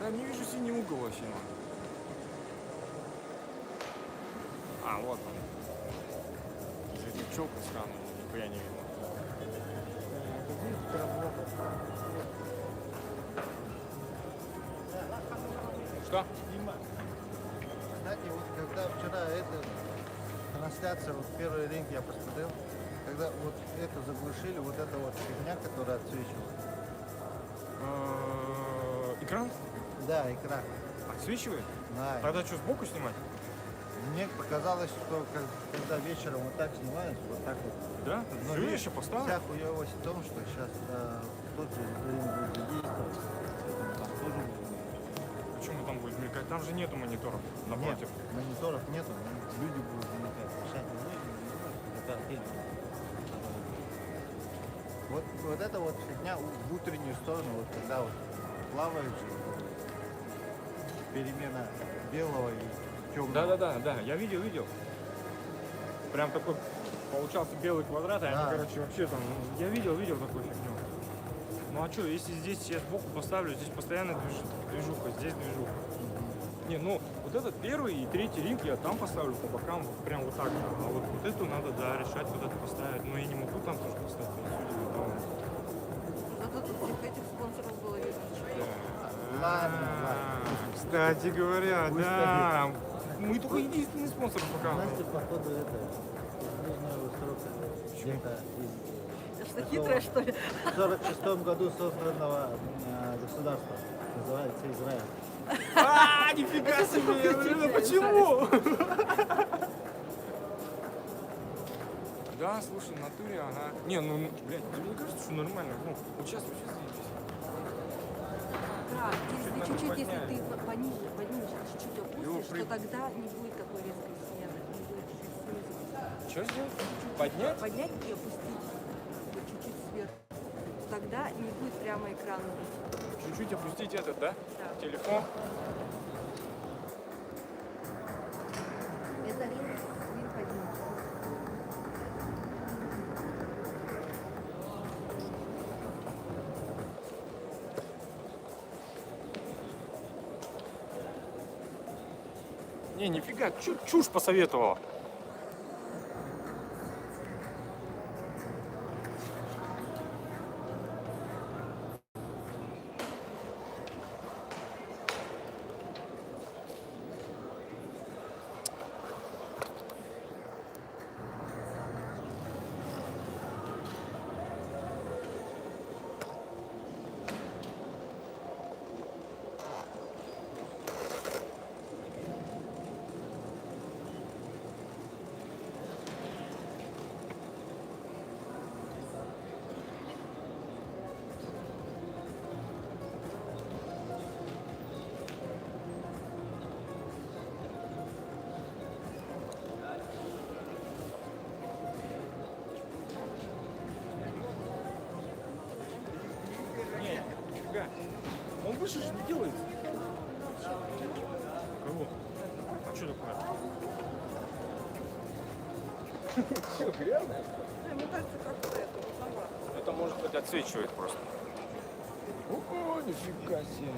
Я не вижу синий угол вообще. А, вот он. Из этих челка странная, нихуя не видно. Что? Кстати, вот когда вчера трансляция, вот первый ринг я посмотрел, когда вот это заглушили, вот эта вот фигня, которая отсвечивает. Экран? Да, экран. Отсвечивает? Да. Тогда что, сбоку снимать? Мне показалось, что когда вечером вот так снимаешь, вот так вот. Да? Но Все, я еще поставлю. вся хуевость в том, что сейчас тот же ринг будет задействован, поэтому там тоже будет. Почему там будет мелькать? Там же нету мониторов напротив. Нет, мониторов нету, люди будут замыкать. Решать вот эта вот фигня в утреннюю сторону, вот когда вот плаваешь, перемена белого и темного. Да, я видел. Прям такой получался белый квадрат, а Да. они, короче, вообще там, я видел такую фигню. Ну а что, если здесь я сбоку поставлю, здесь постоянно движуха, здесь движуха. Не, ну, вот этот первый и третий ринг я там поставлю по бокам, вот прям вот так. А вот эту надо, да, решать, куда-то поставить. Но я не могу там тоже поставить. Зато тут всех этих спонсоров было видно. Ладно. Кстати говоря, Пусть да. Мы только единственный спонсор пока. Настя, походу, это нужная срока. Где-то Я что, хитрая, что ли? в 46 году созданного государства. Называется Израиль. Нифига себе! Блин, почему? Да, слушай, в натуре, ага. Не, ну, блядь, мне кажется, что нормально. Ну, вот сейчас вообще заебись. Да, если надо чуть-чуть, если поднять. ты поднимешь, чуть-чуть опустишь, при- то тогда не будет такой резкой смены. Не будет снизу. Что сделать? Поднять? Поднять и опустить вот чуть-чуть сверху. Тогда не будет прямо экран бить. Чуть-чуть опустить этот, да? Да. Телефон. Это ринг один. Не, нифига, чушь посоветовала. Не, нифига. Он выше же не делается. Кого? А что такое? Что, реально? Мне кажется, как-то это вот Это может быть отсвечивает просто. О, нифига себе.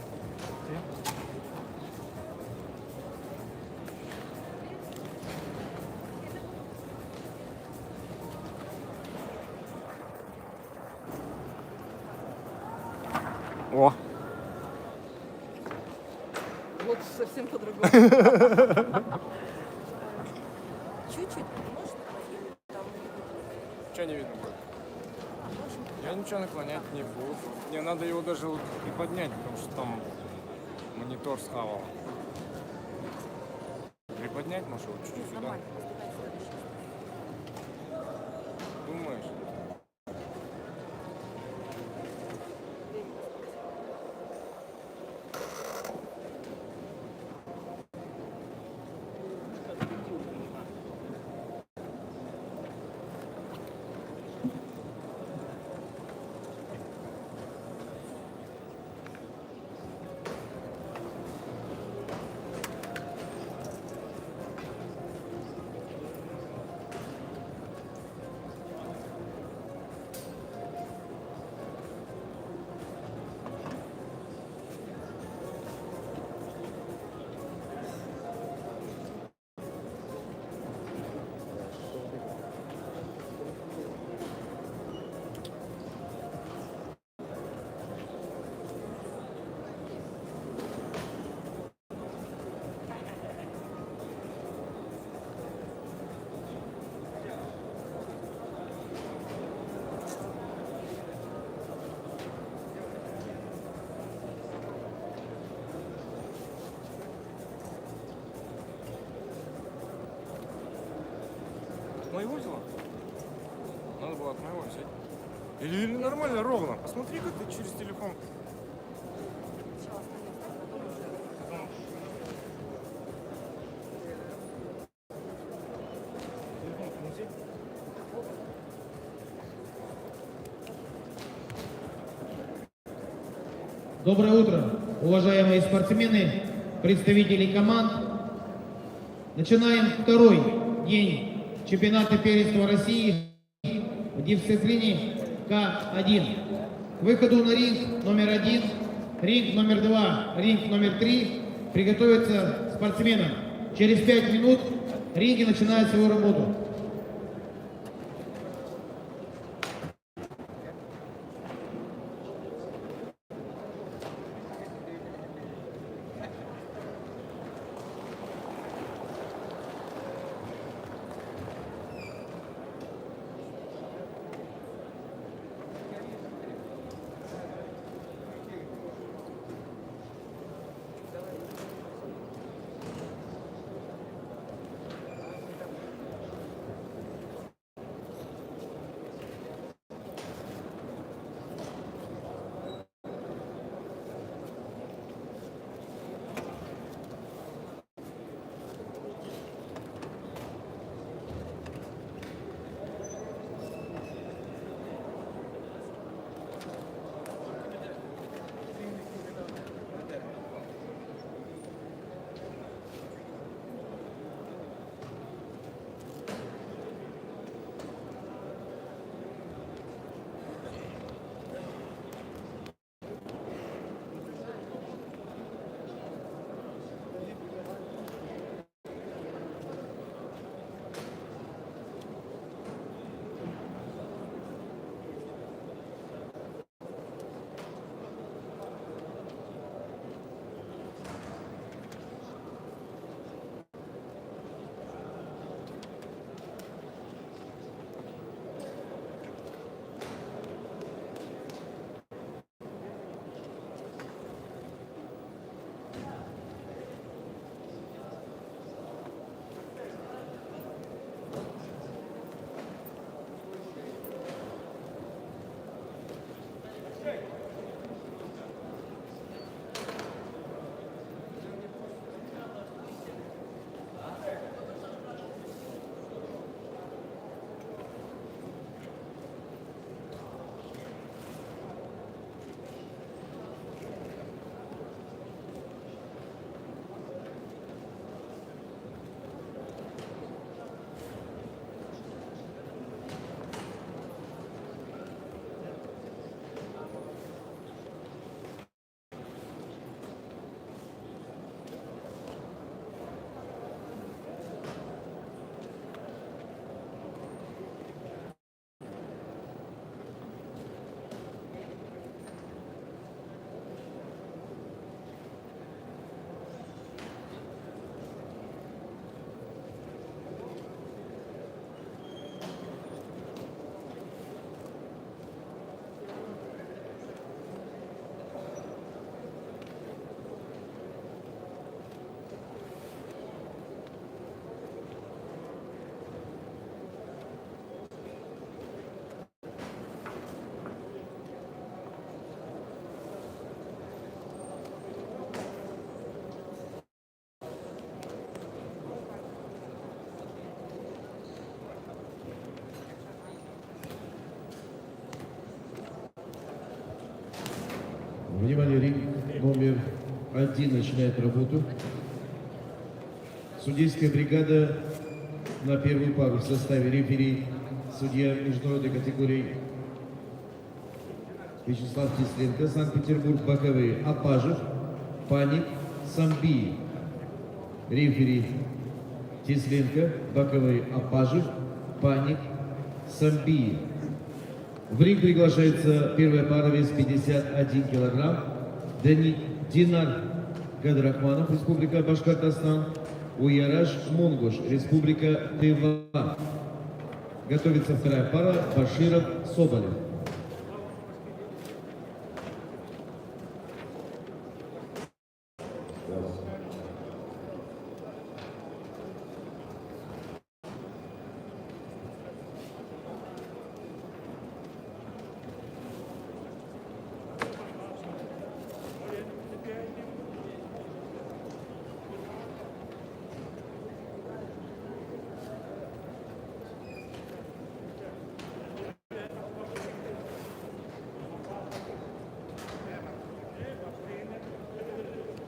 О, Вот совсем по-другому. Чуть-чуть, может, или там что не видно будет? Я ничего наклонять не буду. Мне надо его даже вот приподнять, потому что там монитор схавал. Приподнять, может, вот чуть-чуть сюда. нормально. Поступать следующий. Думаешь? От моего взяла? Надо было от моего взять. Или нормально, ровно. Посмотри, как ты через телефон. Сначала остальное ставь, потом уже. Телефон принеси. Доброе утро, уважаемые спортсмены, представители команд. Начинаем второй день чемпионата первенства России в дисциплине К1. К выходу на ринг номер 1, ринг номер 2, ринг номер 3 приготовиться спортсменам. Через 5 минут ринги начинают свою работу. Внимание, ринг номер 1 начинает работу. Судейская бригада на первую пару в составе рефери судья международной категории Вячеслав Тисленко, Санкт-Петербург, боковые Апажев, Паник, Самби. Рефери Тисленко, боковые Апажев, Паник, Самби. В ринг приглашается первая пара, вес 51 килограмм. Динар Гадрахманов, Республика Башкортостан. Уяраш Монгуш, Республика Тыва. Готовится вторая пара, Баширов Соболев.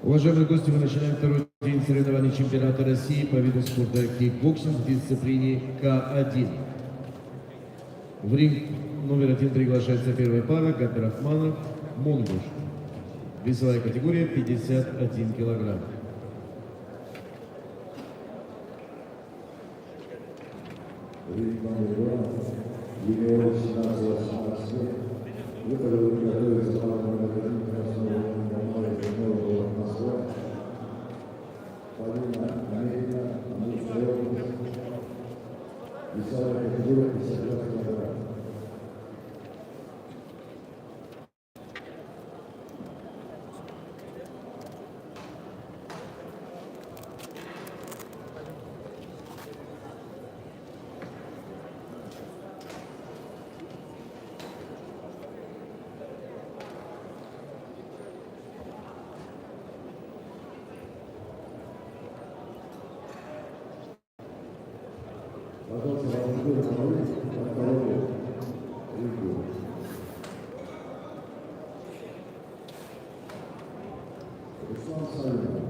Уважаемые гости, мы начинаем второй день соревнований чемпионата России по виду спорта кикбоксинг в дисциплине К1. В ринг номер 1 приглашается первая пара Габдрахманов Монгуш. Весовая категория 51 килограмм. Ринг номер 2, юниор 17-18 лет. В это время готовится пара номер 1 красного Нового Москва. Полина Америка, Амурская область. Весовая категория 52 килограмм. Пожалуйста, волонтеры помогите на втором ринге. Руслан Савинов.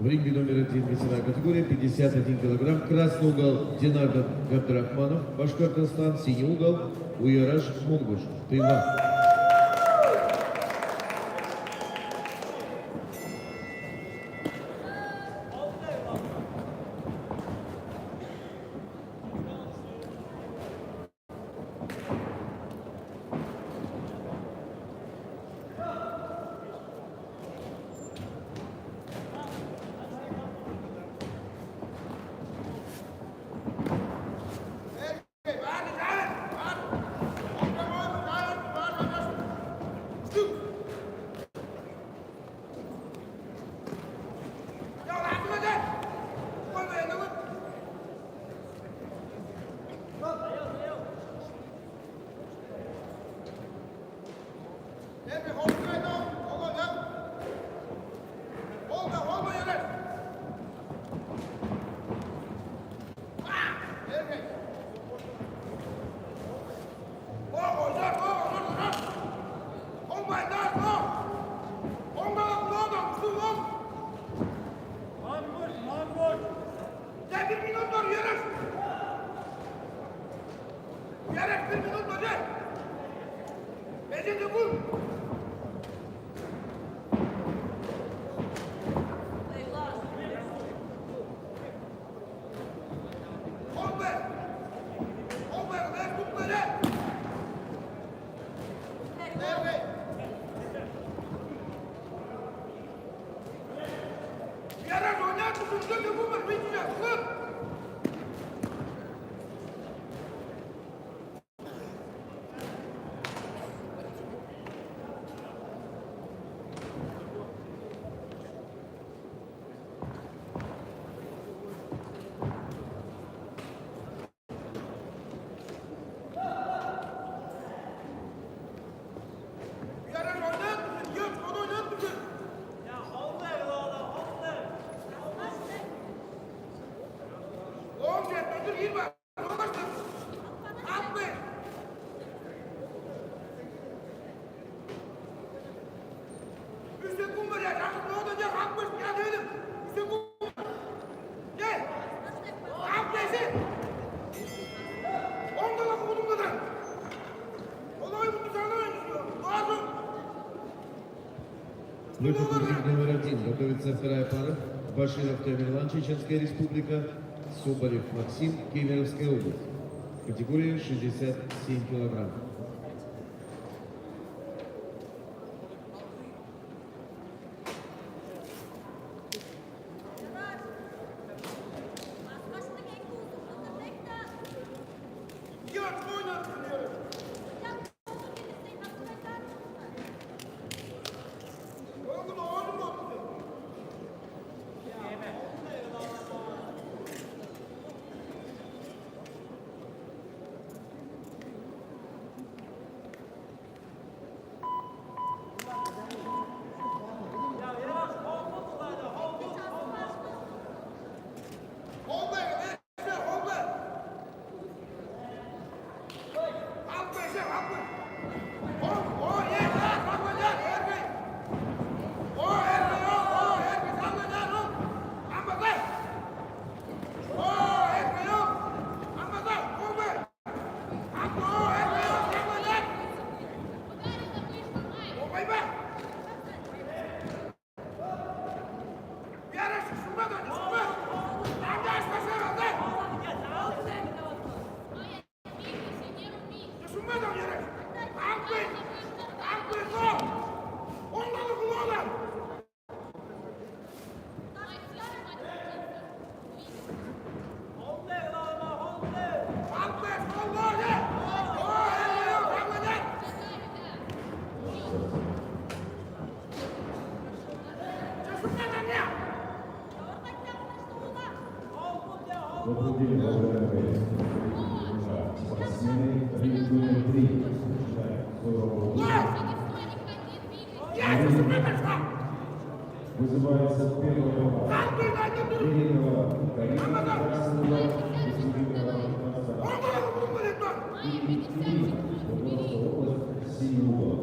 В ринге номер 1 весовая категория 51 килограмм. Красный угол Динар Габдрахманов, Башкортостан. Синий угол Уяраш Монгуш, Тайвань. Üstten kum var ya. Yakın ne oldu diye kalkmış. Ya dedim. Üstten kum var. Gel. Kalk neyse. 10 dolar buldum kadar. Olayı bunu sana oynuyor. Lazım. Выход в номер 1. Готовится вторая пара. Баширов Тамерлан, Чеченская республика. Соболев Максим, Кемеровская область. Категория 67 килограмм. Gel oynarsın diyorum. Oğlum oğlum mu? Hold there, hold there. Halk beşe, halk beşe. O yeter, kalkacak, herkes. O herkes, o herkes kalkacak, o. Ambazay. O herkes yok. Ambazay, hold there. Halk o herkes yok, kalkacak. O bay bay. Bir ara şuşunmadan, şuşunma. Arkadaş başa kaldı. Şuşunmadan yere. Halk beş. Halk beş o. Onları kulağlar. Halk beş, Allah ye. O herkes yok, kalkacak. Şuşunmadan ya. Выходим в номер 1. Спортсмены, ринг номер 3. Я шушунмадан что? Вызывается первая пара. Halk beş, halk beş. Ленинова, Карина Красного, Республика Казахстан. Onları kulağlar etmez. Вопрос область, синий угол.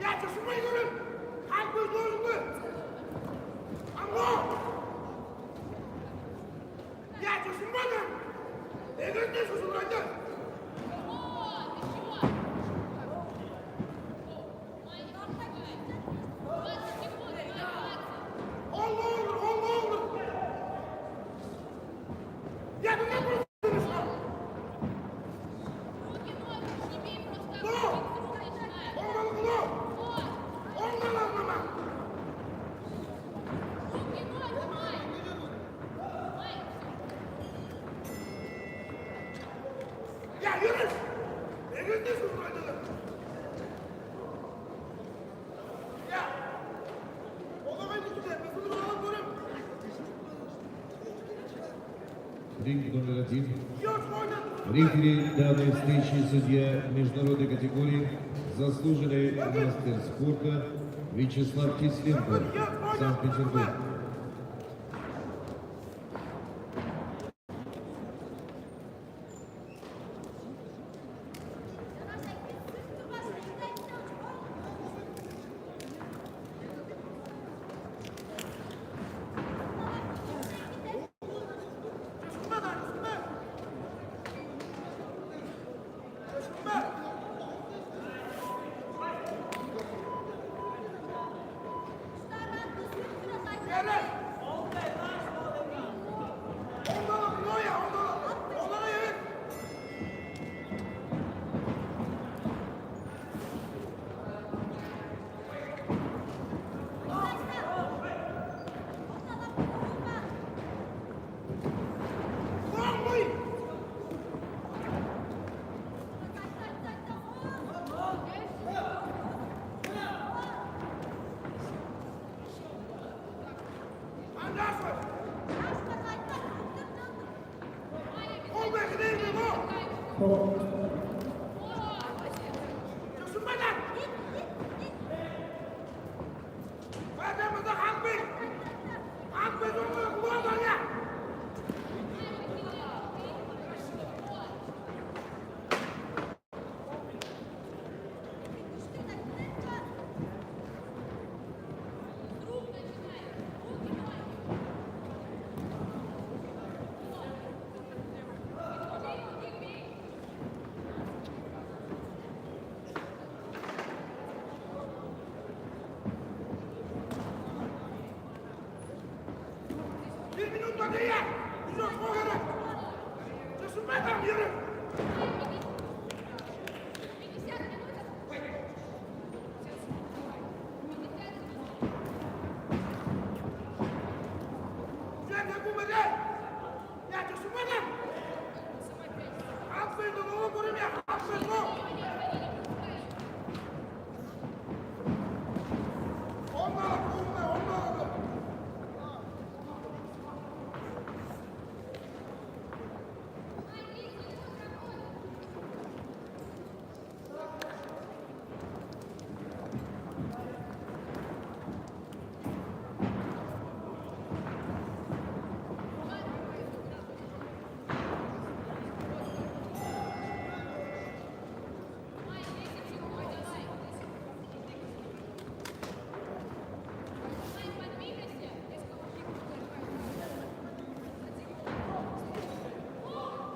Ya şuşunmayı görün. Halk beş doğrultu. Allah! Ya şuşunmadan. Eğer ne şuşunacak? Allah olur, Allah olur. Ya bu ne konuşuyorsunuz lan? No! Onları kulağ! Onları anlama! Ya yürü! Eğer ne şuşunacak? Ya! O zaman gideceğim. Ben bunu alıp göreyim. Ринг номер 1. Yok oynat! Рефери данной встречи судья международной категории, заслуженный мастер спорта Вячеслав Кисленко, Санкт-Петербург. Şuşunmadan, şuşunma! Şuşunma! Yere! Onları kulağ ya, onları! Onları yere! Kulağım koy!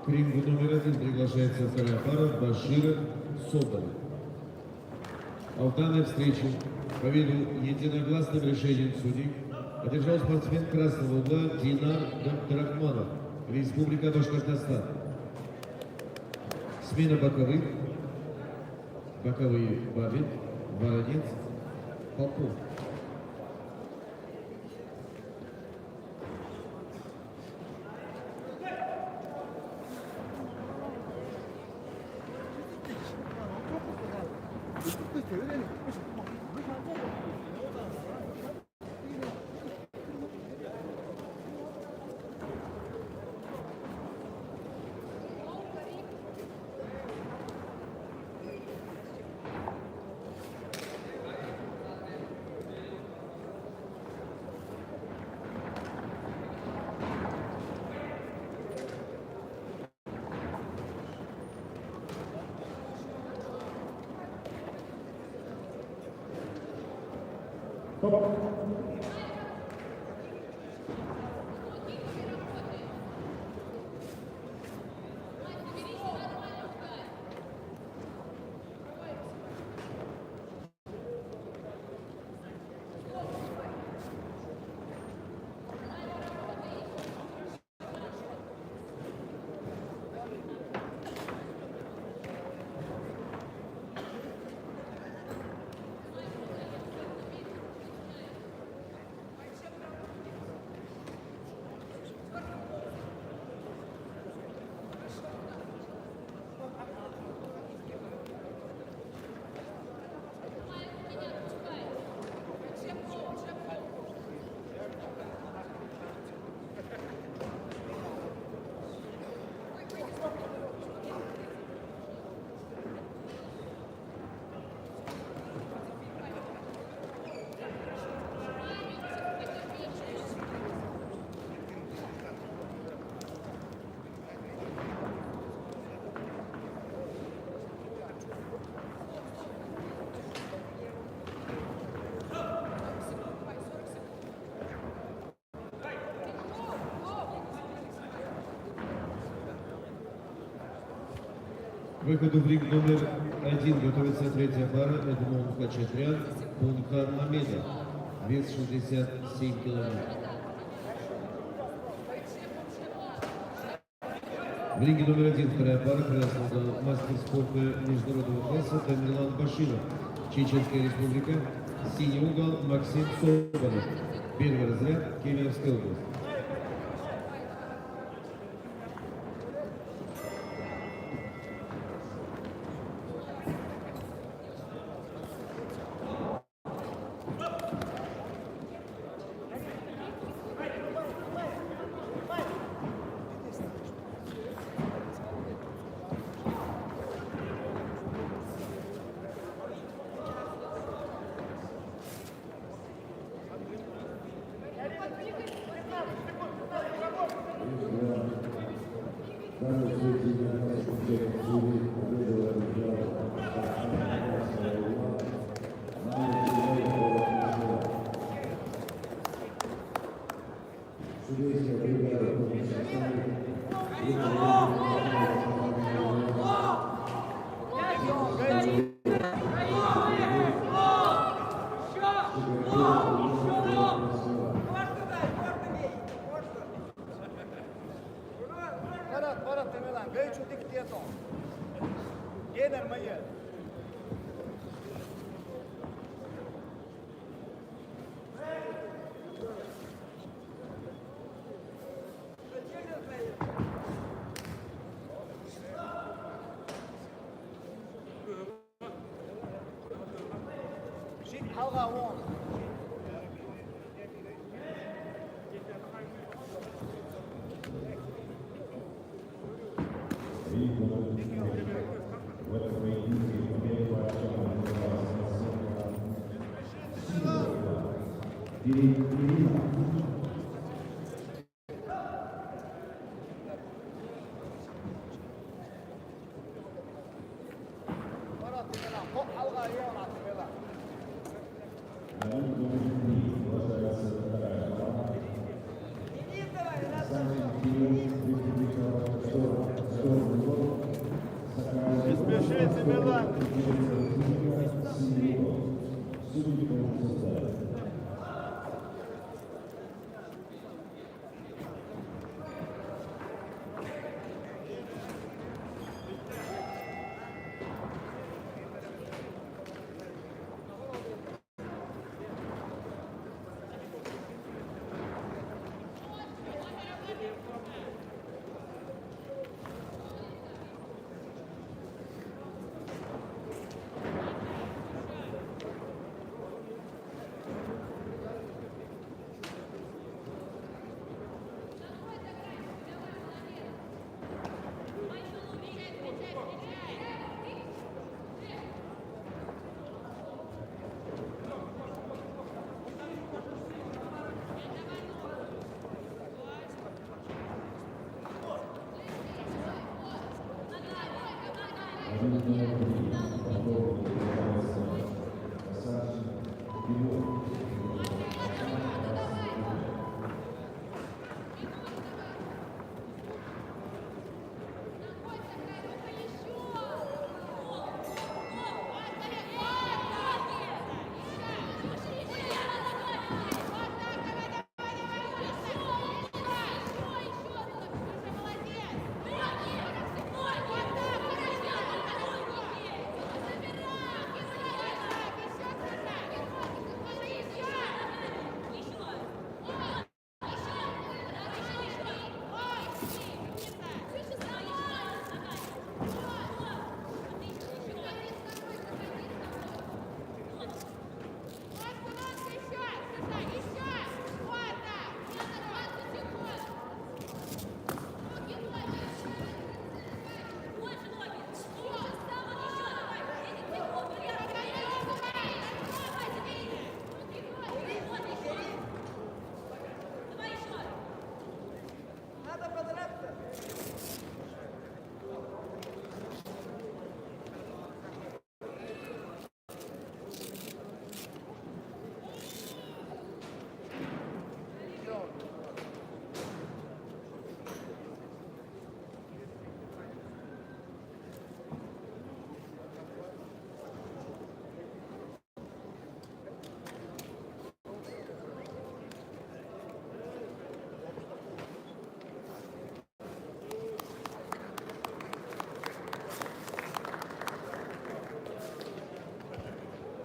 К рингу номер 1 приглашается вторая пара Баширов Соболев. А в данной встрече победу единогласным решением судей одержал спортсмен красного угла Динар Габдрахманов, Республика Башкортостан. Смена боковых. Боковые Бабин, Воронец, Попов. К выходу в ринг номер 1 готовится третья пара Эдмон Хачатрян, Пунхан Мамедов, вес 67 килограмм. В ринге номер 1 вторая пара красного мастер спорта международного класса Тамерлан Баширов, Чеченская республика, синий угол Максим Соболев, первый разряд, Кемеровская область. В этом поединке победу пообещала Ирина. На ринг номер 3 продолжается вторая пара. Самый вперед республика Здорово. Не спешите, Милан! Судьи по составу.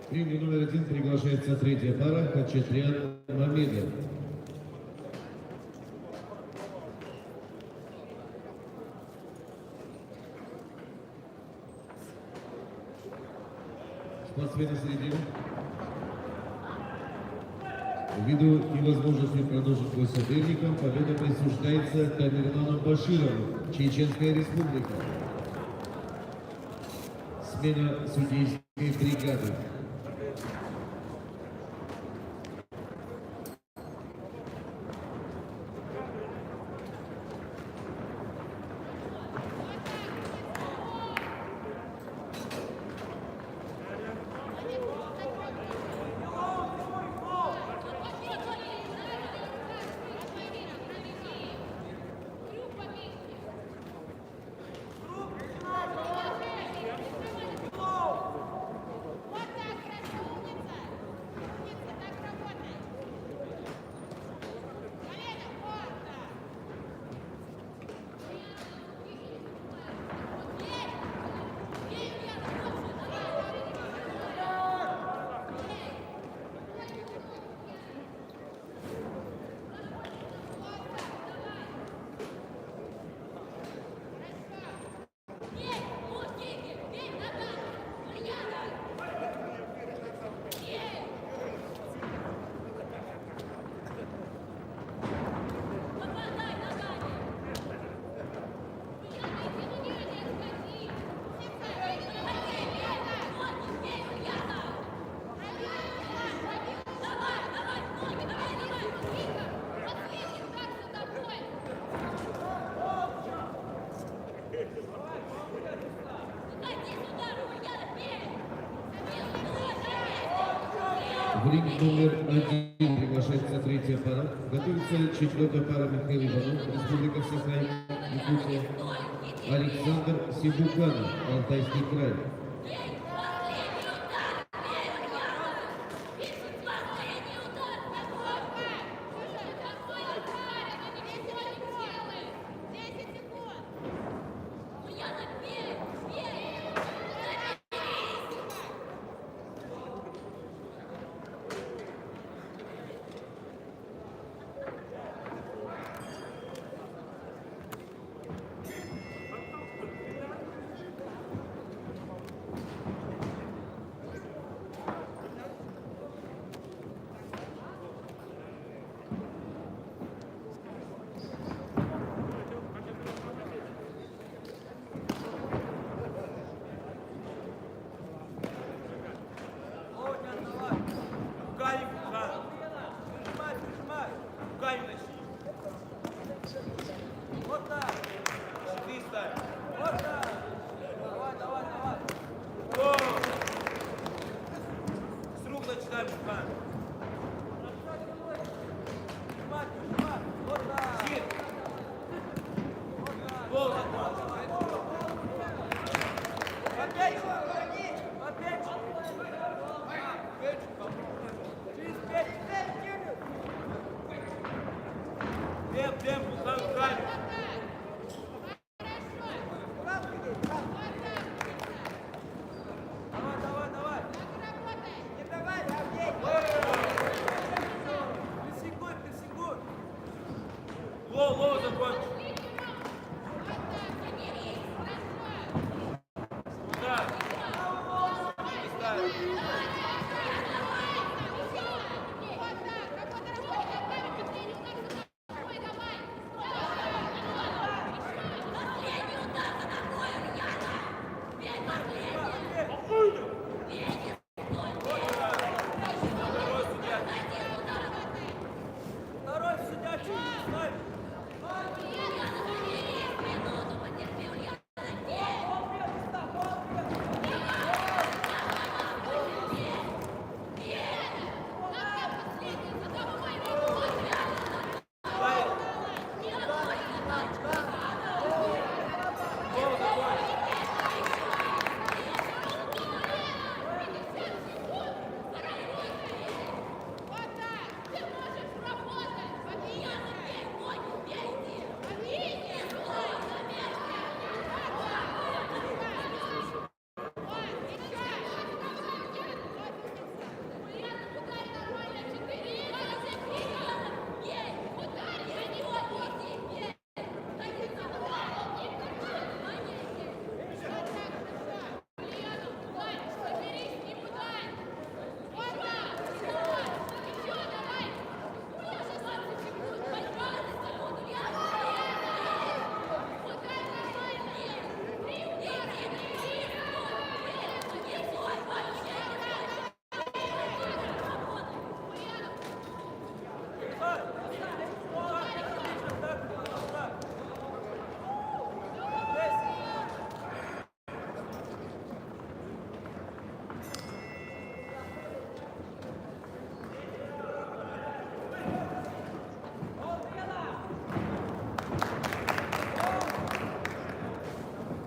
В ринге номер 1 приглашается третья пара Хачатрян Мамедов. Спортсмены среди. Ввиду невозможности продолжить бой с соперником, победа присуждается Тамерлану Баширову, Чеченская Республика. Смена судейской бригады. Вот так! В ринг номер 1 приглашается третья пара. Готовится четвертая пара Михаил Иванов, Республика Саха-Якутия, Александр Сибуканов, Алтайский край. Руками, прижимай, прижимай. Руками тащи. Вот так. Щиты ставь. Вот так. Давай, давай, давай. О! С рук начинаем руками. Прижимай, прижимай. Вот так. Щит. Вот так. Пол закрой. Опять. Опять. Темп, руками. Давай, давай. Не давай, прессингуй. Лоу, закончи. Да. Не ставь. Второй судья чуть не ставит.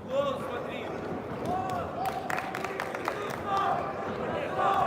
Гол смотри. Давай.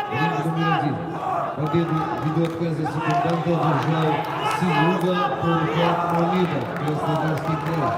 Ринг номер 1. Победу ввиду отказа секунданта одержал Сиюга Пурхат Мамидов, Краснодарский край.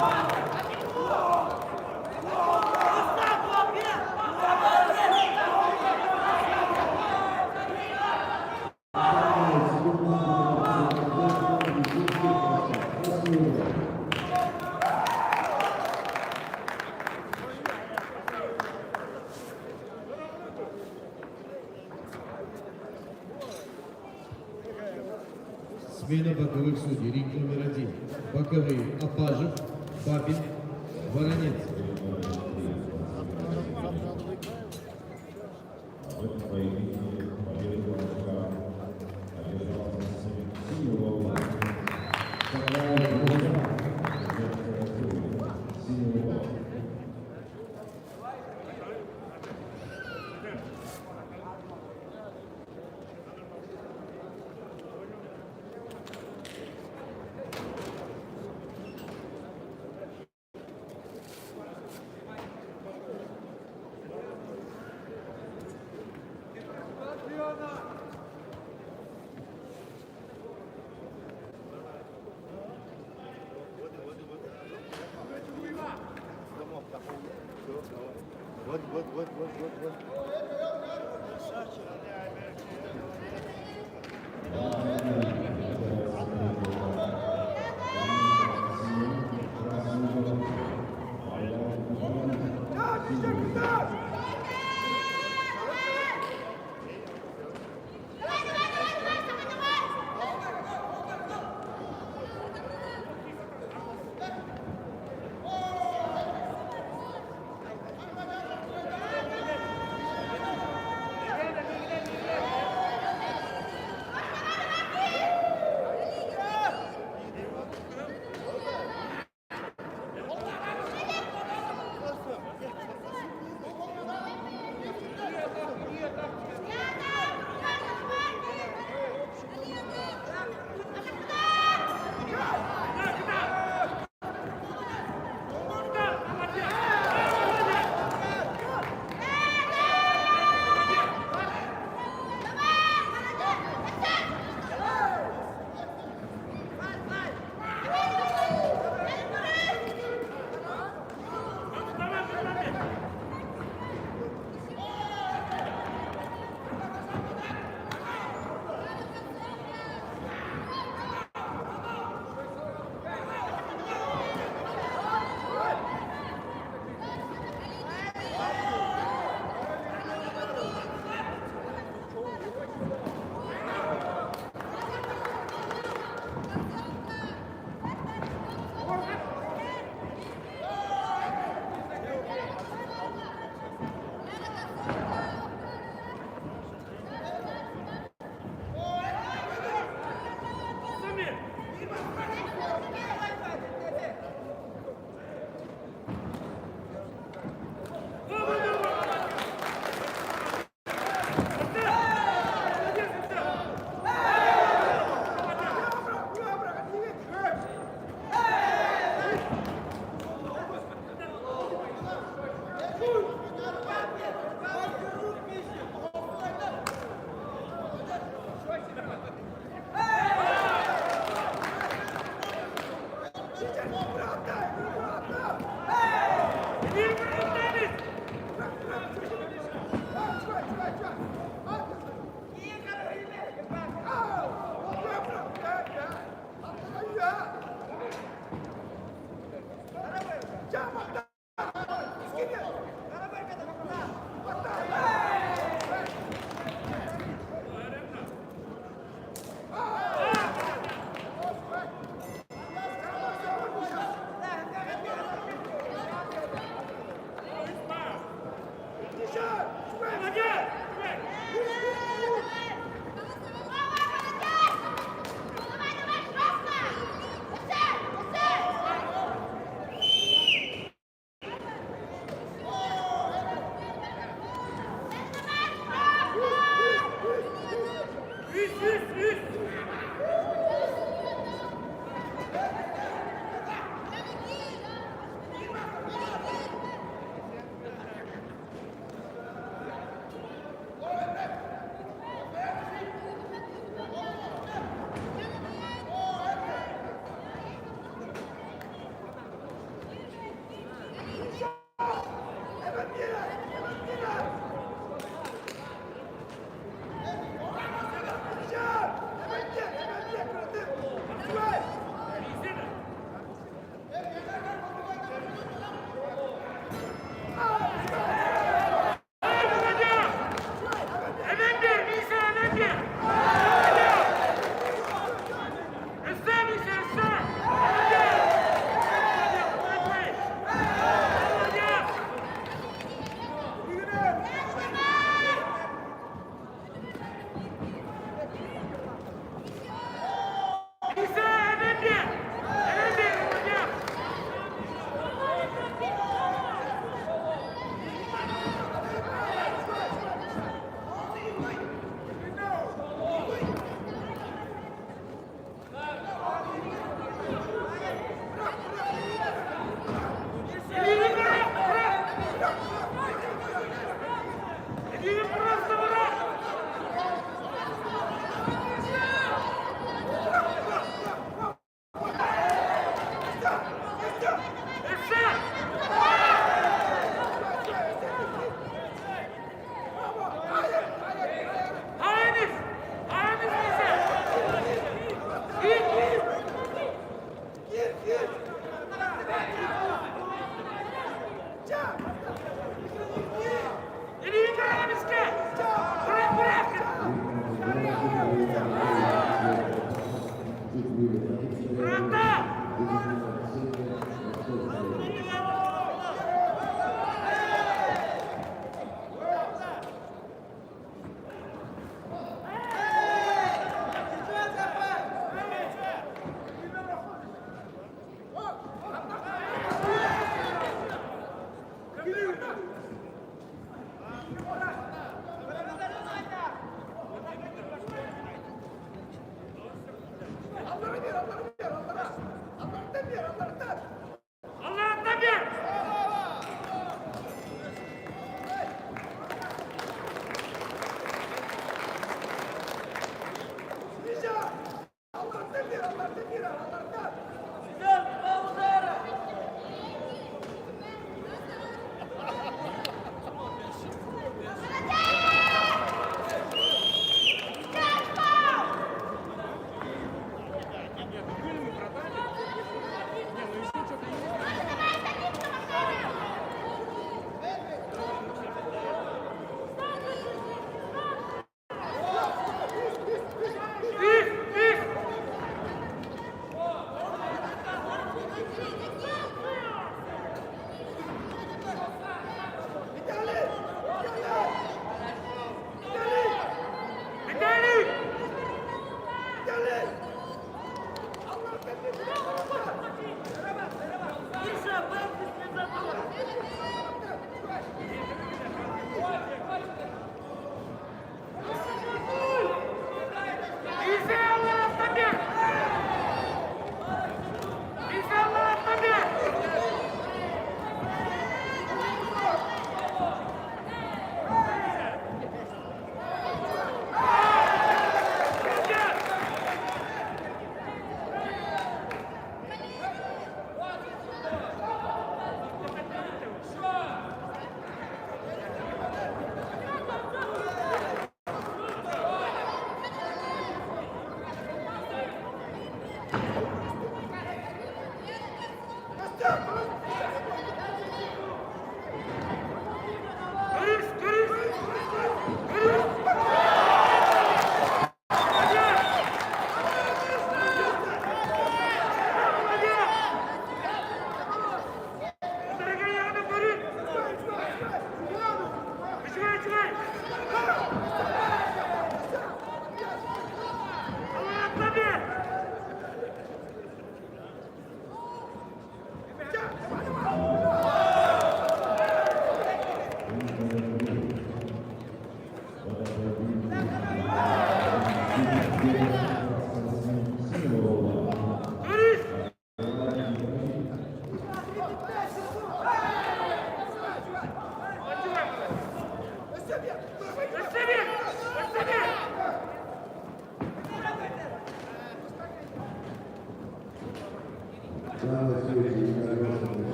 Смена боковых судей. Ринг номер 1. Боковые. Апажев, Бабин, Воронец. В этом поединке победу одержал синего угла. Вторая группа. Синего угла.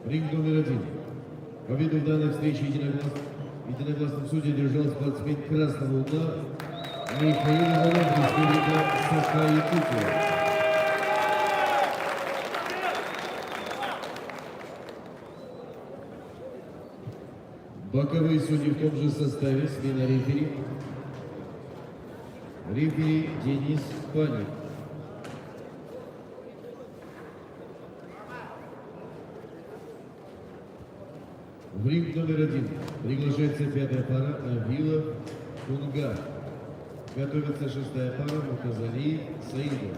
Ринг номер 1. Победу в данной встрече единогласным судьей держал спортсмен красного угла Михаил Иванов, республика Саха-Якутия. Боковые судьи в том же составе, смена рефери. Рефери Денис Паник. В ринг номер 1 приглашается пятая пара Авилов Кунга. Готовится шестая пара Мухазали Саидов.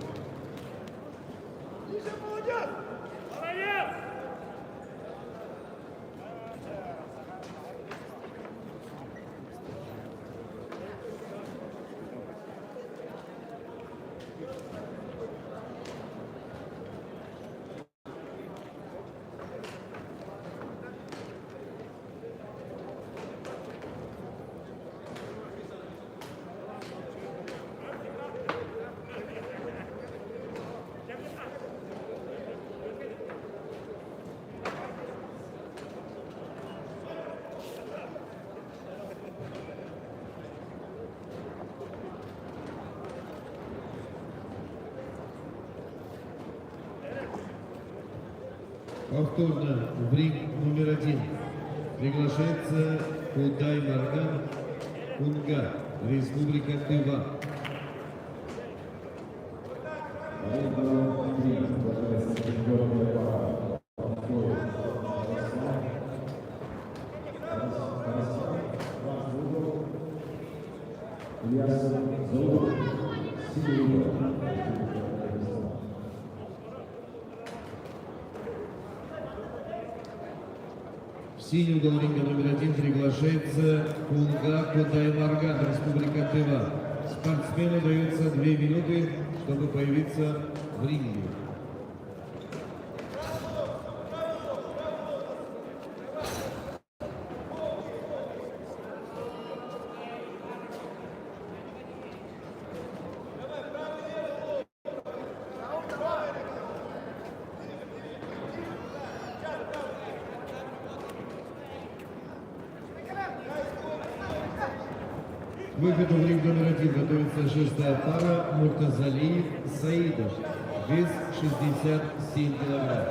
Повторно в ринг номер 1 приглашается Кудай Марган Кунга, Республика Тыва. В синий угол ринга номер 1 приглашается Кунга Кудай Марган, Республика Тыва. Спортсмену дается 2 минуты, чтобы появиться в ринге. К выходу в ринг номер 1 готовится шестая пара Муртазалиев Саидов, вес 67 килограмм.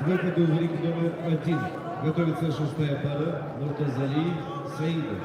выходу в ринг номер 1 готовится шестая пара Муртазали Саидов.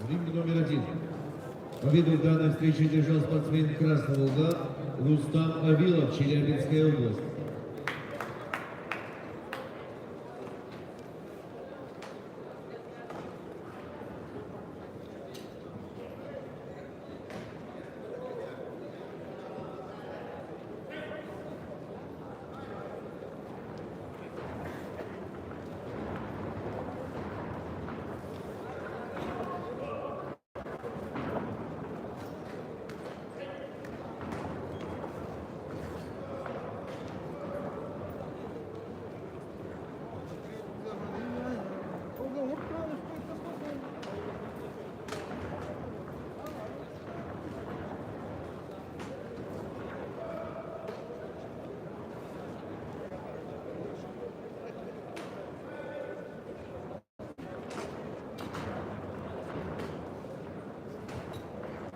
В ринге номер 1. Победу в данной встрече держал спортсмен красного угла Рустам Авилов, Челябинская область.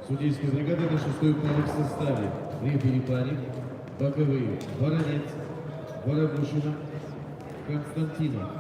Судейская бригада на шестой паре в составе: рефери Паник, боковые Воронец, Воробушина, Константинов.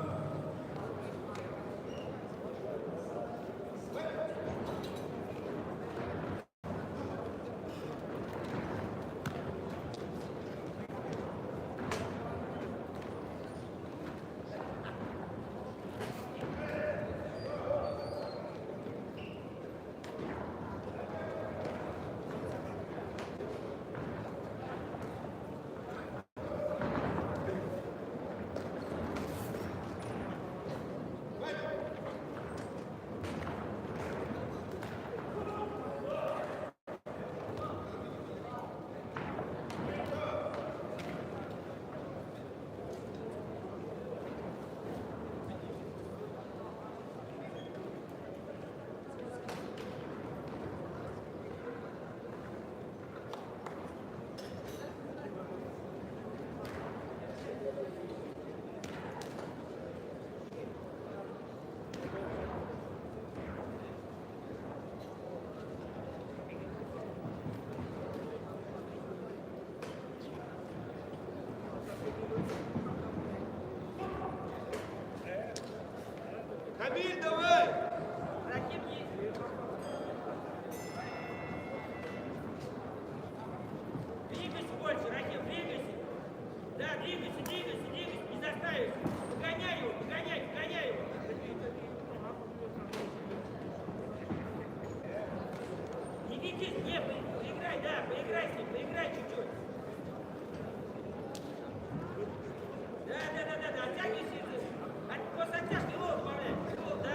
Камиль, давай! Двигайся больше, Рахим, двигайся. Да, двигайся, двигайся, двигайся, не заставишь. Погоняй его, погоняй, погоняй его. Не ведись, не, поиграй, да, поиграй с ним, поиграй чуть-чуть. Да, оттягивайся. После оттяжки лоу добавляй. Лоу, да.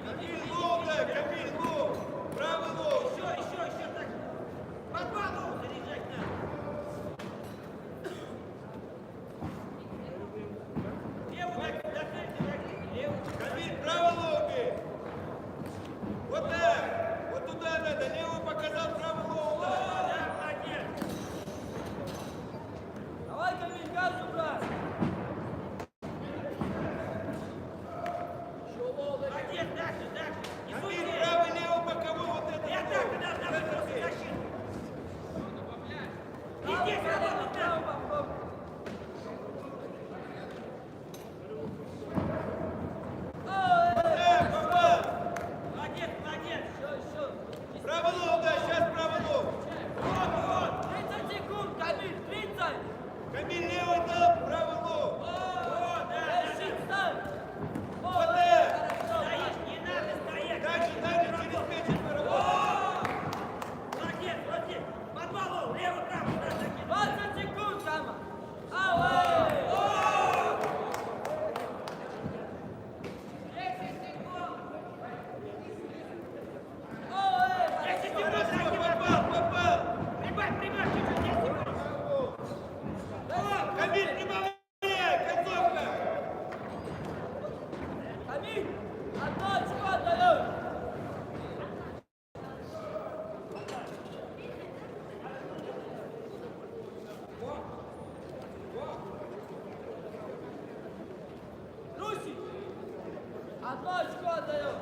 Камиль, лоу, дай, Камиль, лоу! Правый лоу! Еще так. По два лоу заряжать надо. Левую до левую. Камиль, правый лоу бей! Вот так! Вот туда надо! Левый показал, правый лоу! Да, молодец. Давай, Камиль, газу, брат. Молодец, дальше. Не Камиль, суйте. правый, левый боковой, вот это! И атака должна быть после защиты. И здесь работать надо. Попал! Молодец. Еще. Правый лоу, да, сейчас правый лоу! Вот. 30 секунд, Камиль, 30. Камиль, левый дал, правый лоу! Вот, да. Вот так! Стоишь, не надо стоять. Дальше, через печень поработай! Молодец. Подвал, левый, правый, да, закинь. 20 секунд, Кама! Хорошо, попал! Прибавь, чуть-чуть, 10 секунд. Камиль, прибавляй! Концовка! Камиль, одно очко отдает! Руси, одно очко отдает!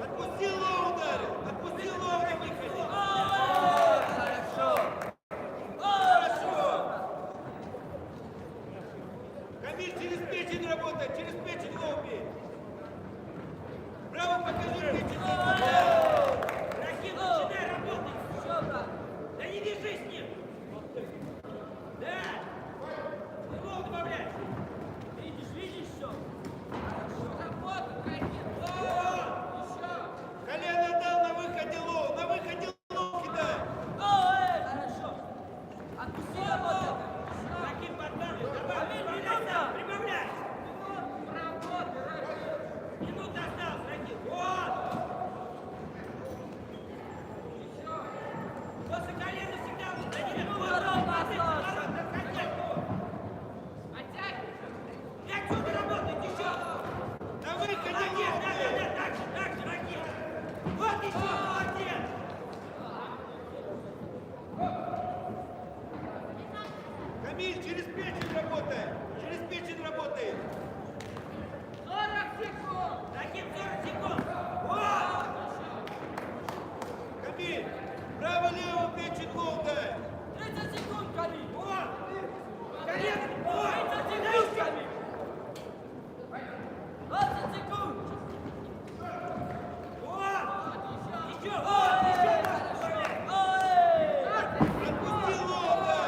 Отпусти лоу, ударил! Отпусти лоу, на выходе! Хорошо! Камиль, через печень работай! Через печень лоу бей! Право покажи печень! Рахим, начинай работать. Все, брат! Да не вяжи с ним. Да. Гол добавляй. Видишь все? Работа, Рахим! Колено дал на выходе лоу! На выходе лоу кидай! Хорошо! Отпусти работу! Рахим подбавлю. Добавляй. Прибавляй. Минута осталась, Рахим. Вот. После колена всегда дадим ворот, и отсюда работает еще. На выходе Молодец, лоу! да, так же, Рахим. Вот еще, молодец. Камиль, через печень работай! Через печень работай! 40 секунд! Рахим, 40 секунд. Вот. Камиль, право-лево печень лоу дай! 30 секунд, Камиль! Вот. Колено. Вот. 30 секунд, Камиль! 20 секунд! Вот. Еще. Вот. Еще. Отпусти лоу дай!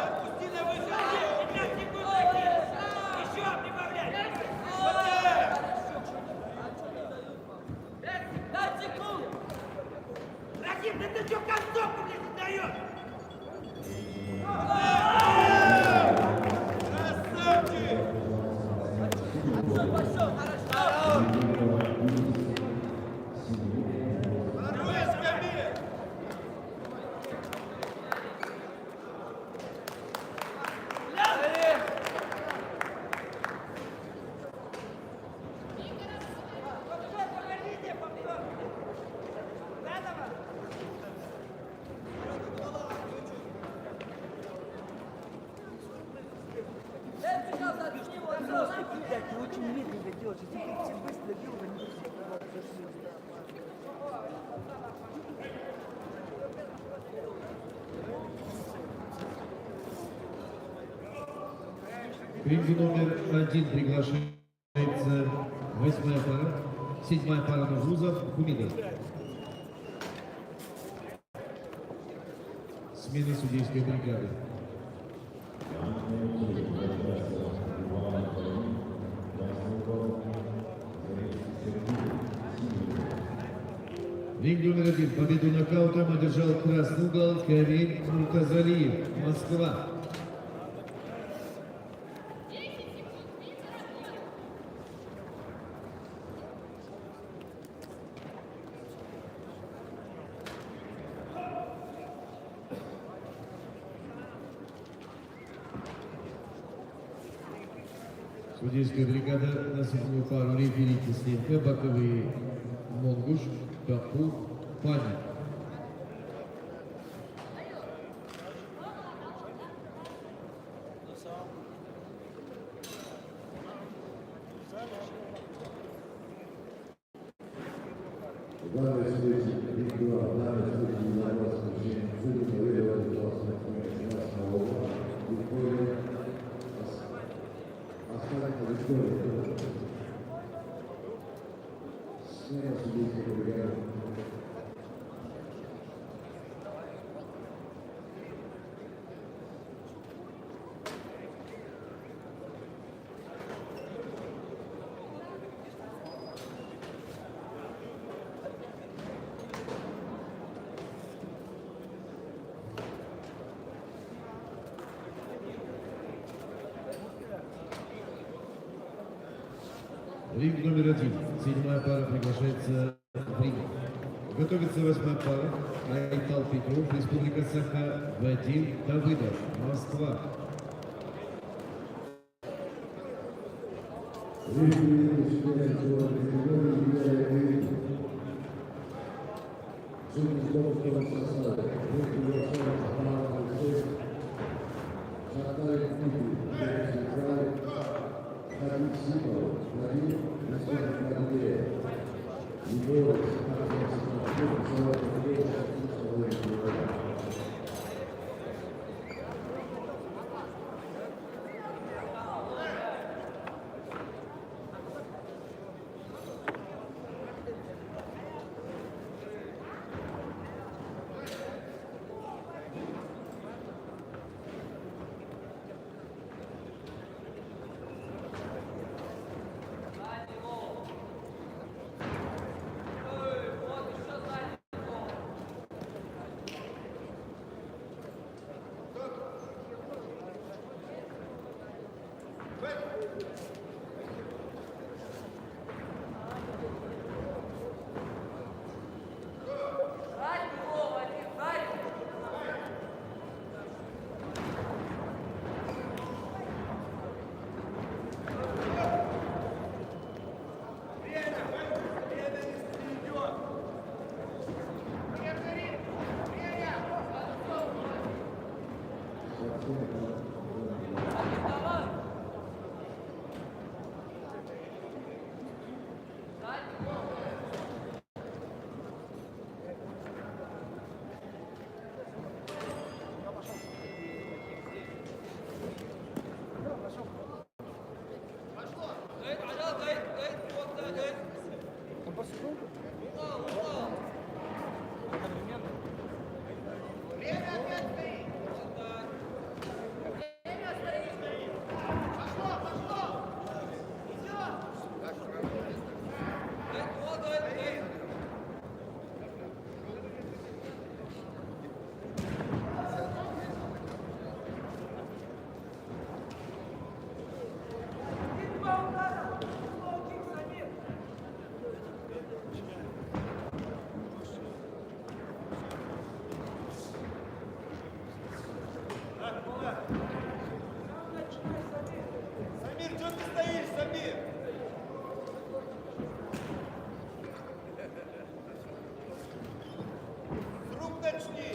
Вадим, да ты что концовку, блядь, отдаешь? Пошел, хорошо. В ринге номер 1 приглашается 8-я пара, 7-я пара Новрузов, Хумидов. Смена судейской бригады. Ринг номер 1. Победу нокаутом одержал красный угол Карим Муртазалиев, Москва. Судейская бригада на 7-ю пару рефери Кисленко, боковые Монгуш, Капу, Пани. В данной встрече ринг-2, в данной встрече единогласно судьи проверили красного угла Виктория Останкина Виктория. Смена судейской бригады. Ринг номер 1. 7-я пара приглашается в ринг. Готовится 8-я пара. Айтал Петров, Республика Саха, Вадим Давыдов, Москва. Самир, что ты стоишь, Самир? С рук начни.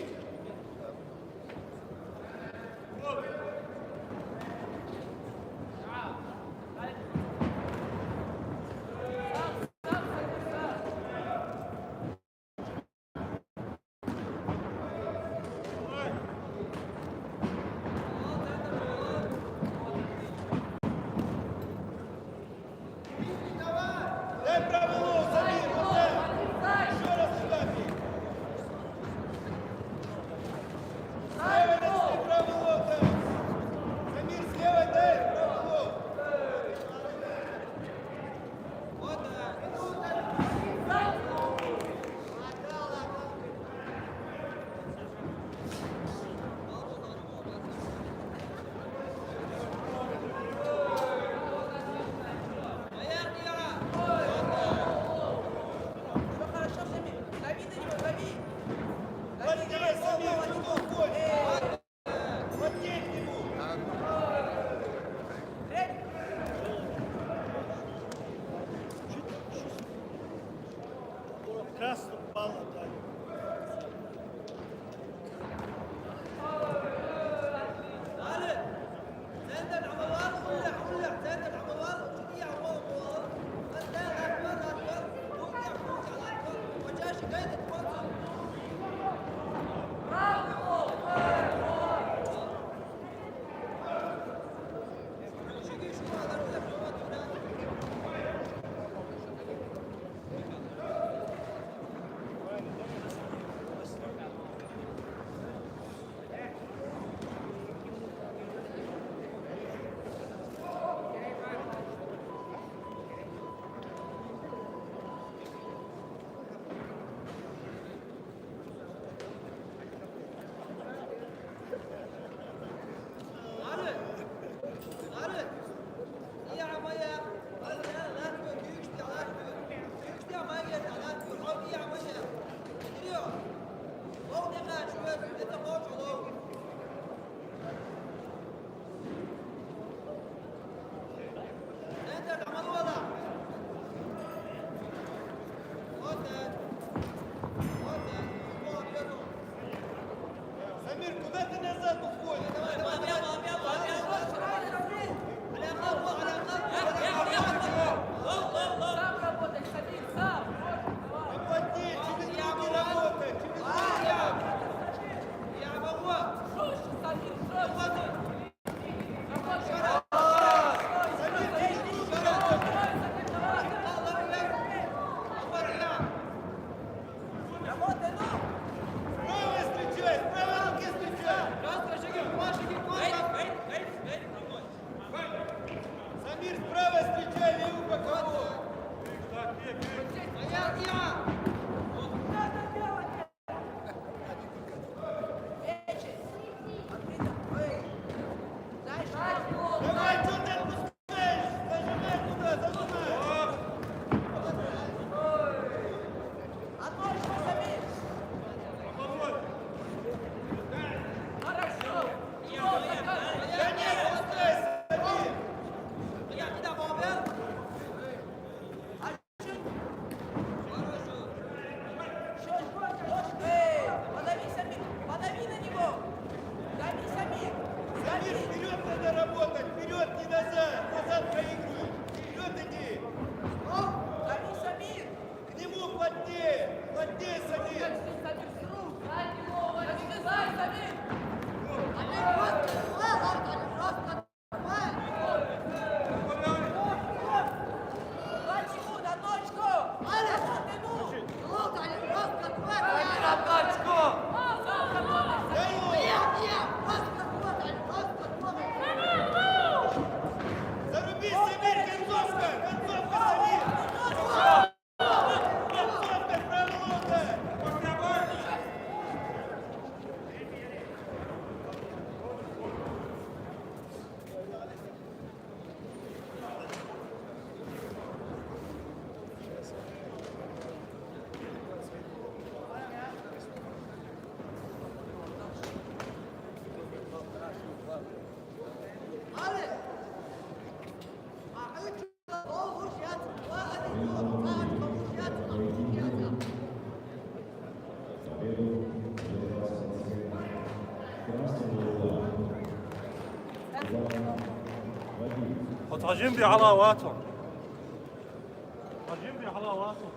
Дай правило, Самир, вот так. Еще раз сюда бей. Слева начни правило, так. Самир, слева дай правило. Вот так. Все хорошо, Самир. Дави на него, дави. Давай, давай, Самир, что ты уходишь? Подней к нему. Красный упал, да. Dale. Sen de عموال قلع sen de عموال شو يا عموال انت اكبر فوق يا فوق على اكبر وجاش قايد تفضل Самир, куда ты назад уходишь? Давай, давай, давай. Сам работай, Самир, сам. Подней, через руки работай, через руки. Я могу. Слушай, Самир, работай. Самир, через руки работай. Работай, ну! Правой встречай, с правой руки встречай. Раз, шаги, Маша, طاجين بحلاواتهم طاجين بحلاواتهم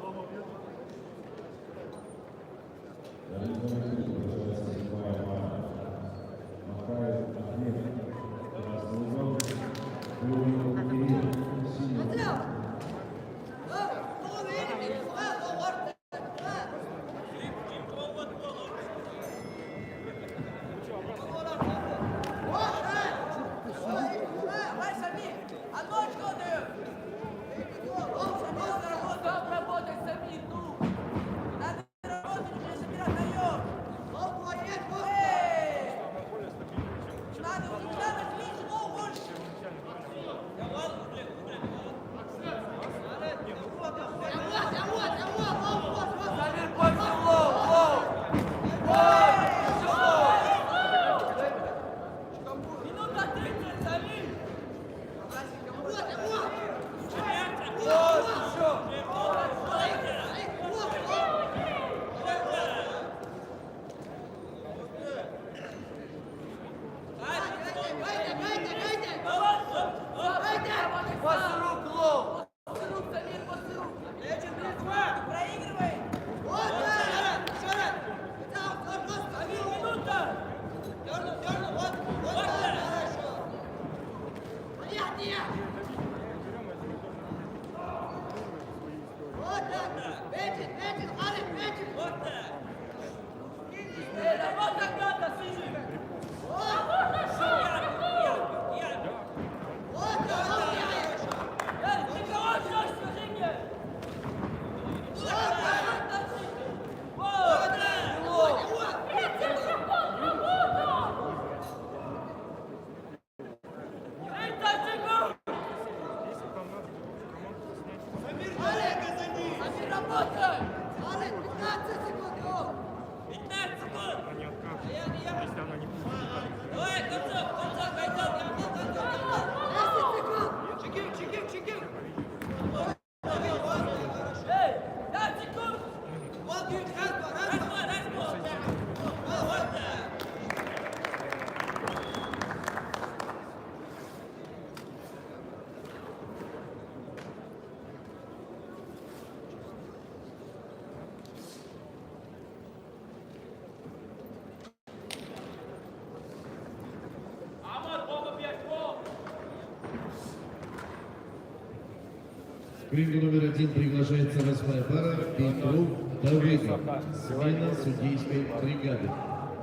В рингу номер 1 приглашается 8-я пара Петров Давыдов, смена судейской бригады.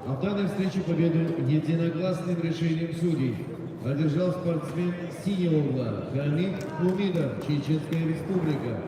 А в данной встрече победу единогласным решением судей одержал спортсмен синего угла Хамид Умидов, Чеченская Республика.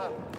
Старт.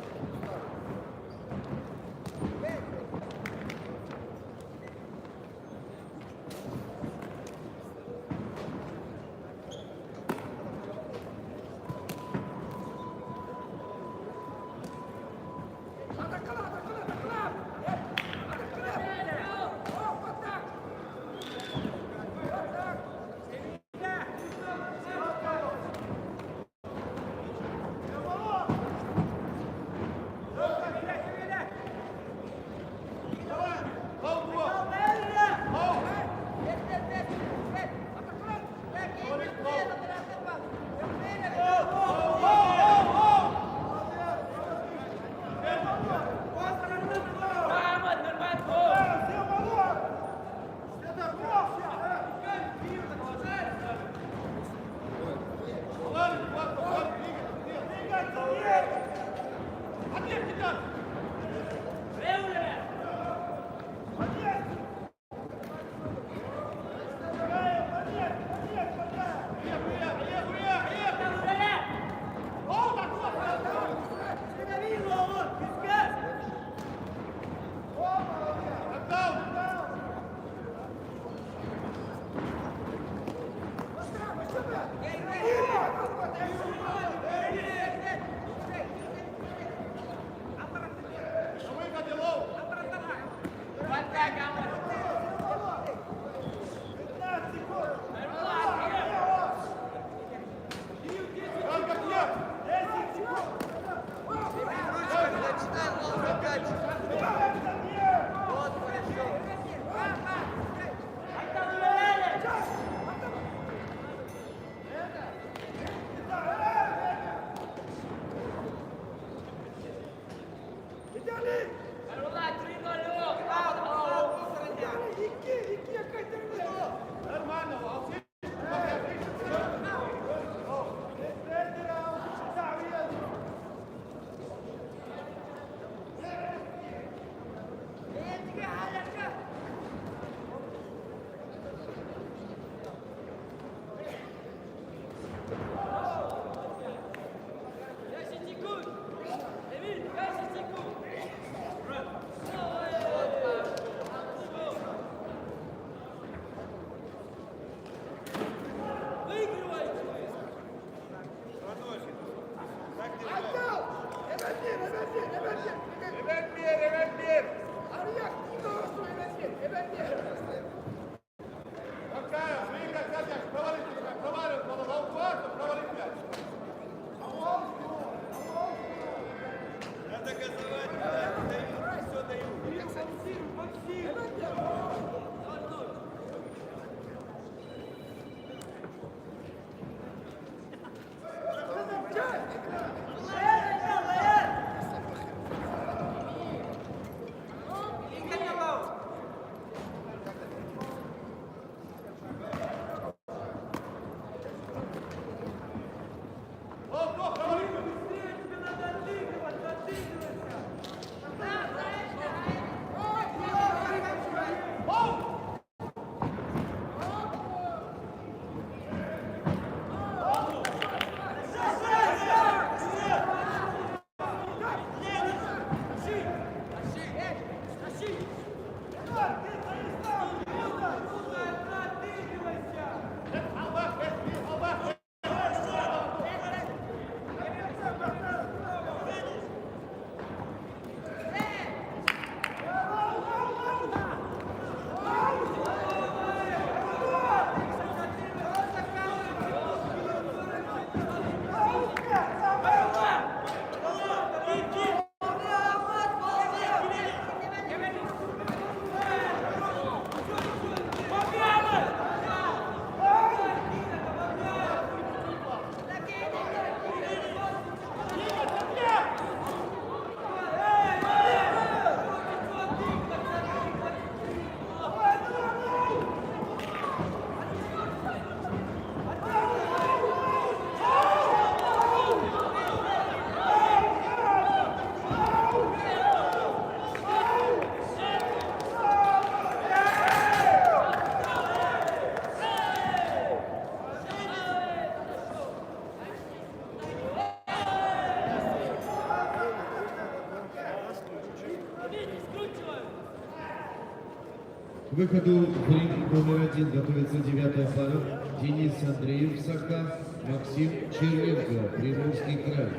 выходу в ринг номер 1 готовится 9-я пара. Денис Андреев, Саха, Максим Червенко, Приморский край.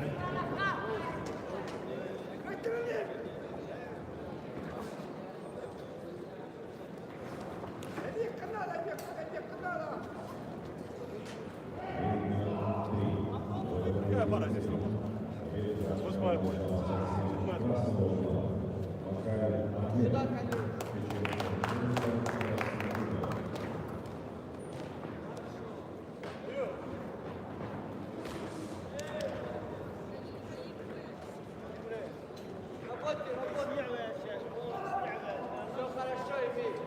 Какая пара здесь работала? 8-я будет. 7-я. Работай, работай. Все хорошо, Эмиль.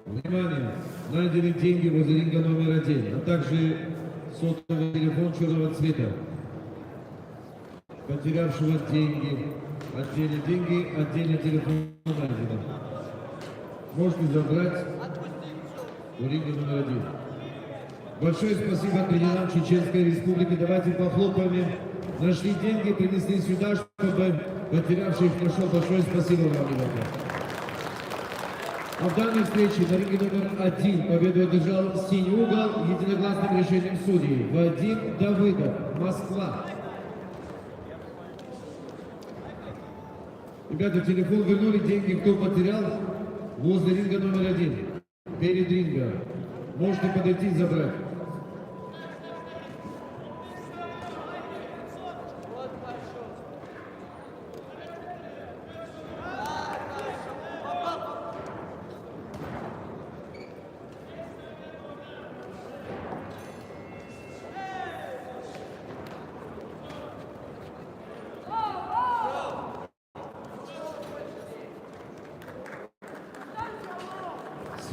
Внимание! Найдены деньги возле ринга номер 1, а также сотовый телефон черного цвета. Потерявшего деньги. Отдельно деньги, отдельно телефон найдено. Можете забрать у ринга номер 1. Большое спасибо тренерам Чеченской Республики. Давайте похлопаем им. Нашли деньги, принесли сюда, чтобы потерявший их нашел. Большое спасибо вам, ребята. А в данной встрече на ринге номер 1 победу одержал синий угол единогласным решением судей. Вадим Давыдов, Москва. Ребята, телефон вернули, деньги кто потерял возле ринга номер 1, перед рингом. Можете подойти и забрать.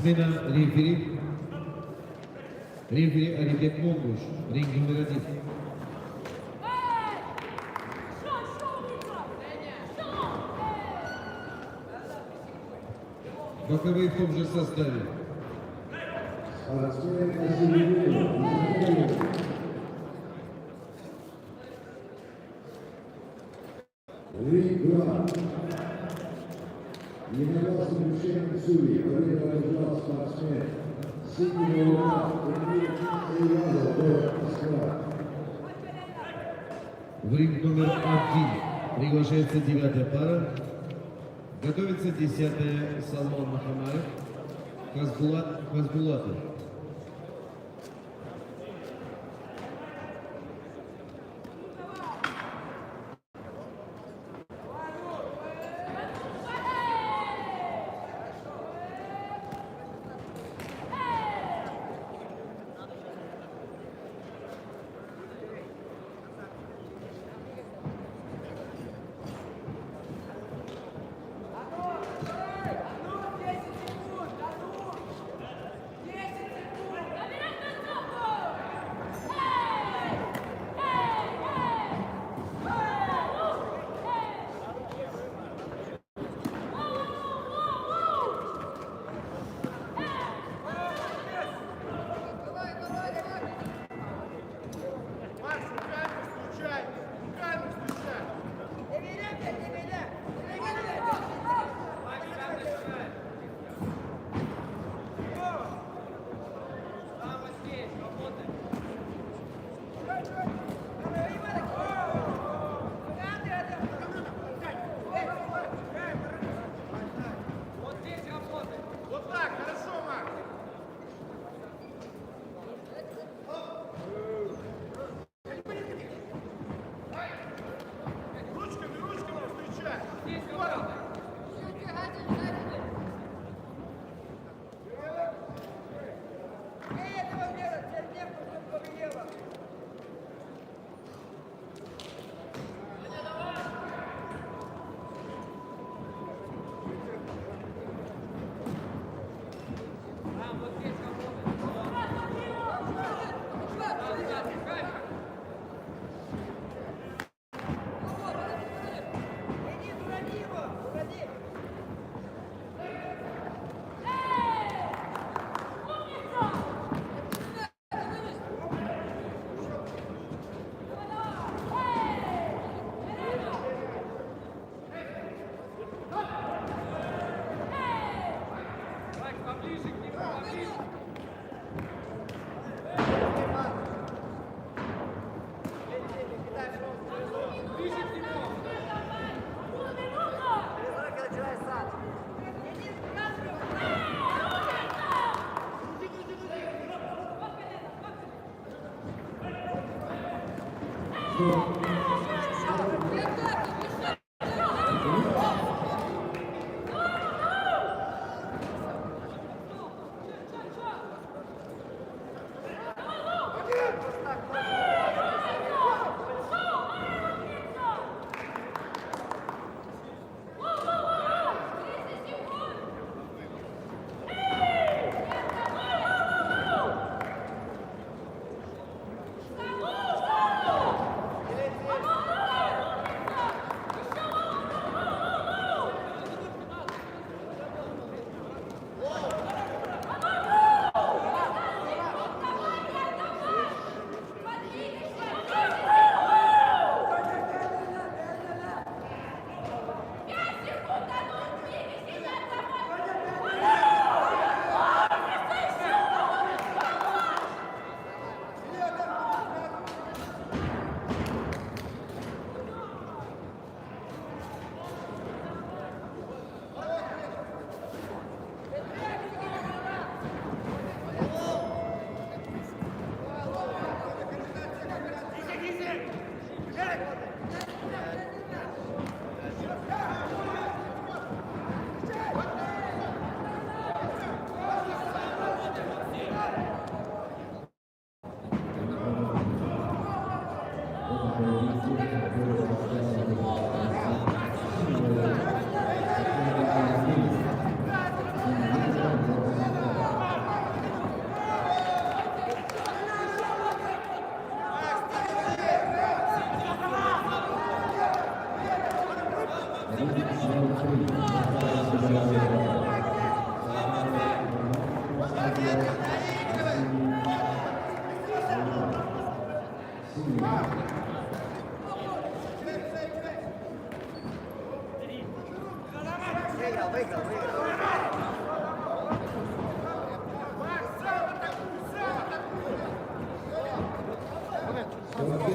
Смена рефери. Рефери Алибек Монгуш, ринг номер 1. Боковые в том же составе. Единогласным решением судей победу одержал спортсмен синий рукав Эмиль Риязов, город Москва. В ринг номер 1 приглашается 9-я пара. Готовится 10-я Салман Махамаев, Хасбулат Хасбулатов.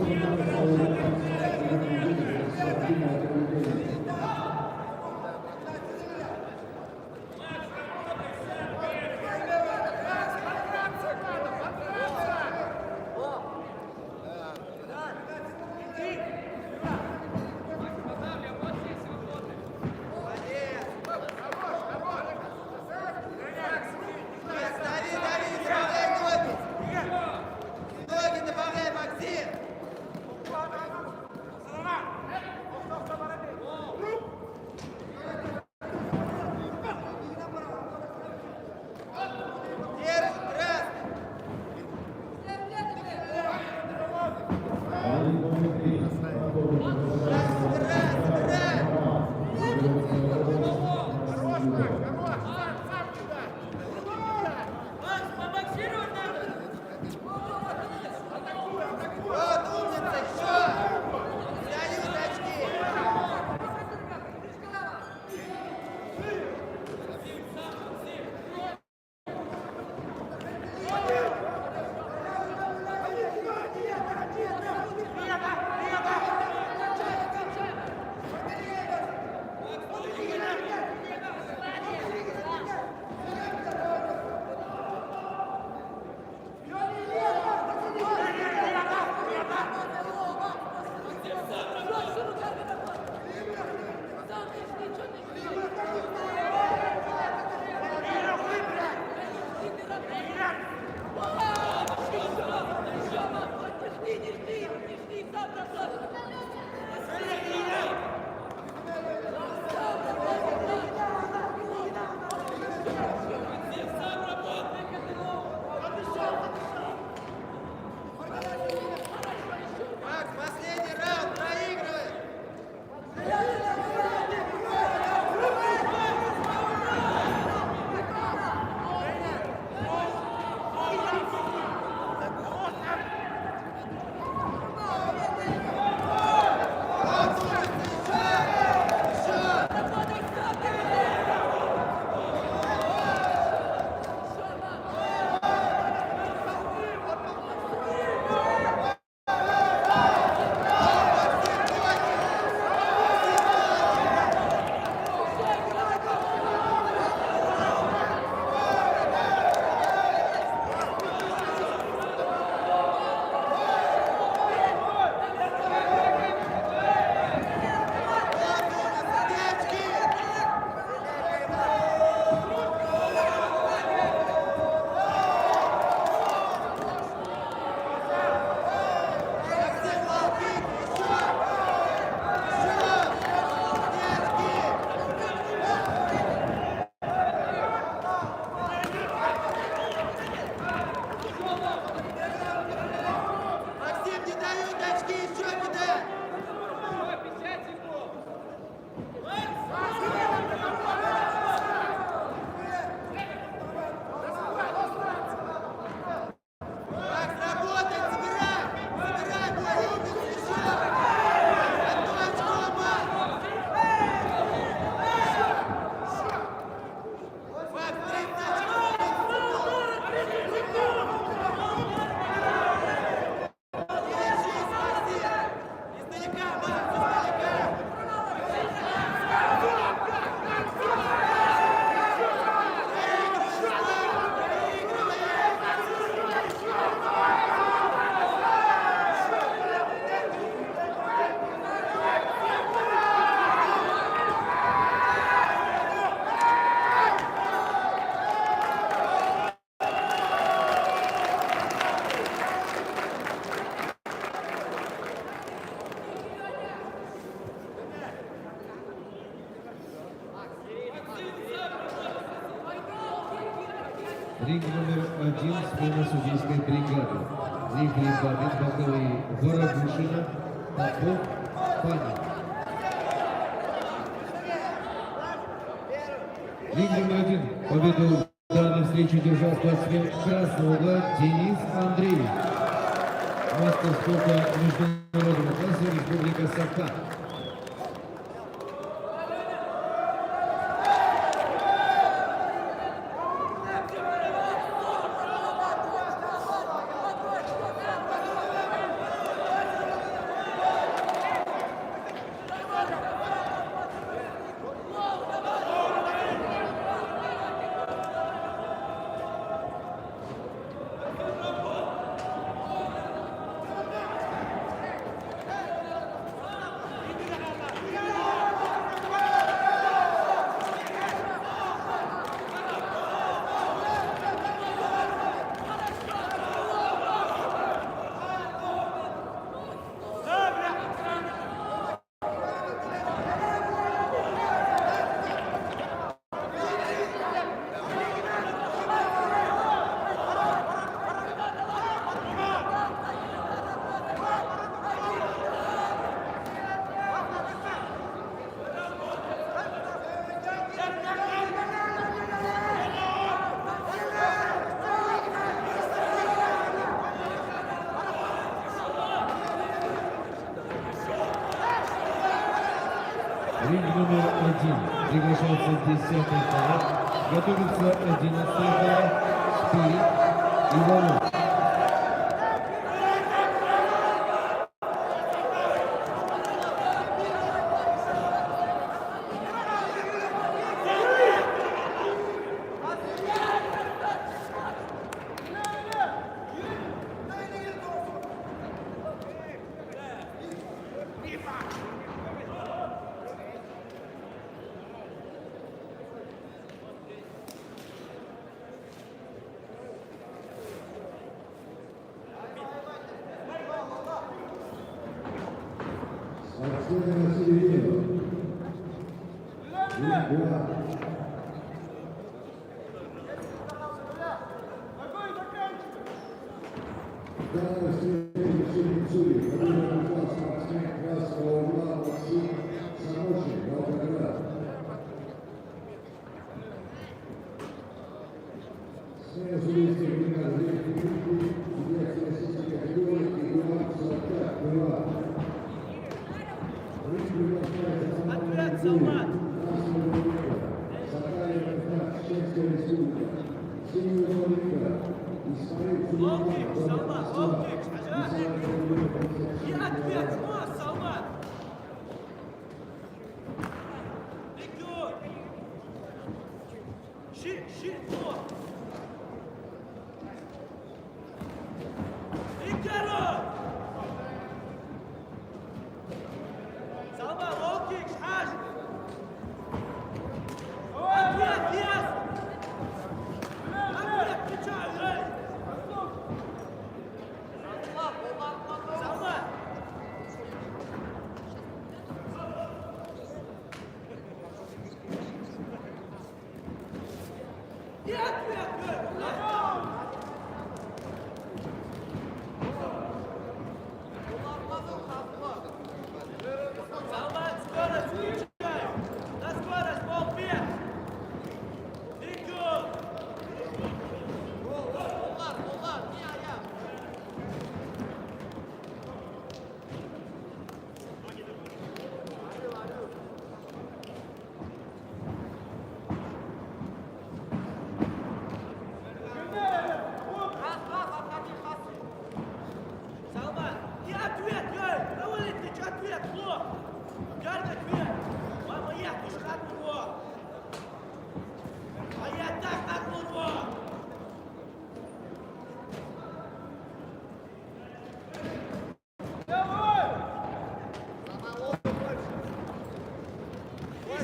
Дави, дави, добавляй ноги! Ноги добавляй, Максим! Держи, красный! Макс, побоксировать надо! Вот умница, еще! Дают очки! Макс, последний раунд, проигрывай! Максим, не дают очки, еще кидай! Макс, работай, забирай! Забирай, бой, умница, еще! Одно очко, Макс! Макс, 30 очков! Держись, Максим! Издалека, Макс, издалека! Ринг номер 1, смена судейской бригады. Рефери Бабин, боковые Воробушина, Попов, Панин. Ринг номер 1. Победу в данной встрече держал спортсмен красного угла Денис Андреевич. Мастер спорта международного класса Республика Саха. ринг номер 1. Приглашается 10-й пара. Готовится 11-й пара. Спирит и Валу. Спортсмены на середину. Ринг 2. Данная встреча решение судей. Победу одержал спортсмен красного угла Максим Самошин, Волгоград. Смена судейских бригад верхней лиги, судья российской категории Игорь Салтак, Крыва. Ринг приглашается Самошин Юрий, красного ринга, Сакаев Франц, Чешская республика. Синего ринга, Исмаил Сулейман, Город Москва. И ответ, Салман! Идет! Щит, вот! Игорь! Салман, лоу-кик, шаш! Ответ, yes! Ответ, включай, эй! Салман! И ответ, Салман, скорость включай! На скорость, полбег! Идет! Салман, и ответ, ей! Равлитич, ответ, плохо! Гард ответ! Мама, я пусть его! А я так его!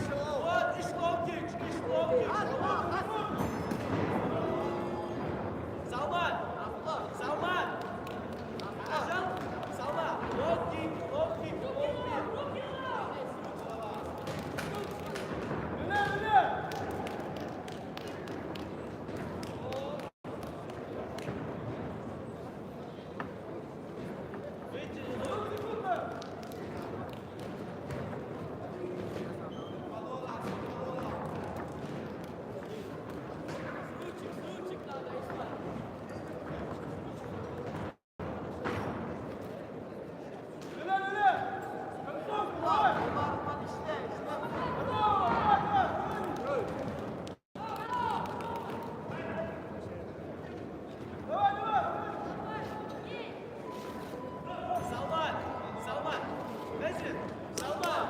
Вот, и шлоптич! Салман! Салман! Нажал? Салман! Лоу-кик! Салман! Незин! Салман!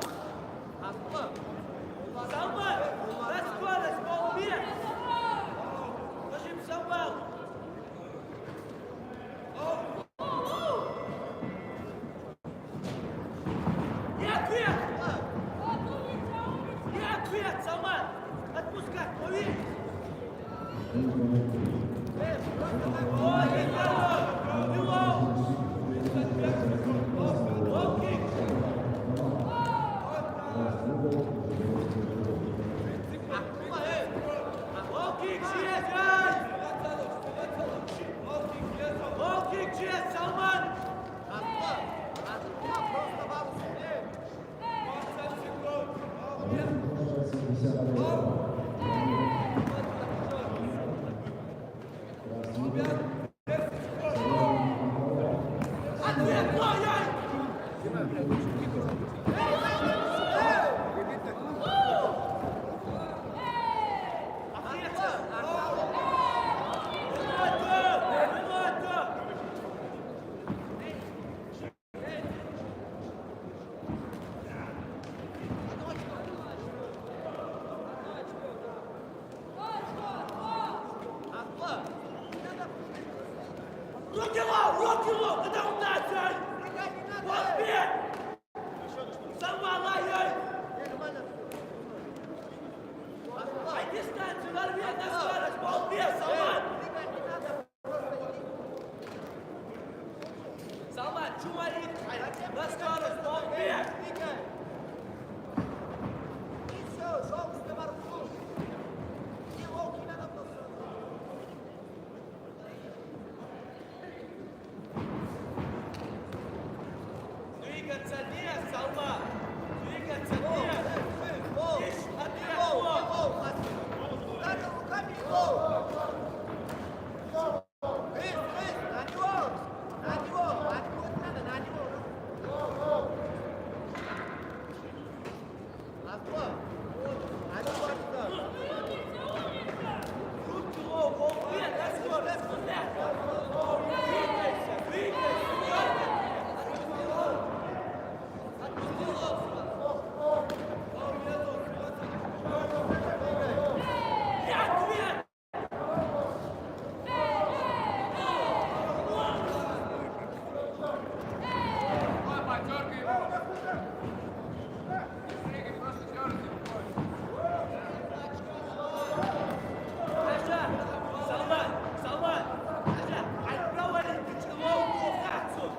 Салман! На скорость, полбег! Ложим Салман! И ответ! И ответ, Салман! Отпускать, лови! Ой, Игорь! Белов! Лоу-кик! Лоу-кик, честь, ай! Лоу-кик, честь, Салман! Ответ, ой, ай! Руки лов, куда удаться? Подбег! Сама лай! Ай, дистанцию, нарви на скорость, балбес, Салман! Салман, чумарит, на скорость, балбес! Двигаться нет, Салман! Двигаться нет! Лишь отъехал! Руки лов, балбес, на скорость, двигайся, двигайся! Салман! Отправили ключевую фракцию!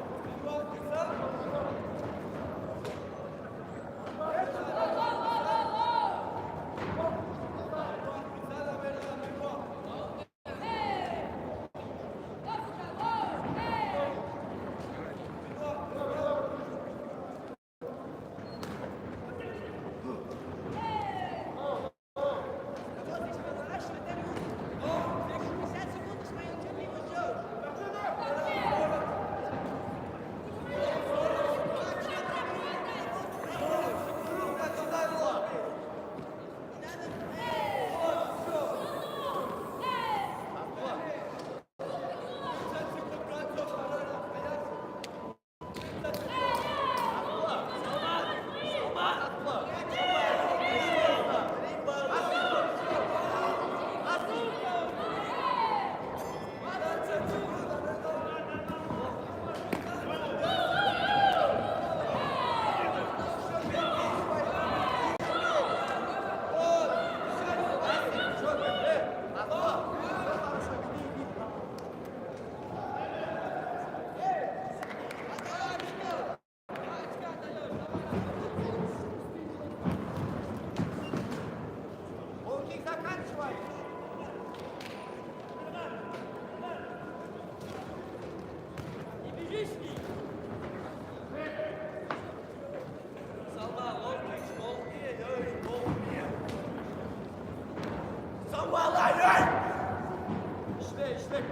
İşte.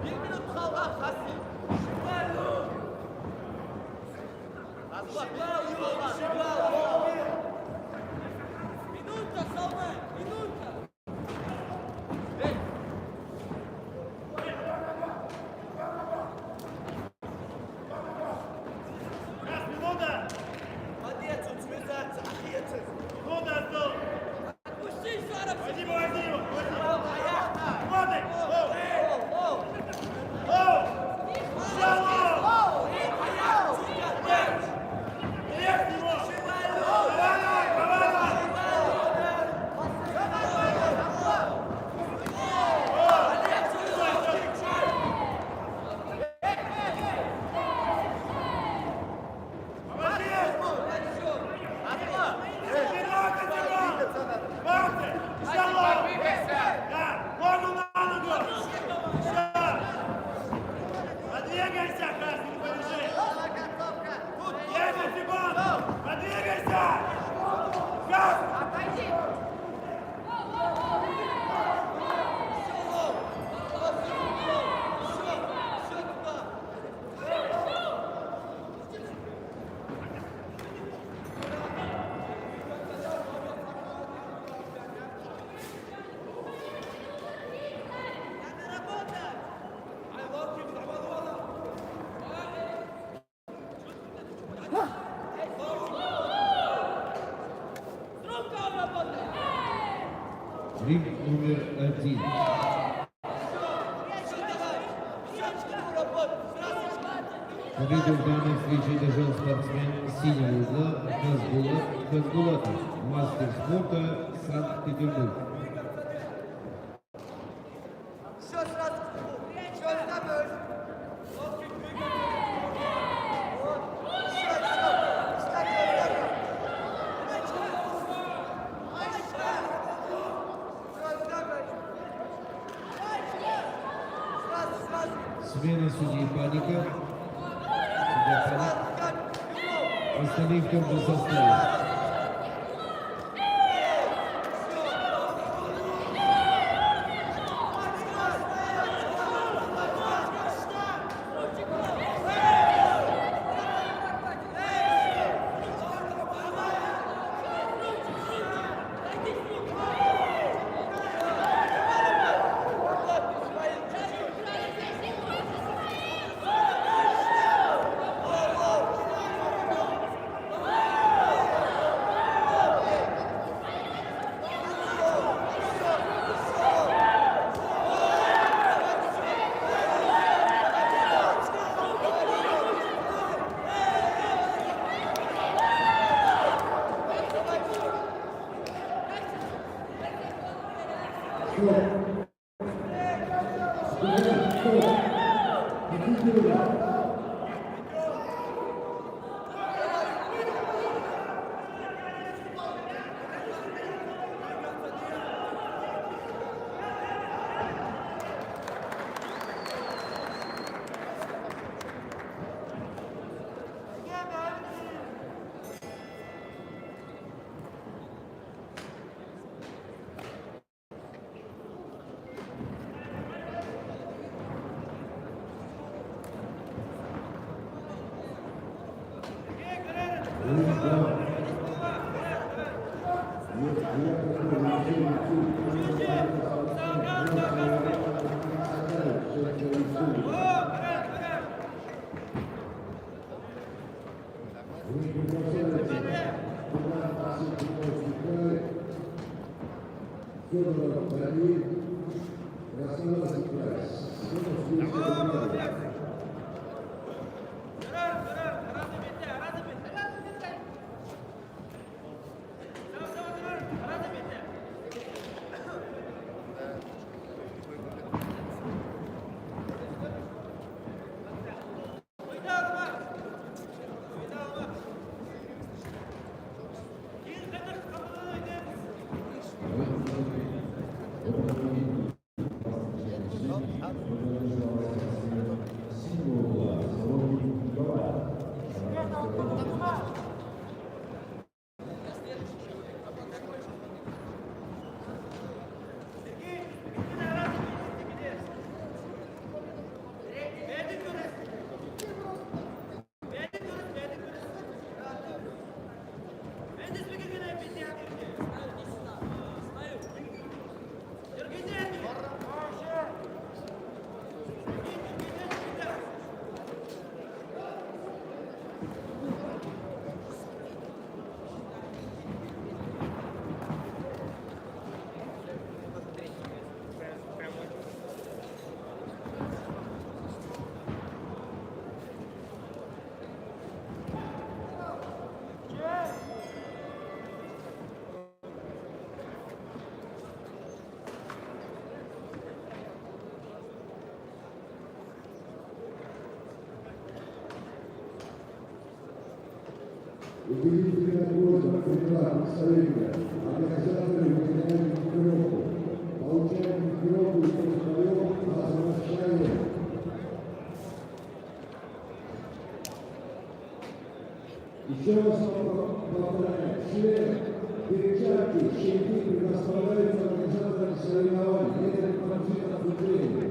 Bir minut kaldı Hasim. Minuta, Salman, minuta. Молодец, он связаться, молодец. Отпусти, Сара, Ринг номер 1. Победу в данной встрече одержал спортсмен синего угла Хазбулатов, мастер спорта Санкт-Петербург. Еще сразу к нему. Еще ставишь. Вот. Еще. Встать, сразу. Смена судей Паника. Остальные в том же составе. Убедительная просьба Петра представления. Организаторы выполняют экипировку. Получаем экипировку и передаем на возвращение. Еще раз повторяю. Шлем, перчатки, щенки предоставляются организаторам соревнований. Это информация обучения.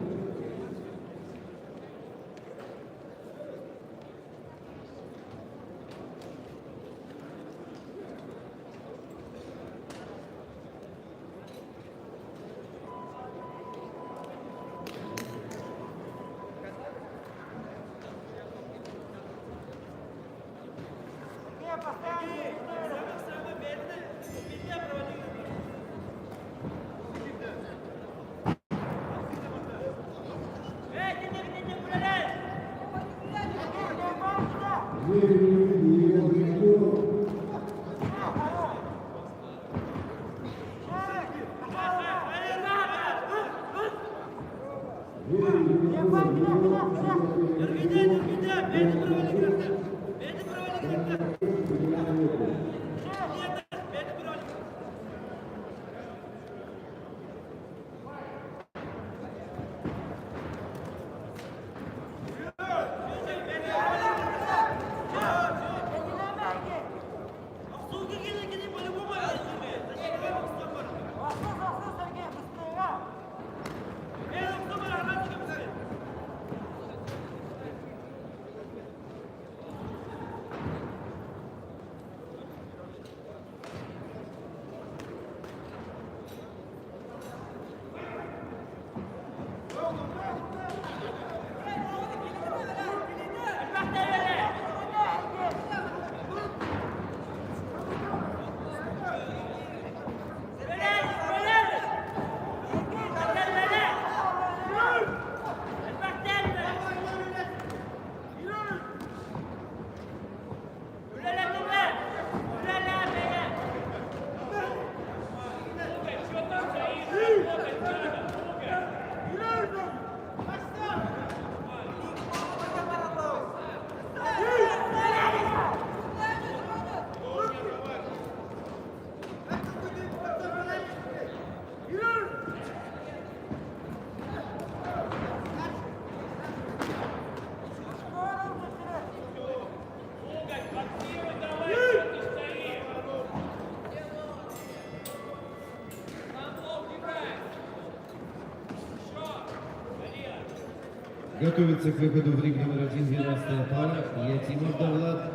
Готовится к выходу в ринг номер 1 12-я пара Ятимов Давлат,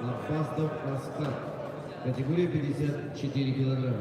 Аббасов Аскар. Категория 54 килограмма.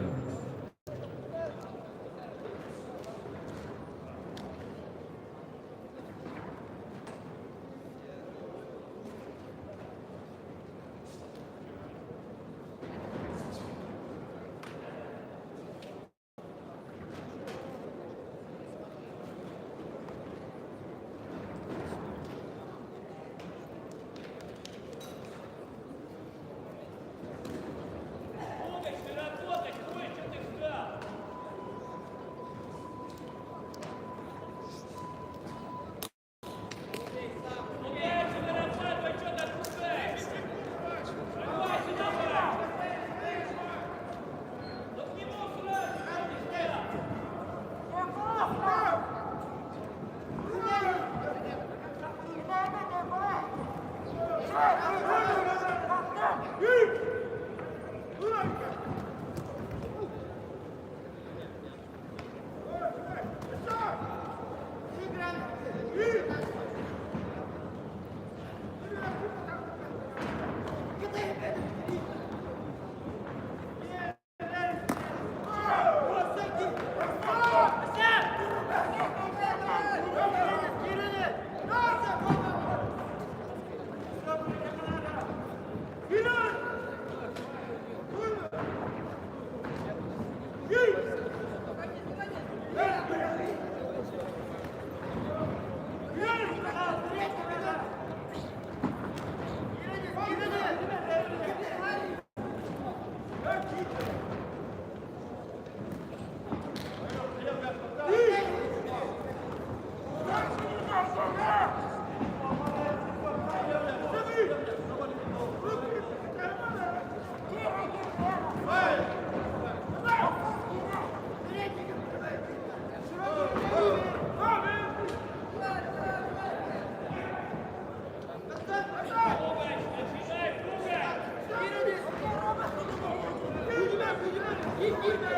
Еще!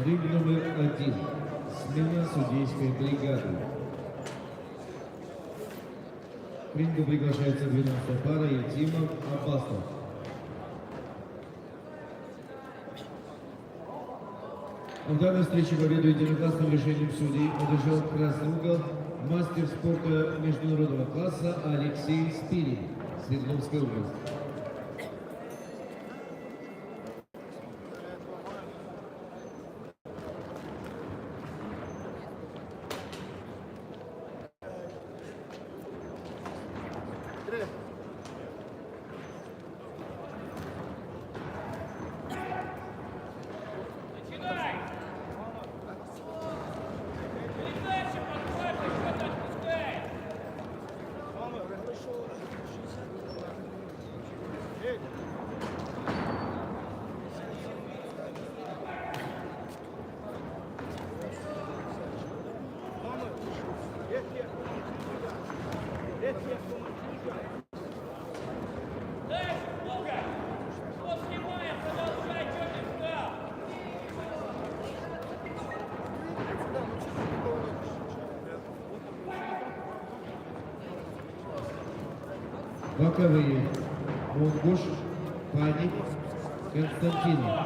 Ринг номер 1. Смена судейской бригады. К рингу приглашается 12-я пара Ятимов Аббасов. В данной встрече победу единогласным решением судей одержал красный угол мастер спорта международного класса Алексей Спирин, Свердловская область. Начинай! Передача подхватывай, что-то отпускай! Дальше, Буга! Вот снимай, продолжай, что ты встал? Боковые. Монгуш, Паник, Константинов.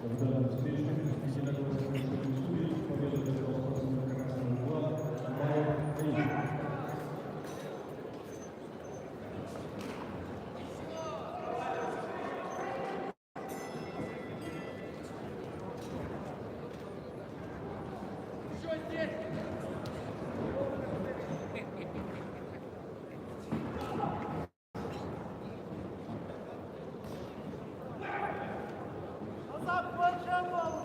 В данном встрече единогласным решением судей победу одержал спортсмен красного угла Марк Рич. Что здесь? Назад, Ванжава!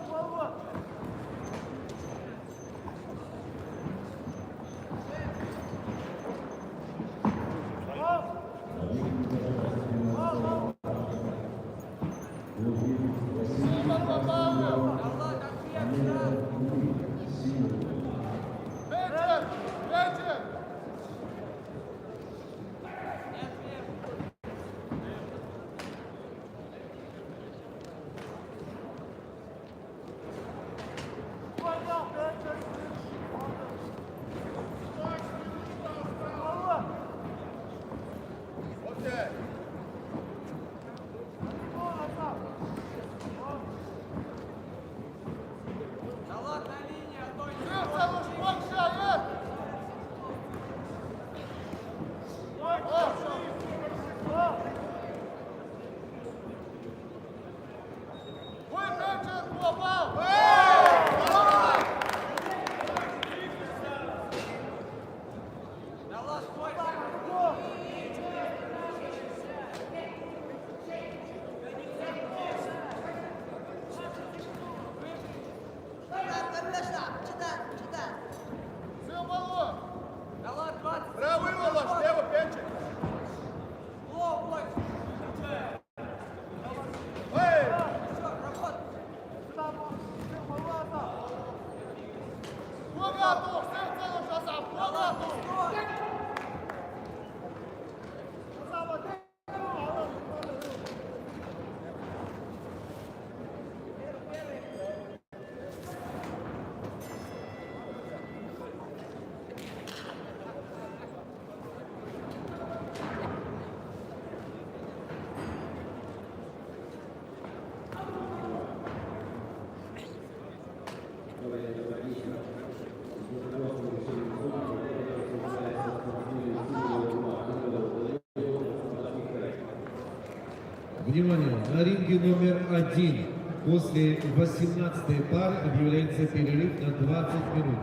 Внимание, на ринге номер 1 после 18-й пары объявляется перерыв на 20 минут.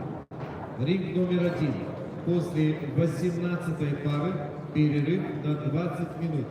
Ринг номер 1 после 18-й пары перерыв на 20 минут.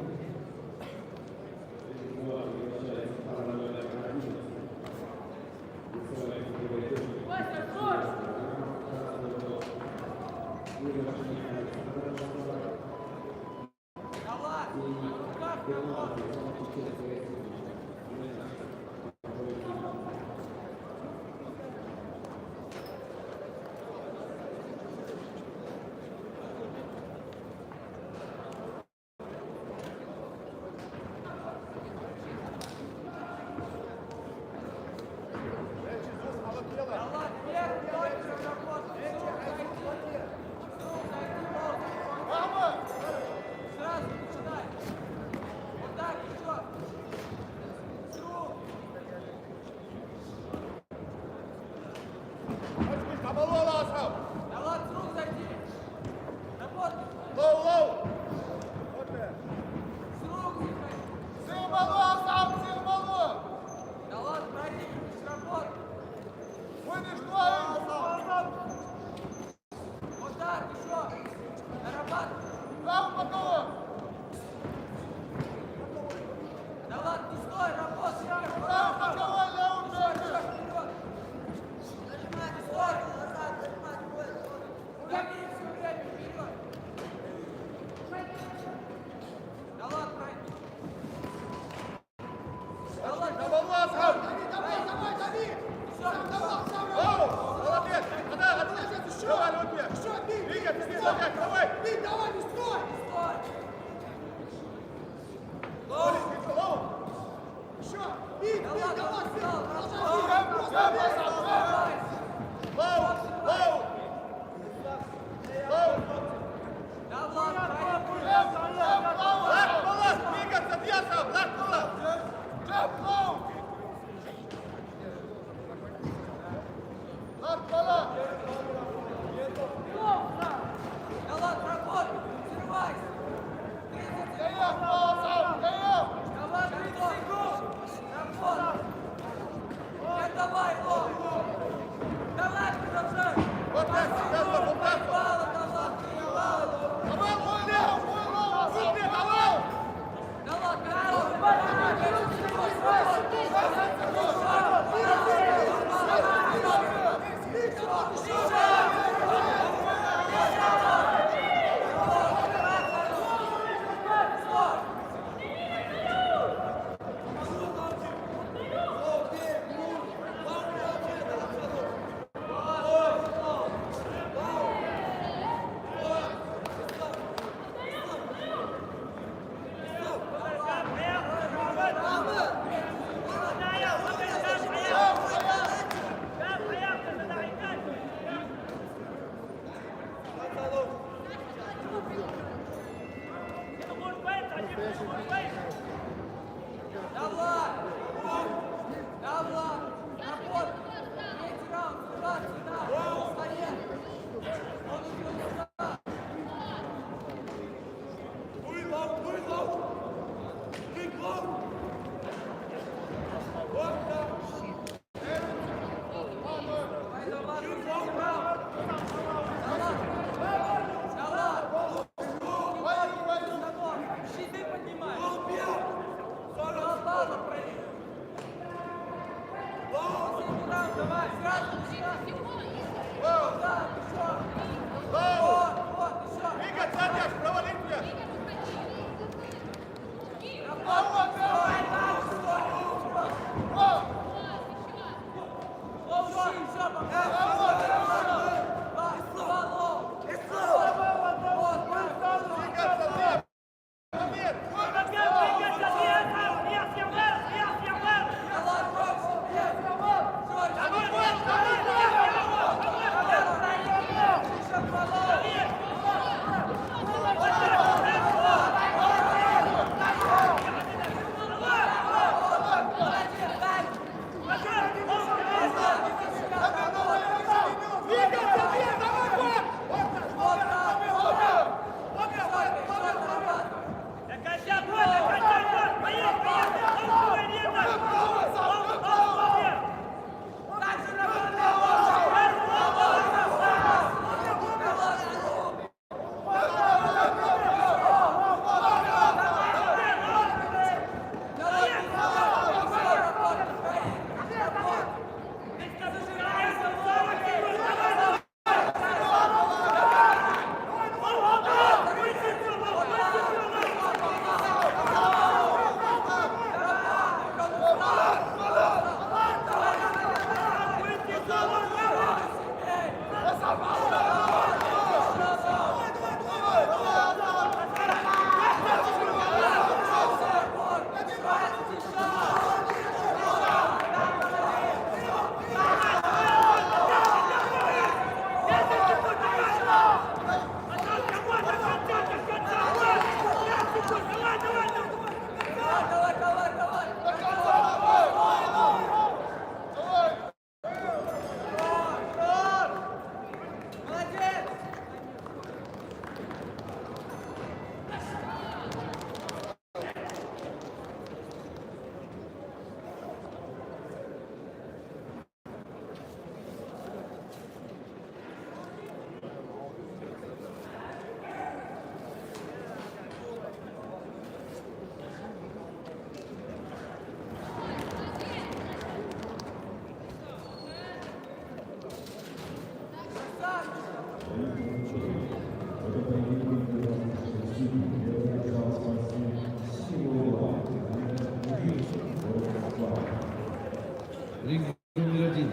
Ринг номер 1.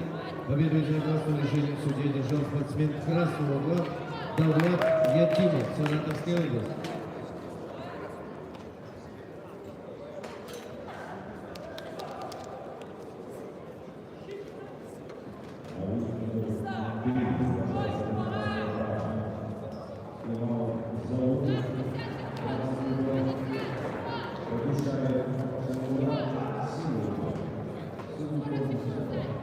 Победу единогласным решением судей одержал спортсмен красного угла Давлат Якимов, Саратовская область. Low kick, yes.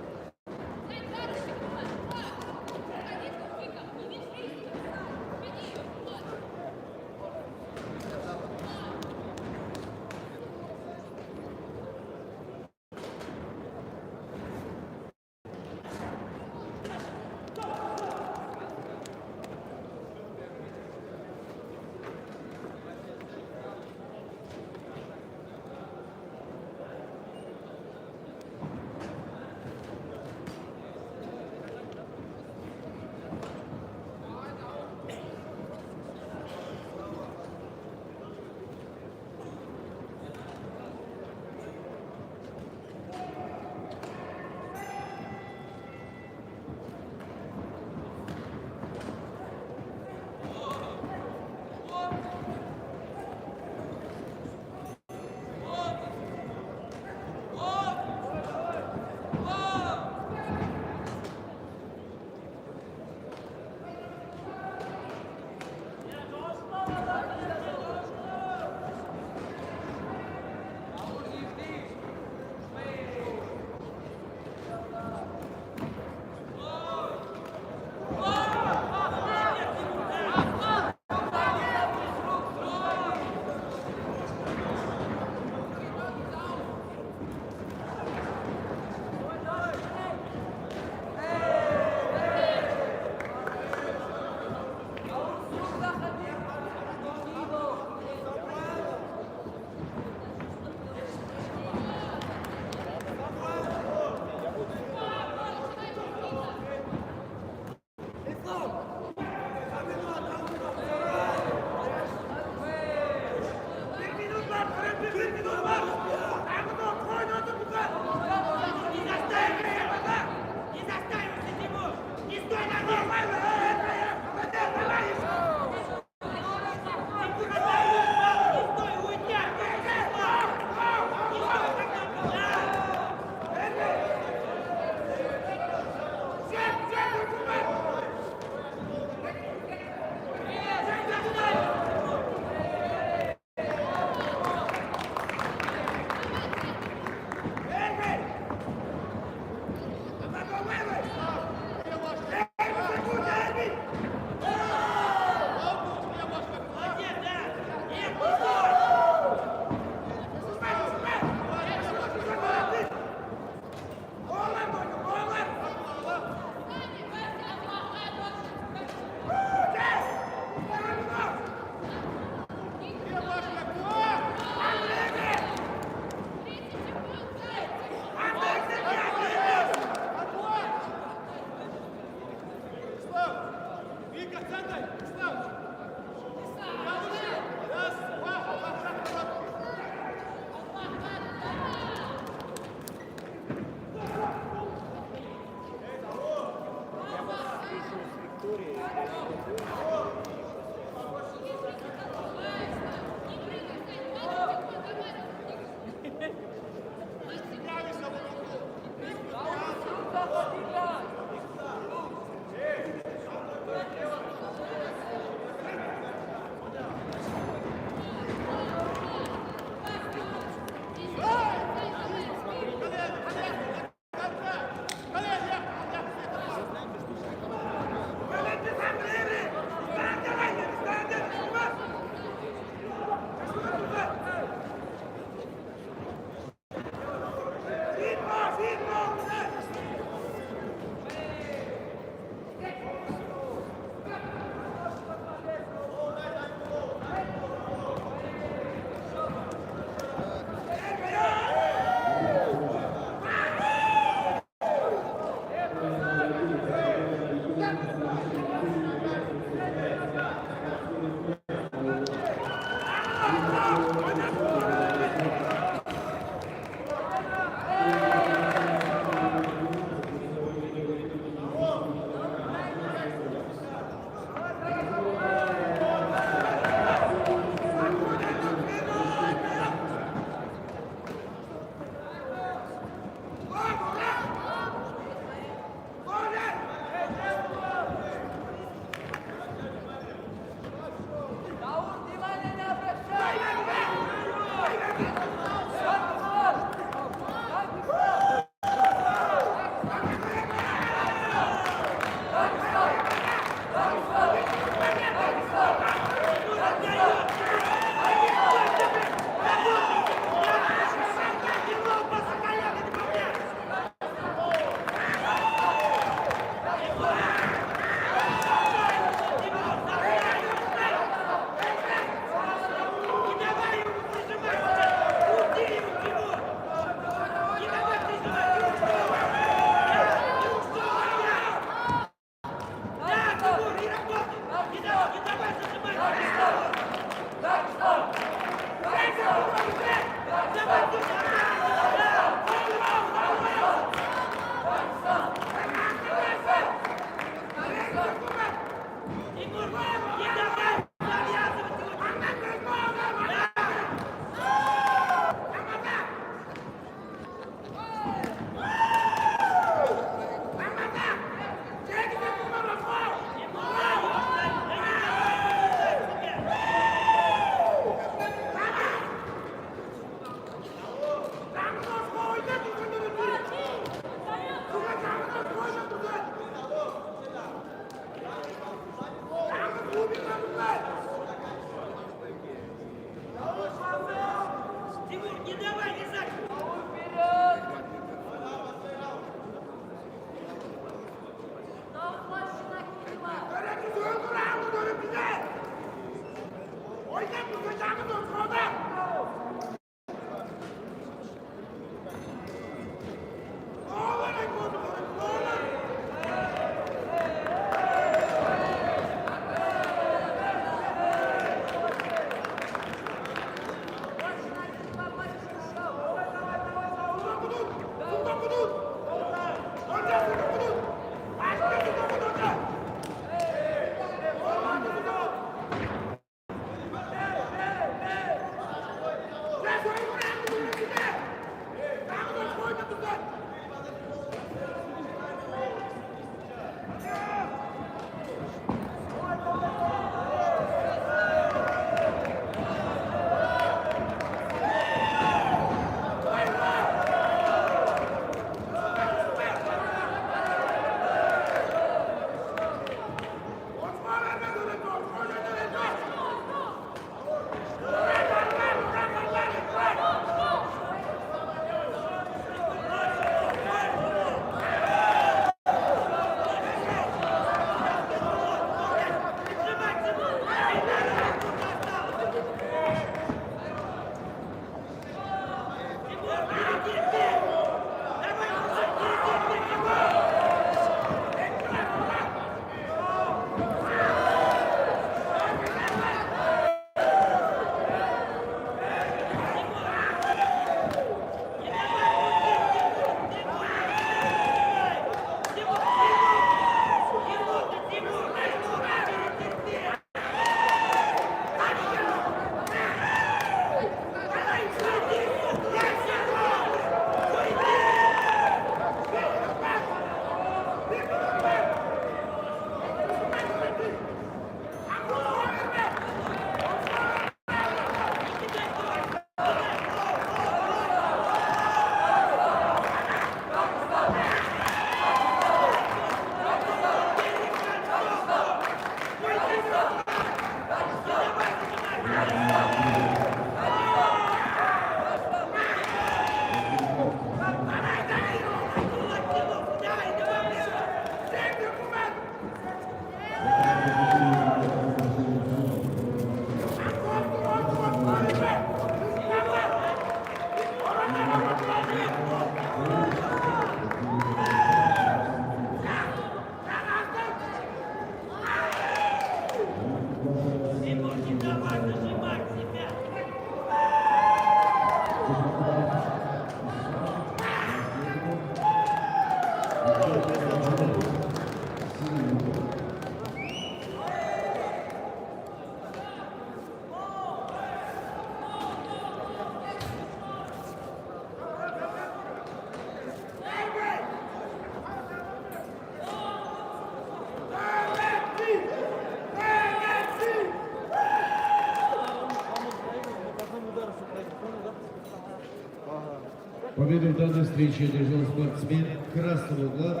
Победу в данной встрече одержал спортсмен красного угла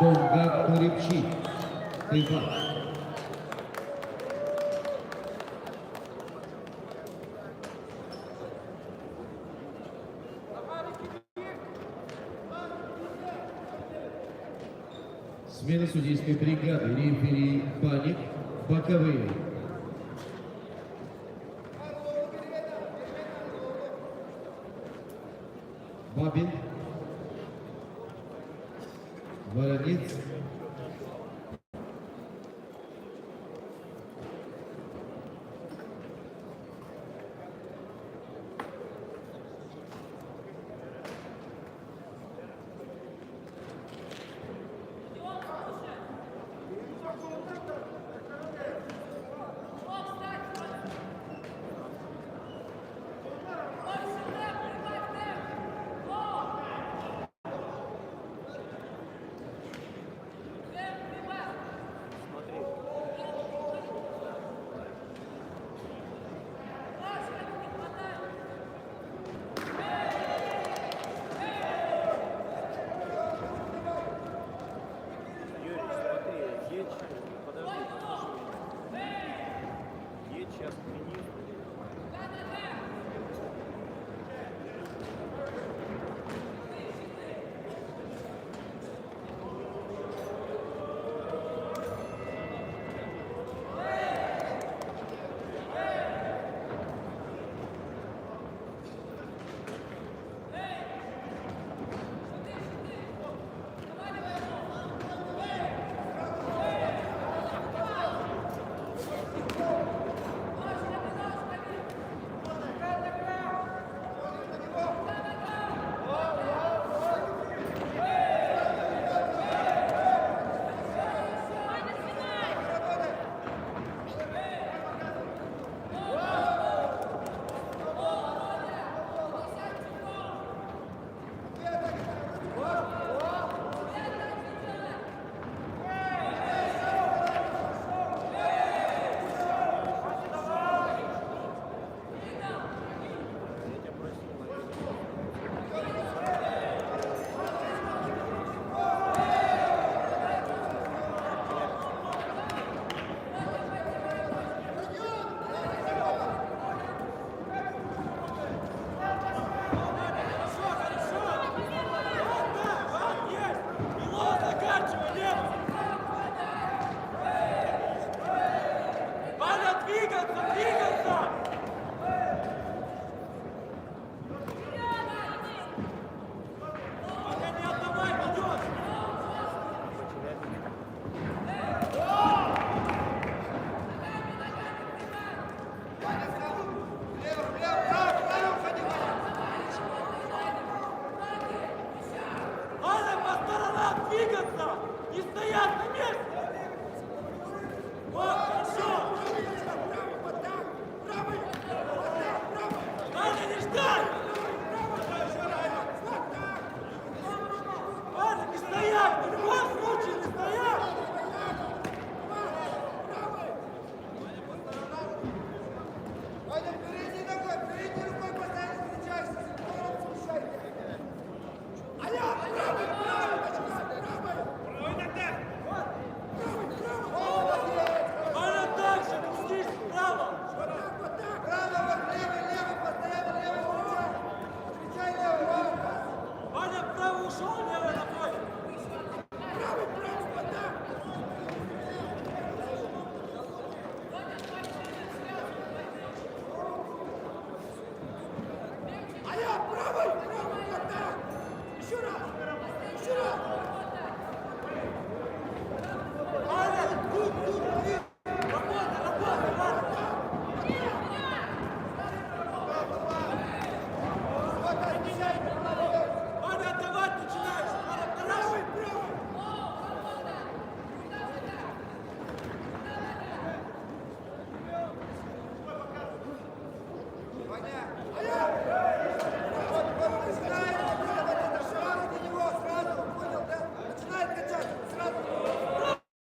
Донгак Турипчи. Тайвань. Смена судейской бригады. Рефери Паник. Боковые. Бабин. Воронец.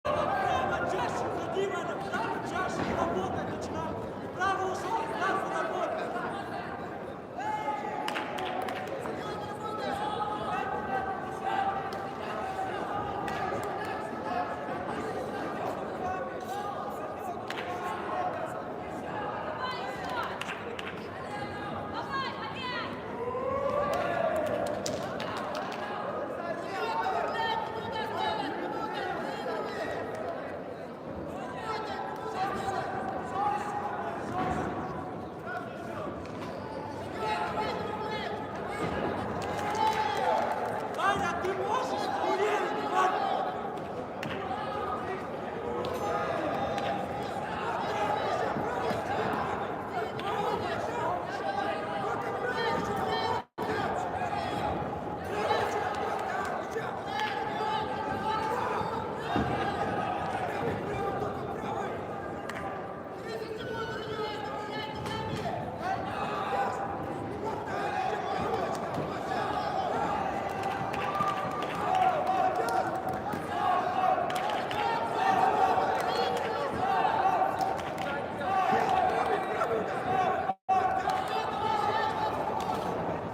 Право чаще, ходи, Ваня, право чаще, работать начинай. Право ушел, сразу работать. Ваня, ты можешь? Уверен, Ваня.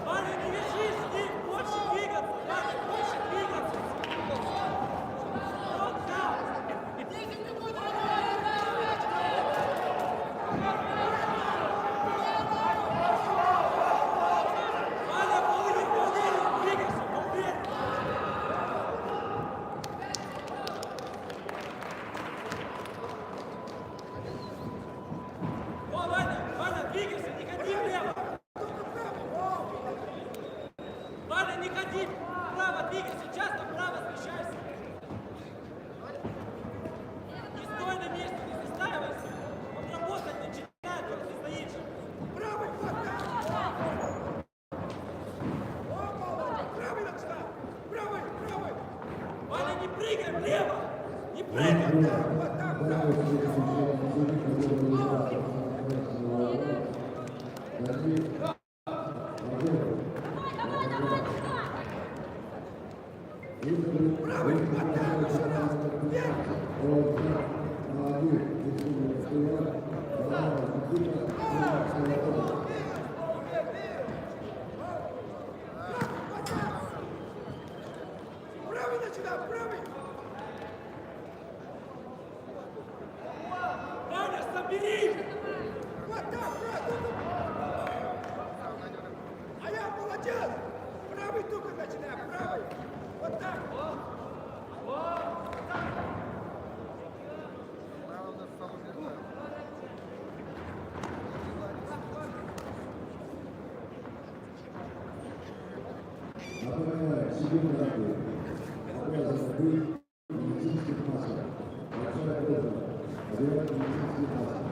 Ваня, не вяжись с ним, больше двигаться, Ваня, больше двигаться. Вот так. Ваня, поуверен, двигайся, поуверен. О, Ваня, двигайся, не ходи влево. Ваня, не ходи вправо, двигайся, часто вправо смещайся. Не стой на месте, не застаивайся. Он работать начинает, он не стоит. Правый хватай! Правый начинай! Правый, правый! Ваня, не прыгай влево! Не прыгай! Вот так, правый! Правый начинай, правый! Ваня, соберись! Вот так, правый! А я молодец! Правый только начинай, правый! Вот так! Напоминаю, чемпионаты обязаны быть медицинским маском. Большая просьба одевать медицинские маски.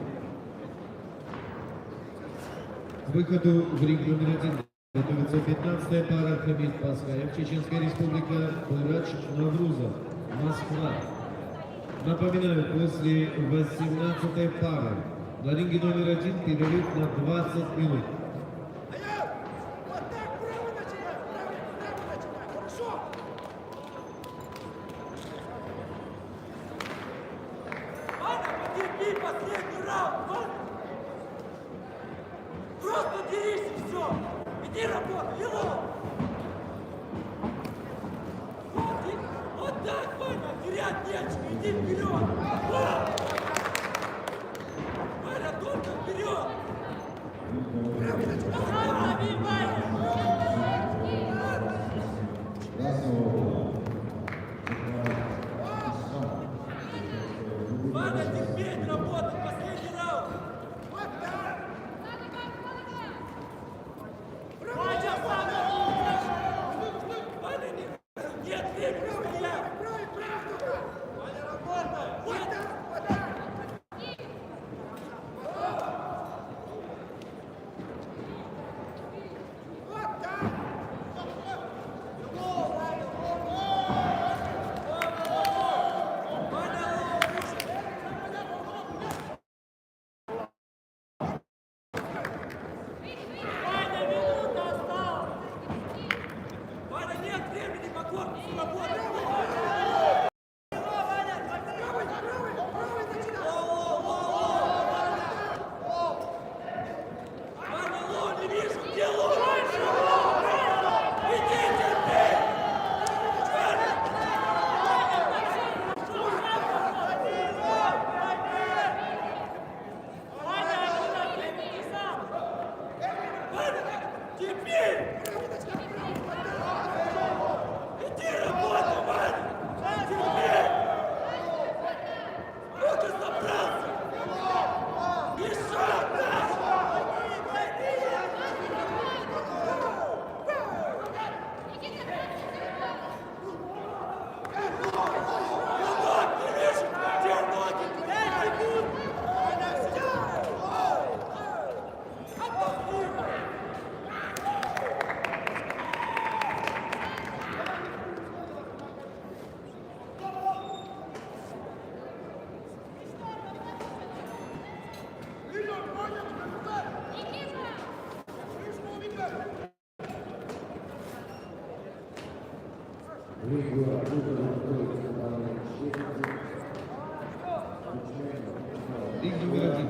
К выходу в ринг номер 1 готовится 15-я пара Хамид Пасхаев, Чеченская республика, Пырач Наврузов, Москва. Напоминаю, после 18-й пары на ринге номер 1 перерыв на 20 минут. А я! Вот так, правый начинай, правый начинай, хорошо! Ваня, потерпи последний раунд, Ваня! Просто дерись и все! Иди работай, Илон! Вот так, Ваня, терять нечего, иди вперед! Вот! Ваня, только вперед! Останови, Ваня! Ваня, терпеть, работать, последний раунд! Вот так! Ваня, Ваня! Ваня, нет времени стоять! Правый, правый! Ваня, работай! Вот Нет! так, вот так! Иди работай, Ваня! Терпи! Ну-ка собрался! Еще раз! Ринг номер 1.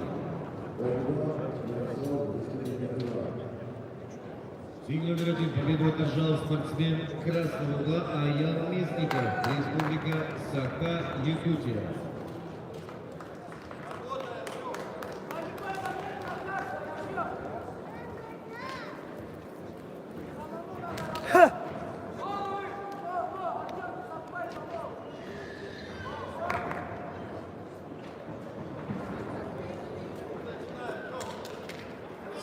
Ринг номер 1. Победу одержал спортсмен красного угла Аян Мясников, Республика Саха-Якутия.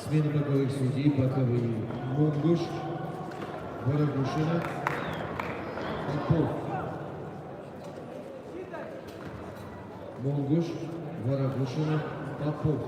Смена боковых судей, боковые. Монгуш, Ворогушина, Попов. Монгуш, Ворогушина, Попов.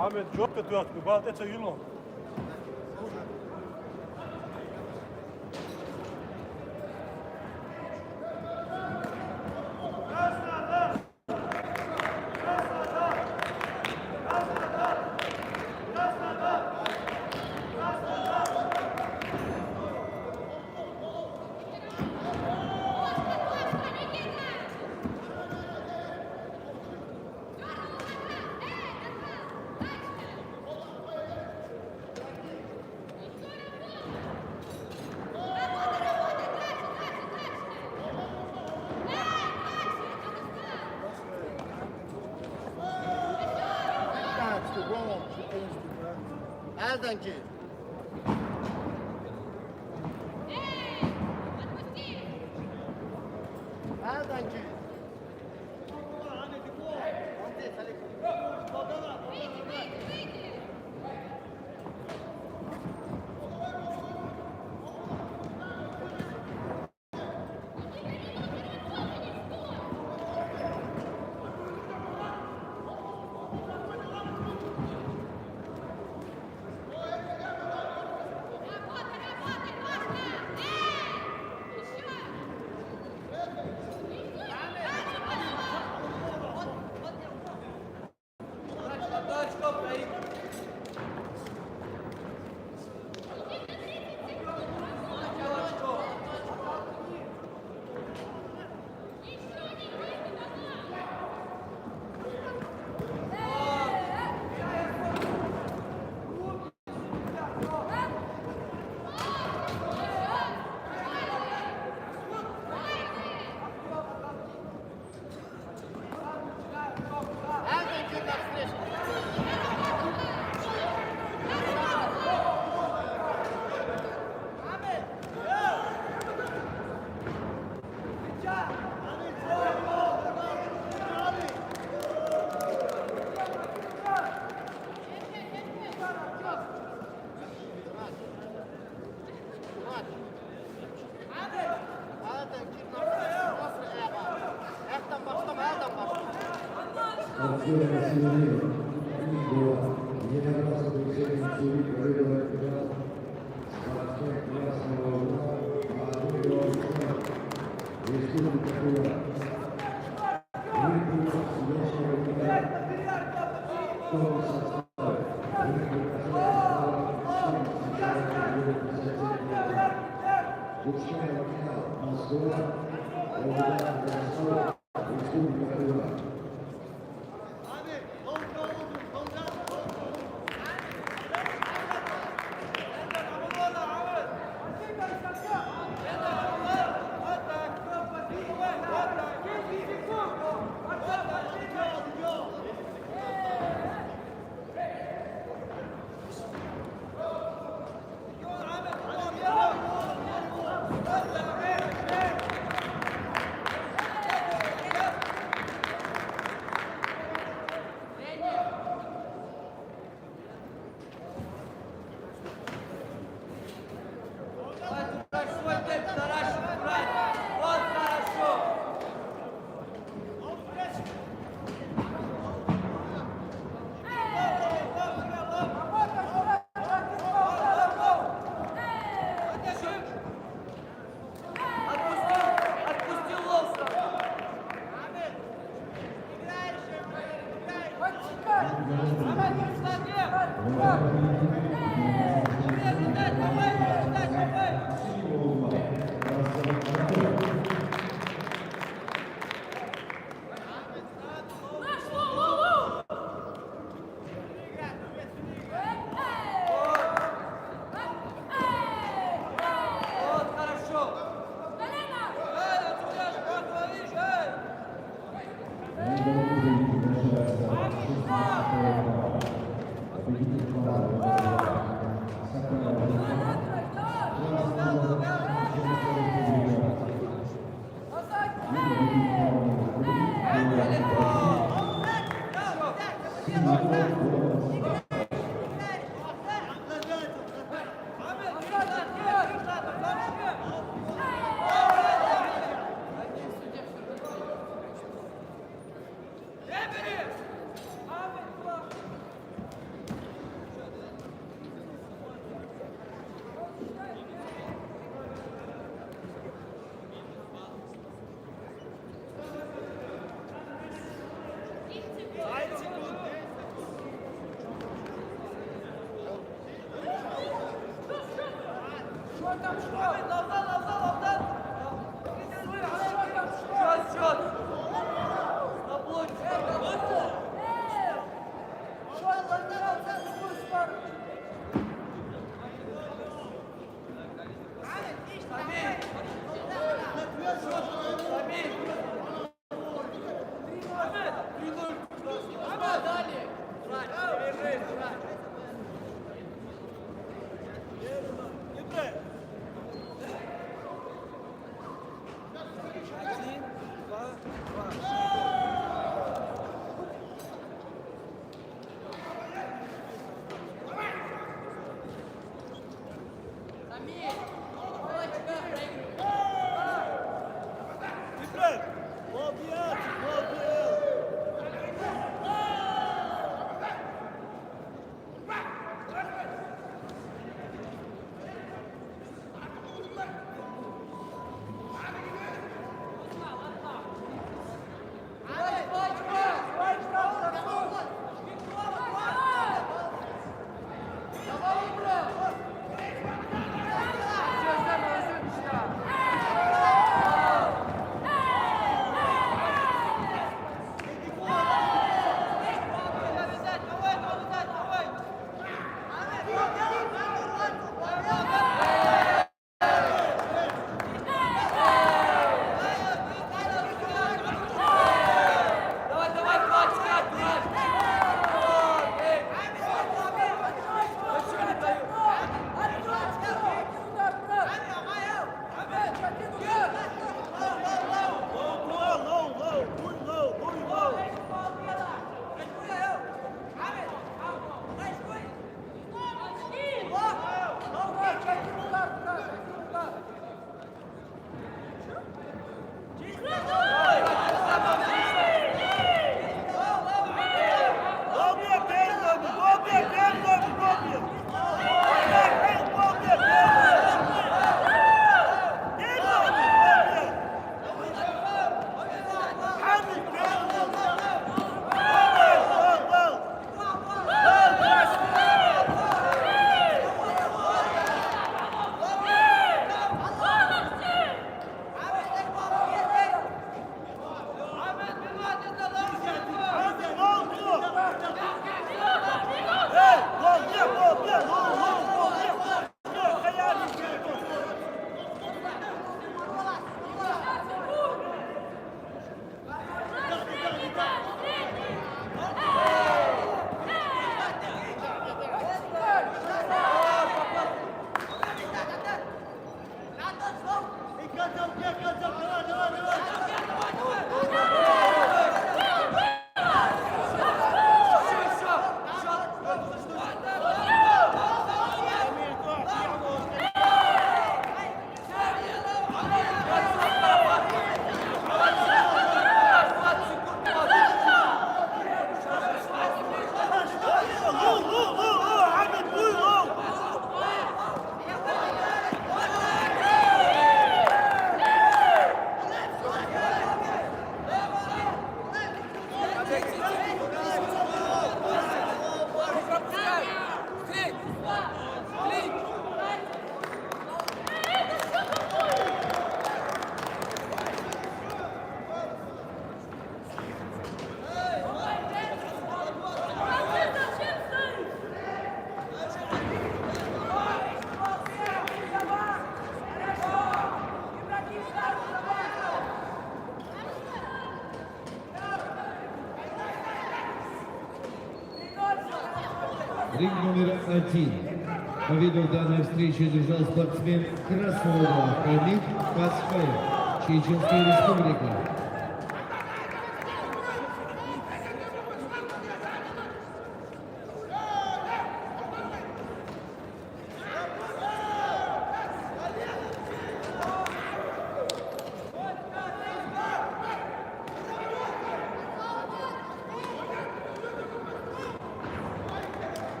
Ahmet çok kötü attı. Bak ete yılın. Алданки. Алданки. Спортсмены сегодня до единоразового движения Цюрих выигрывает медаль спортсмен красного угла, а другого угла Республика Тыва. Выиграл съемного медаль в том составе. Пушкина финал Москва, Волгоград, Ростов, Республика Тыва. Ринг номер 1. Победу в данной встрече одержал спортсмен красного угла Хамид Пасхаев, Чеченская республика.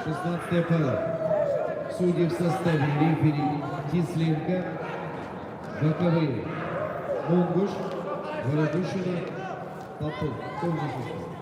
Шестнадцатая пара. Судьи в составе рефери Тисленко, боковые Монгуш, Воробушина, Попов. Полностью.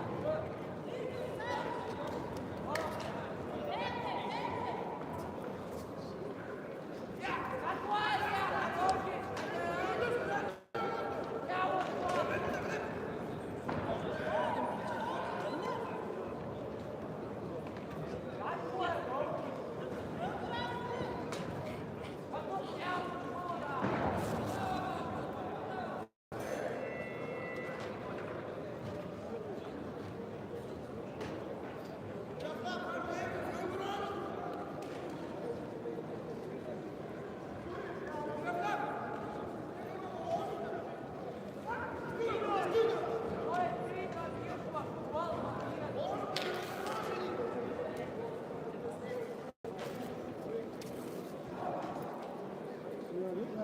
В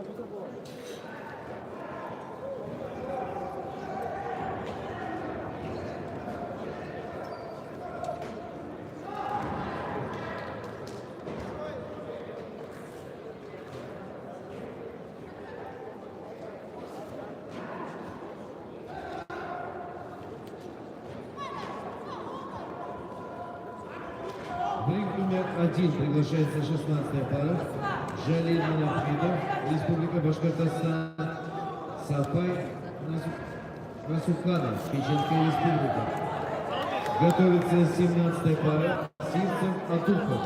ринг номер 1 приглашается 16-я пара. Жалил Манахмедов, Республика Башкортостан. Сапай Насуханов, Чеченская Республика. Готовится 17-я пара. Сивцев Атухов.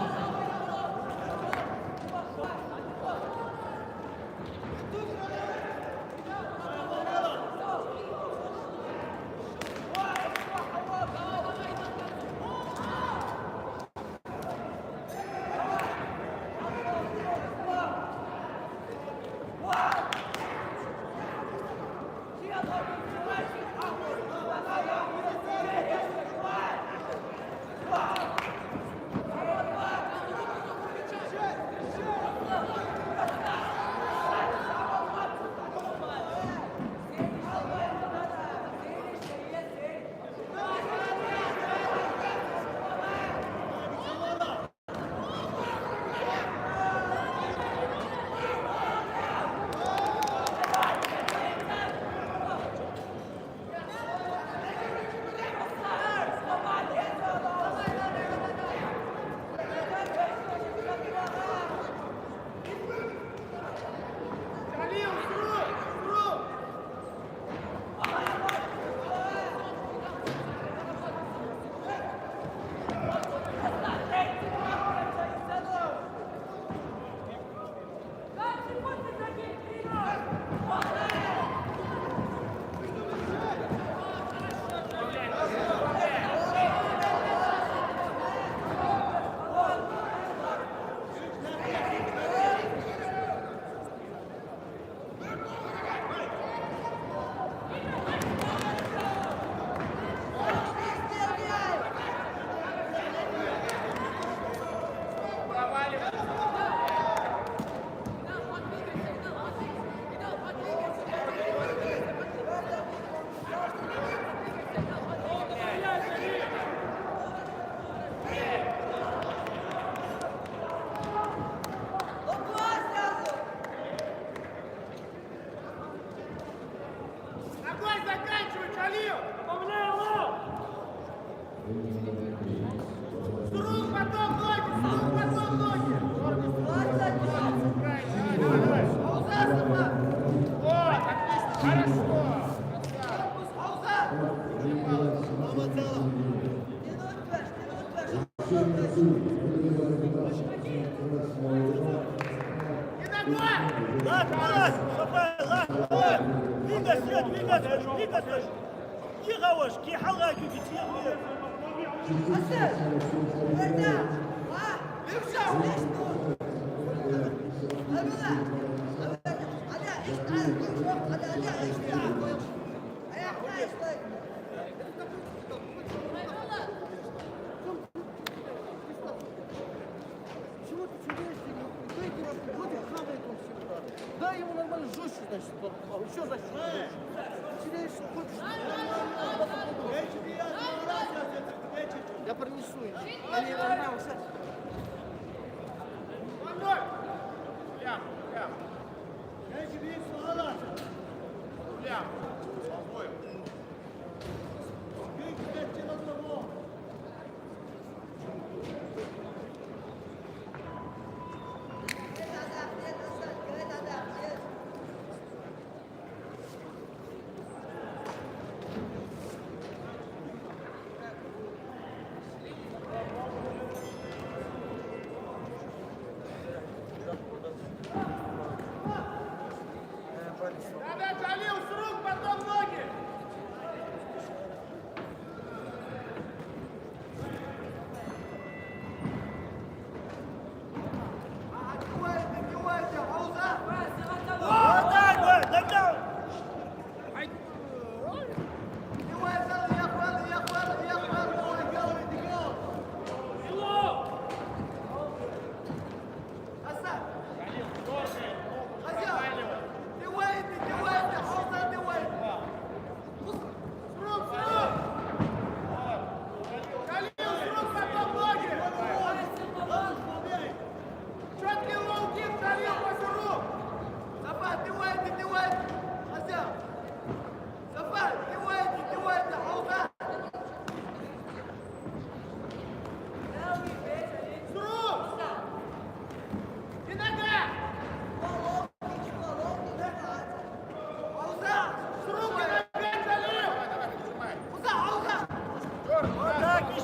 Огонь заканчивай, Джалил! Добавляй лоб! Струк, потом ноги! Струк, потом ноги! Давай, давай! Вот, отлично, хорошо! Чего ты чудесный? Дайте нам люди хавает он всегда. Дай ему нормально жестче, значит, еще значит. Теряешь, хочешь. Я принесу им. Они нормально, кстати. Лям, лям. Я тебе слова. Лям. Спокойно.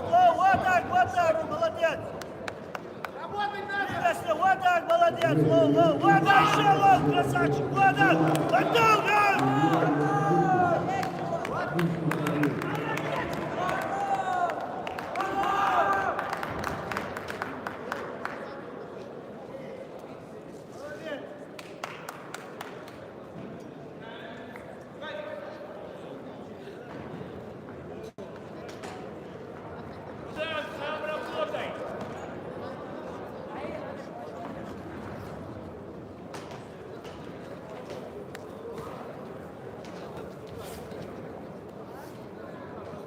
Вот так, молодец. Двигайся, вот так, молодец. Вот так, еще лоу, красавчик. Вот так. Потом, Сам работай!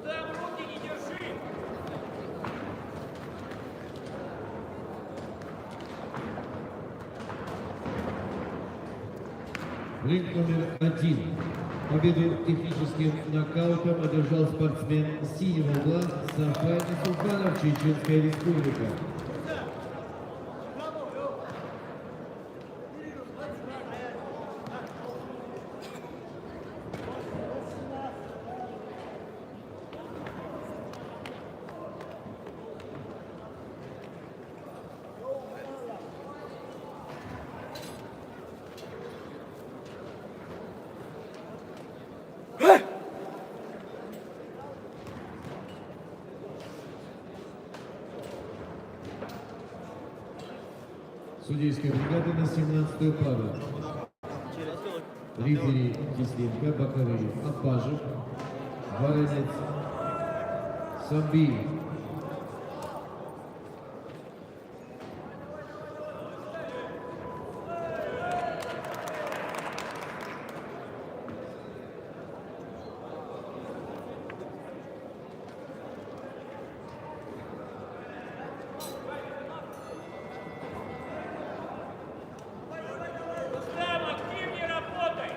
Сам руки не держи! Ринг номер 1. Победу техническим нокаутом одержал спортсмен синего угла Сафай Султанов, Чеченская Республика. Судейская бригада на 17-ю пару. Рефери Кисленко, боковые Абажев, Воронец, Самбиев. Сам активнее работай!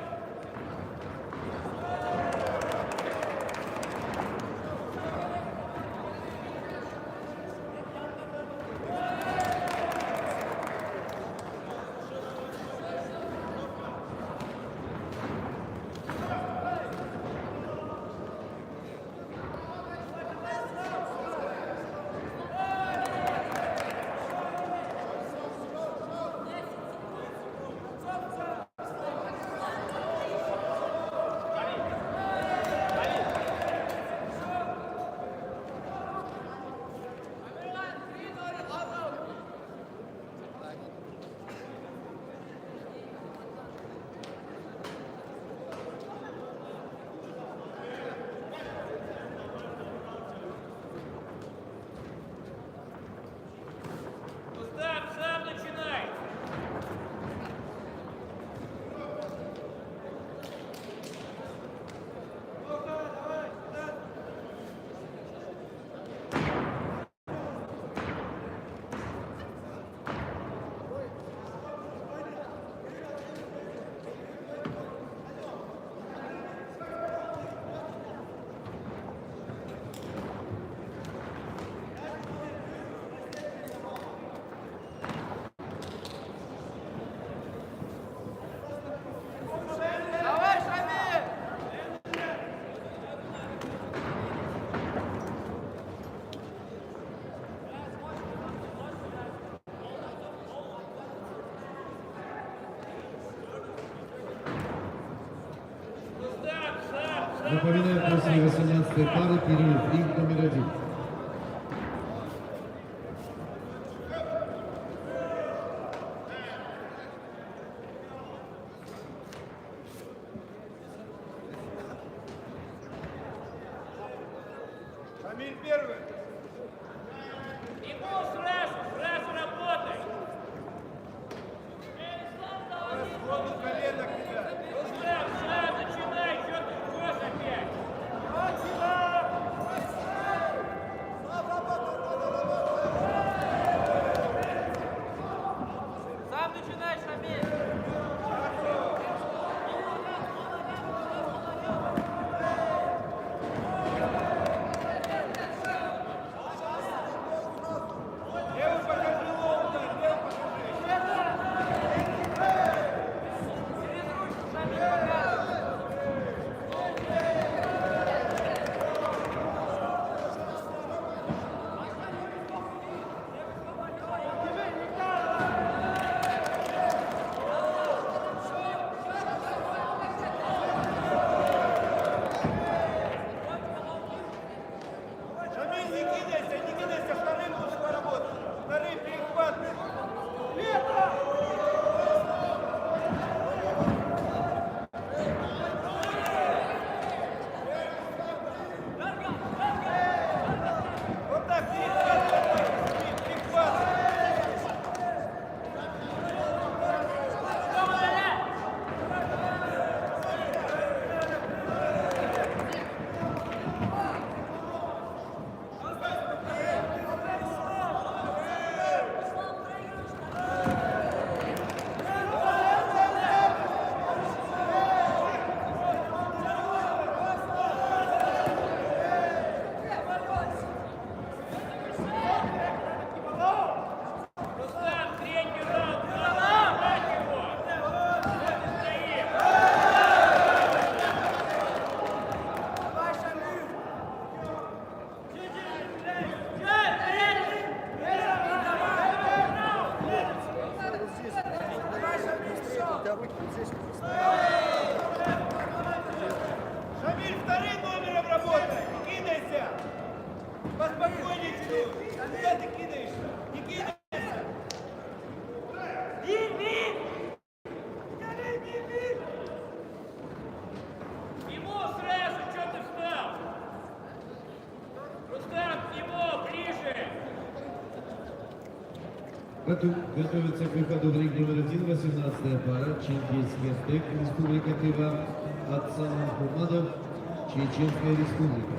Устав, сам начинай! Давай, Шамиль! Устав, сам! Напоминаю, после 18-й пары период ринг номер 1. Шамиль первый. Ему сразу работай! Сходу коленок, ребят. Устав, сам начинай! Чё ты вхож опять? Сам начинай, Шамиль! Левый покажи лоу, да, левый покажи. Готовится к выходу в ринг номер 1, 18-я пара, Чингис Хертек, Республика Тыва, Асан Мухаммадов, Чеченская Республика.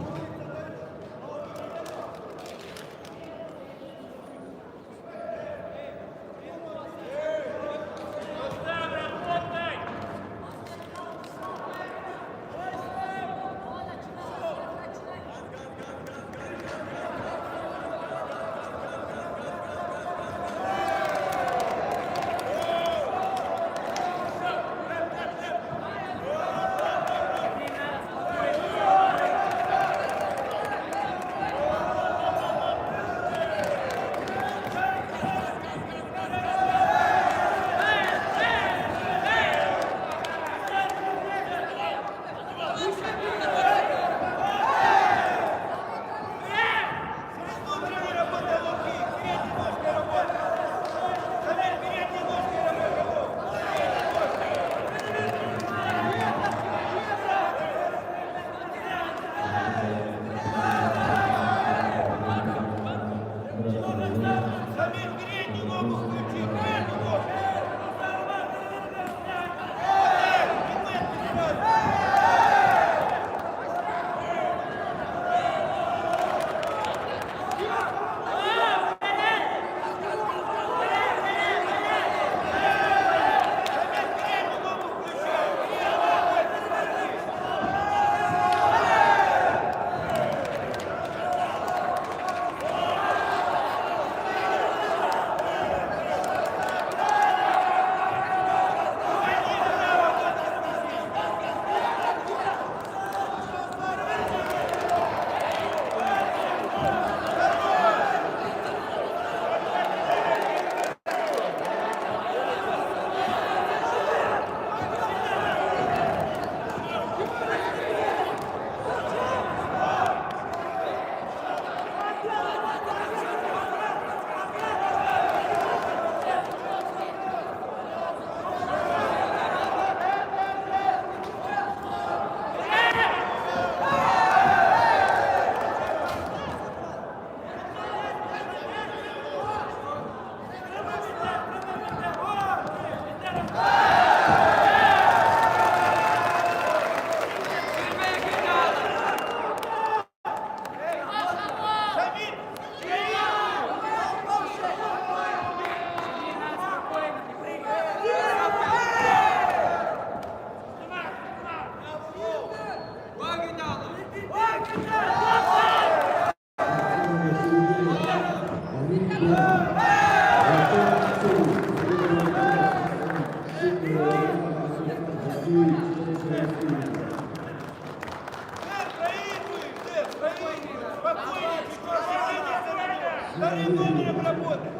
Номером работать.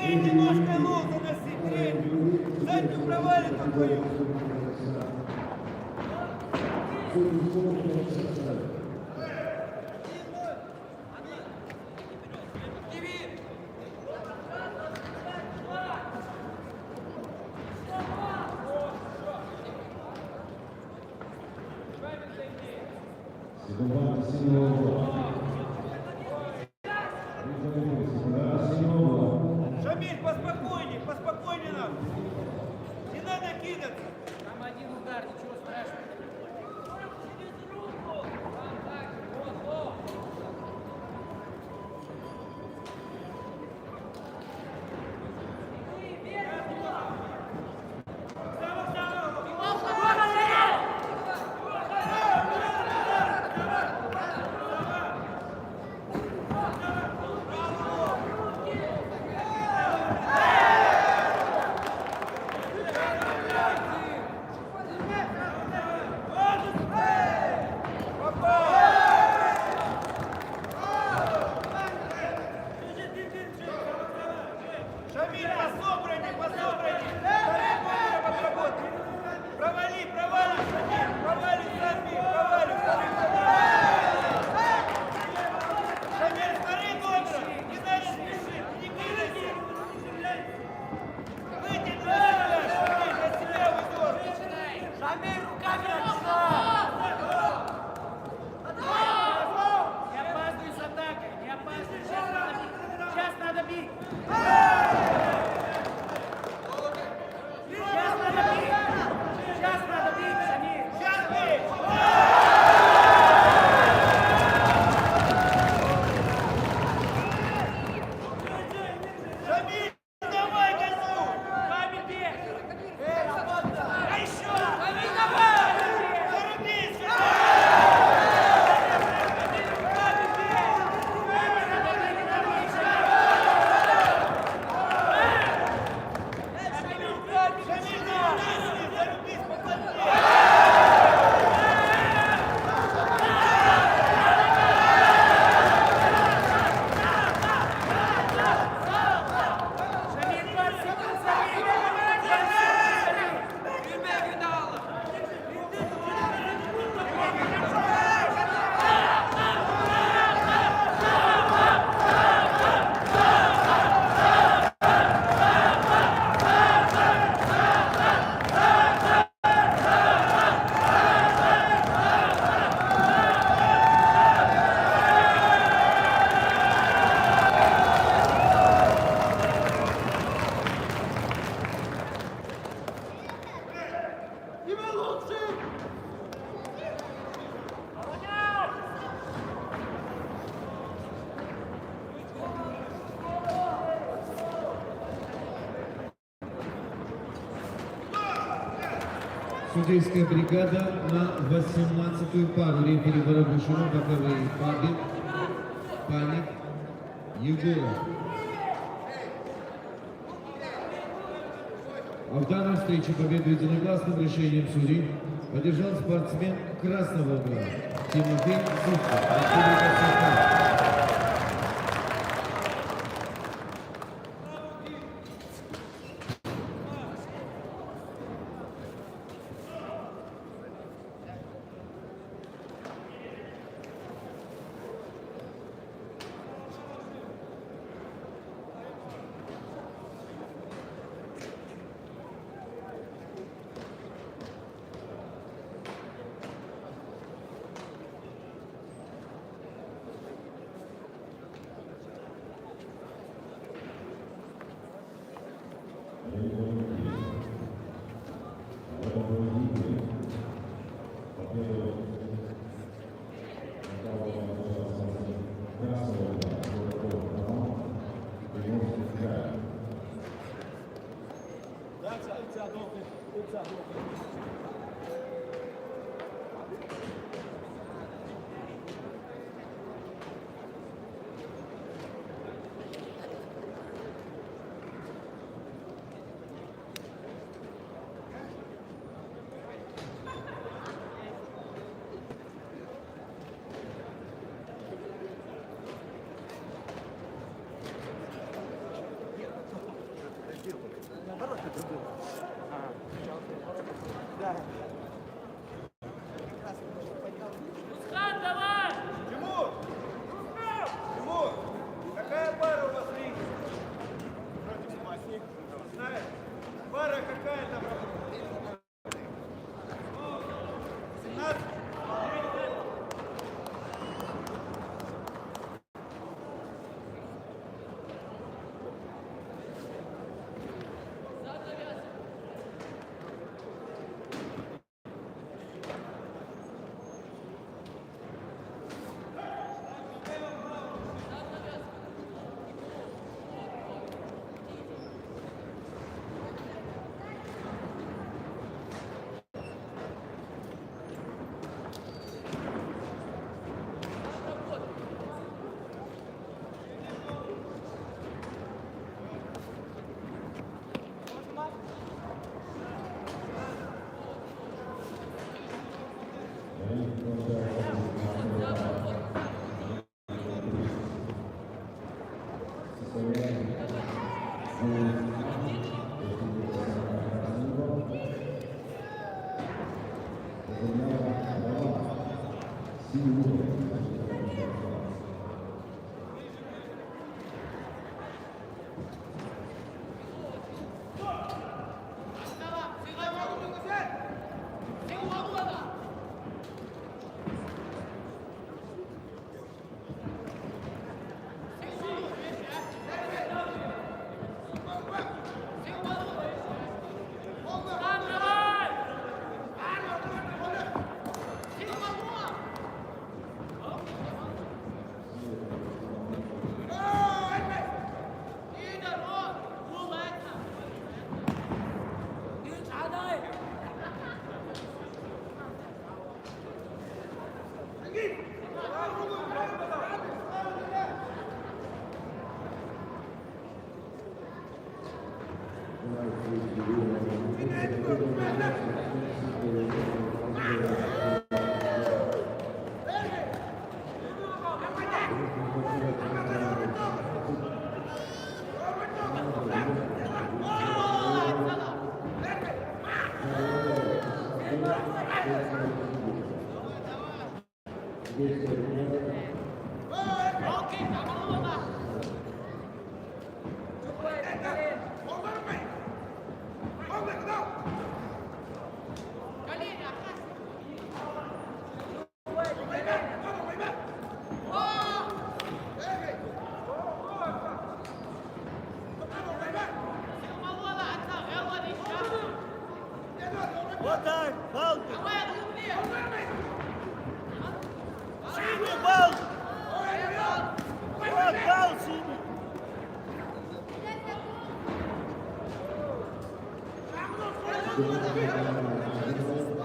Берите ножкой ногу заносить, третью. Заднюю провалит такую. Шамиль, поспокойней, поспокойней нам. Не надо кидаться. Там один удар, ничего страшного. Судейская бригада на 18-ю пару. Рефери Воробушева, боковые Бабин, Паник, Егоров. А в данной встрече победу единогласным решением судей одержал спортсмен красного угла Тимофей Сухов, Республика Саха. Ускан, давай! Тимур! Тимур! Какая пара у вас в ринге? Знаешь, пара какая там работает? 17? Вот так, балки. Синий бал. Вот бал синий. Thank you.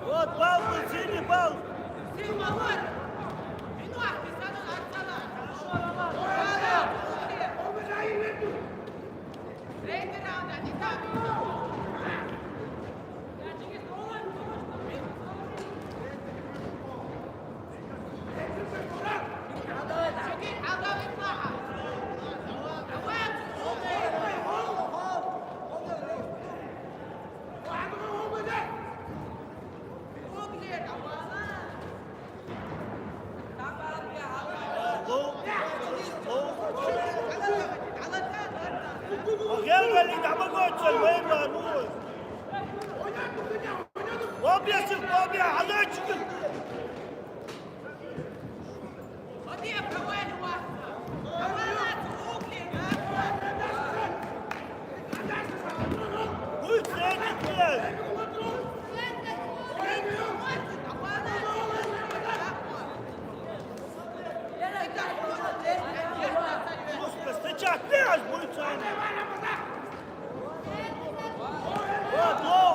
Вот бал, синий бал. Gel Ali, ama koçlar, benim var bu. Kopyasın, kopya, hadi çıkın. Bu üçlüğe gittiler. Стычак, ты аж будет сам. Вот, лоу,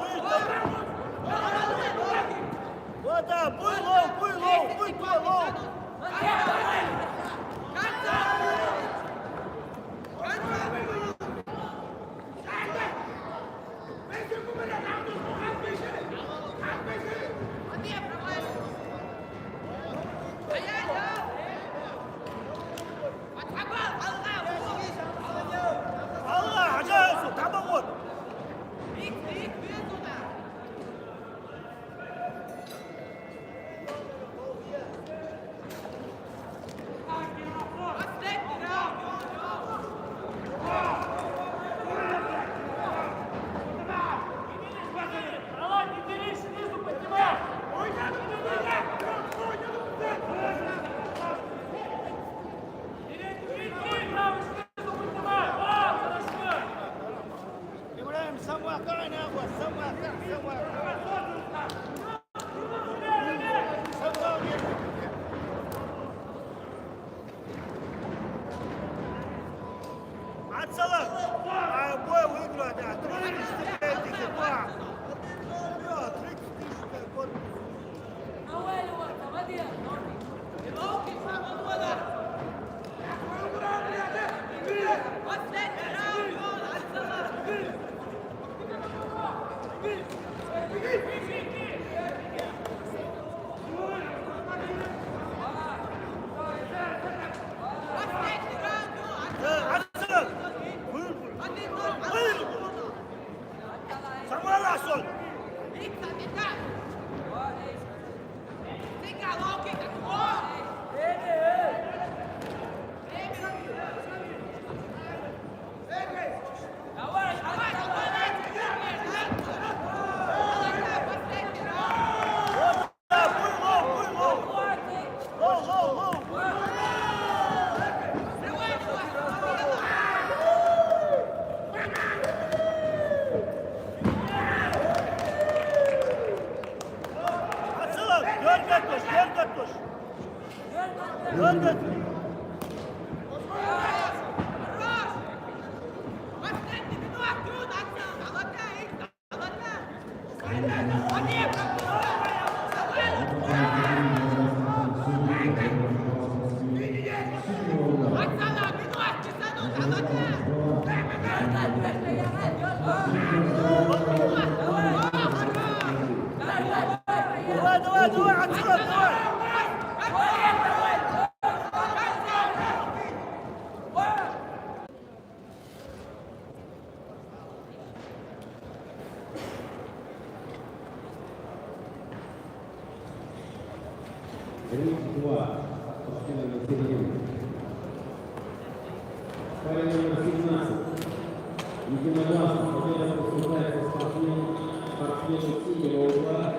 вот, да, будь лоу. Allah, acayip, tamam o. Ibrahim, somewhere, somewhere. Atsalar. Бой выиграть, да. 3-4-2. 3-4. Atsalar. Buyur. Samara sol. Ринг 2. Спортсмены на середине. Парень номер 17. Единогласно победа поступает спортсмену синего угла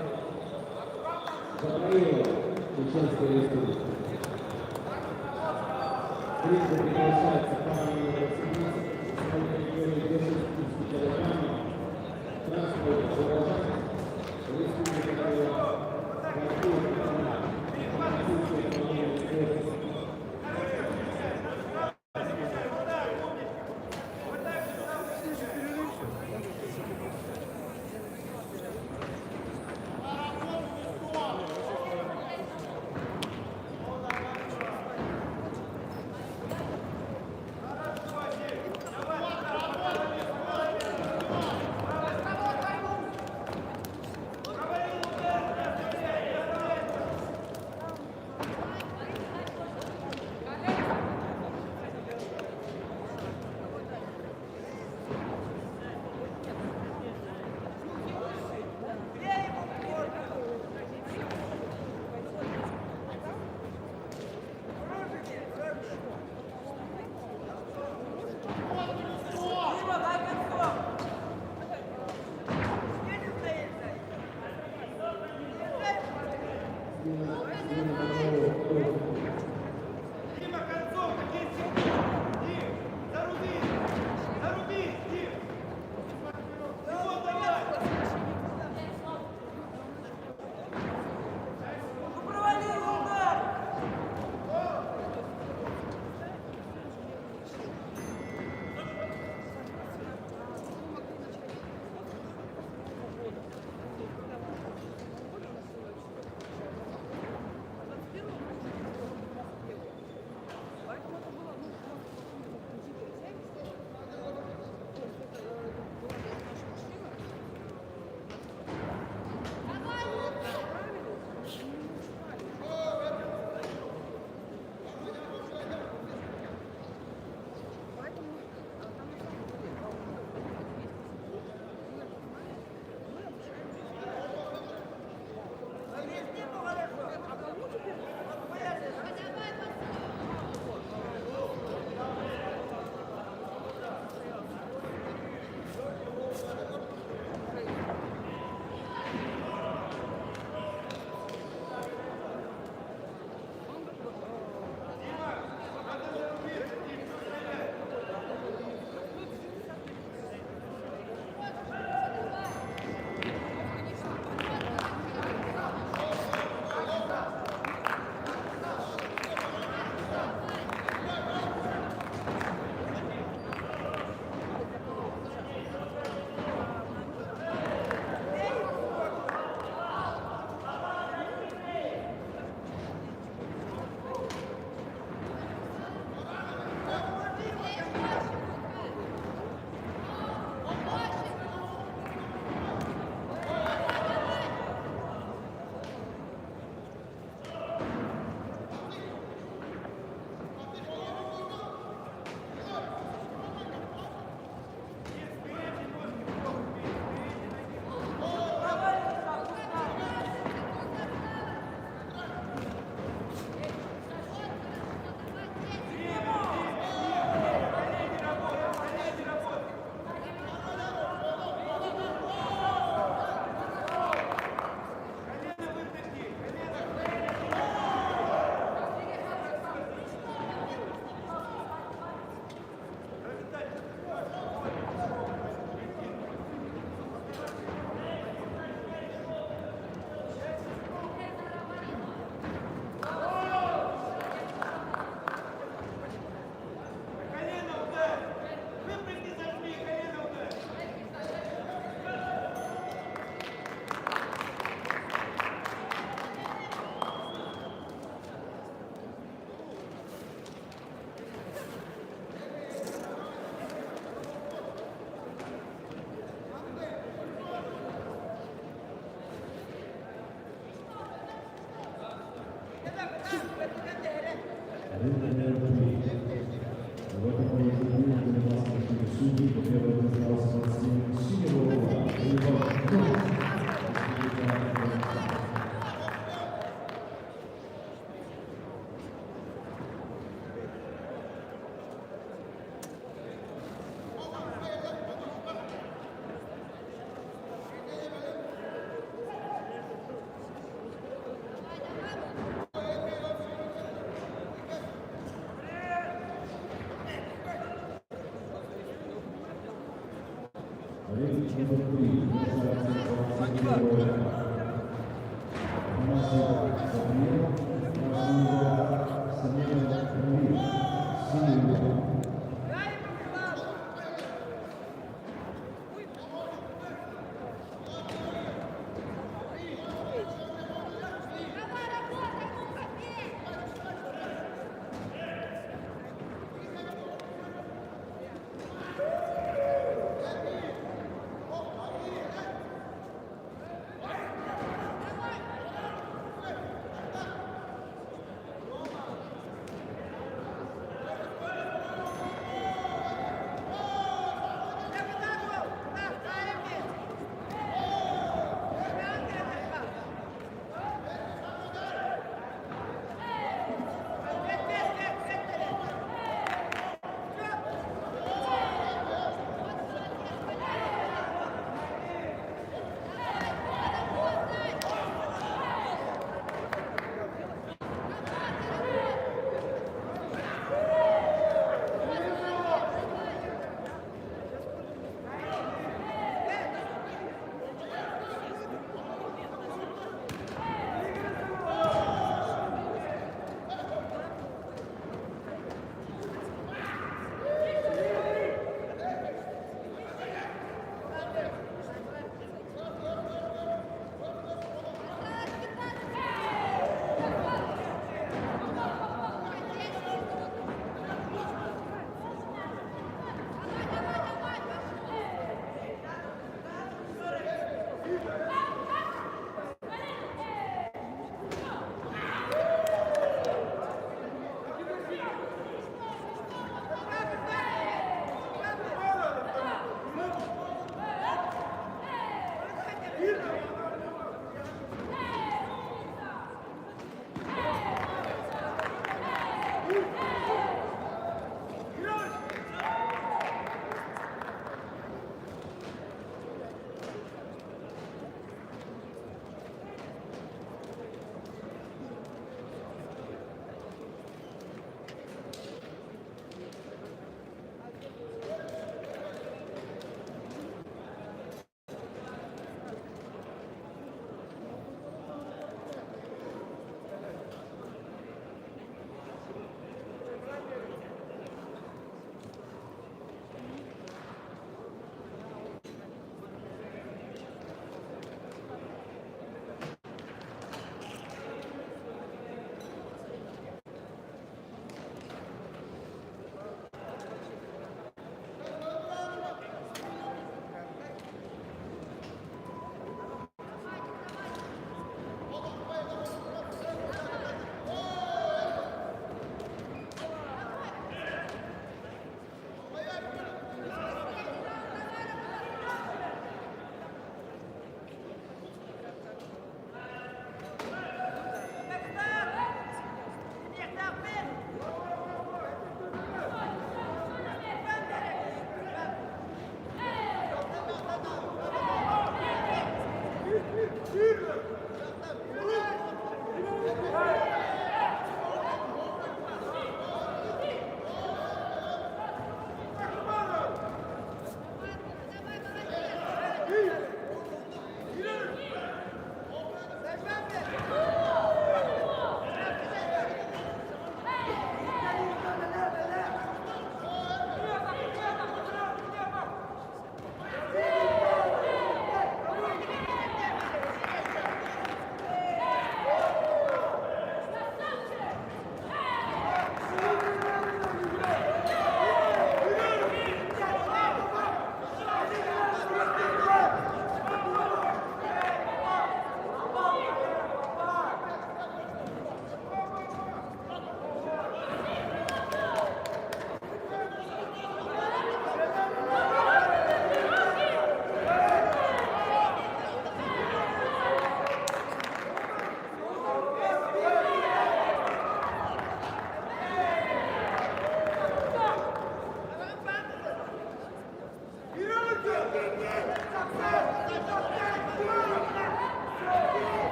Запаилова, Чеченской республики. В ринге приглашается парень номер 17. Исполнитель до 60 килограммов. Транспорт Урожай. Республика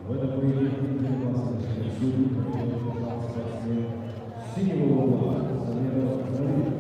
В этом поединке принимался судьи, синего угла, Самиров Давид.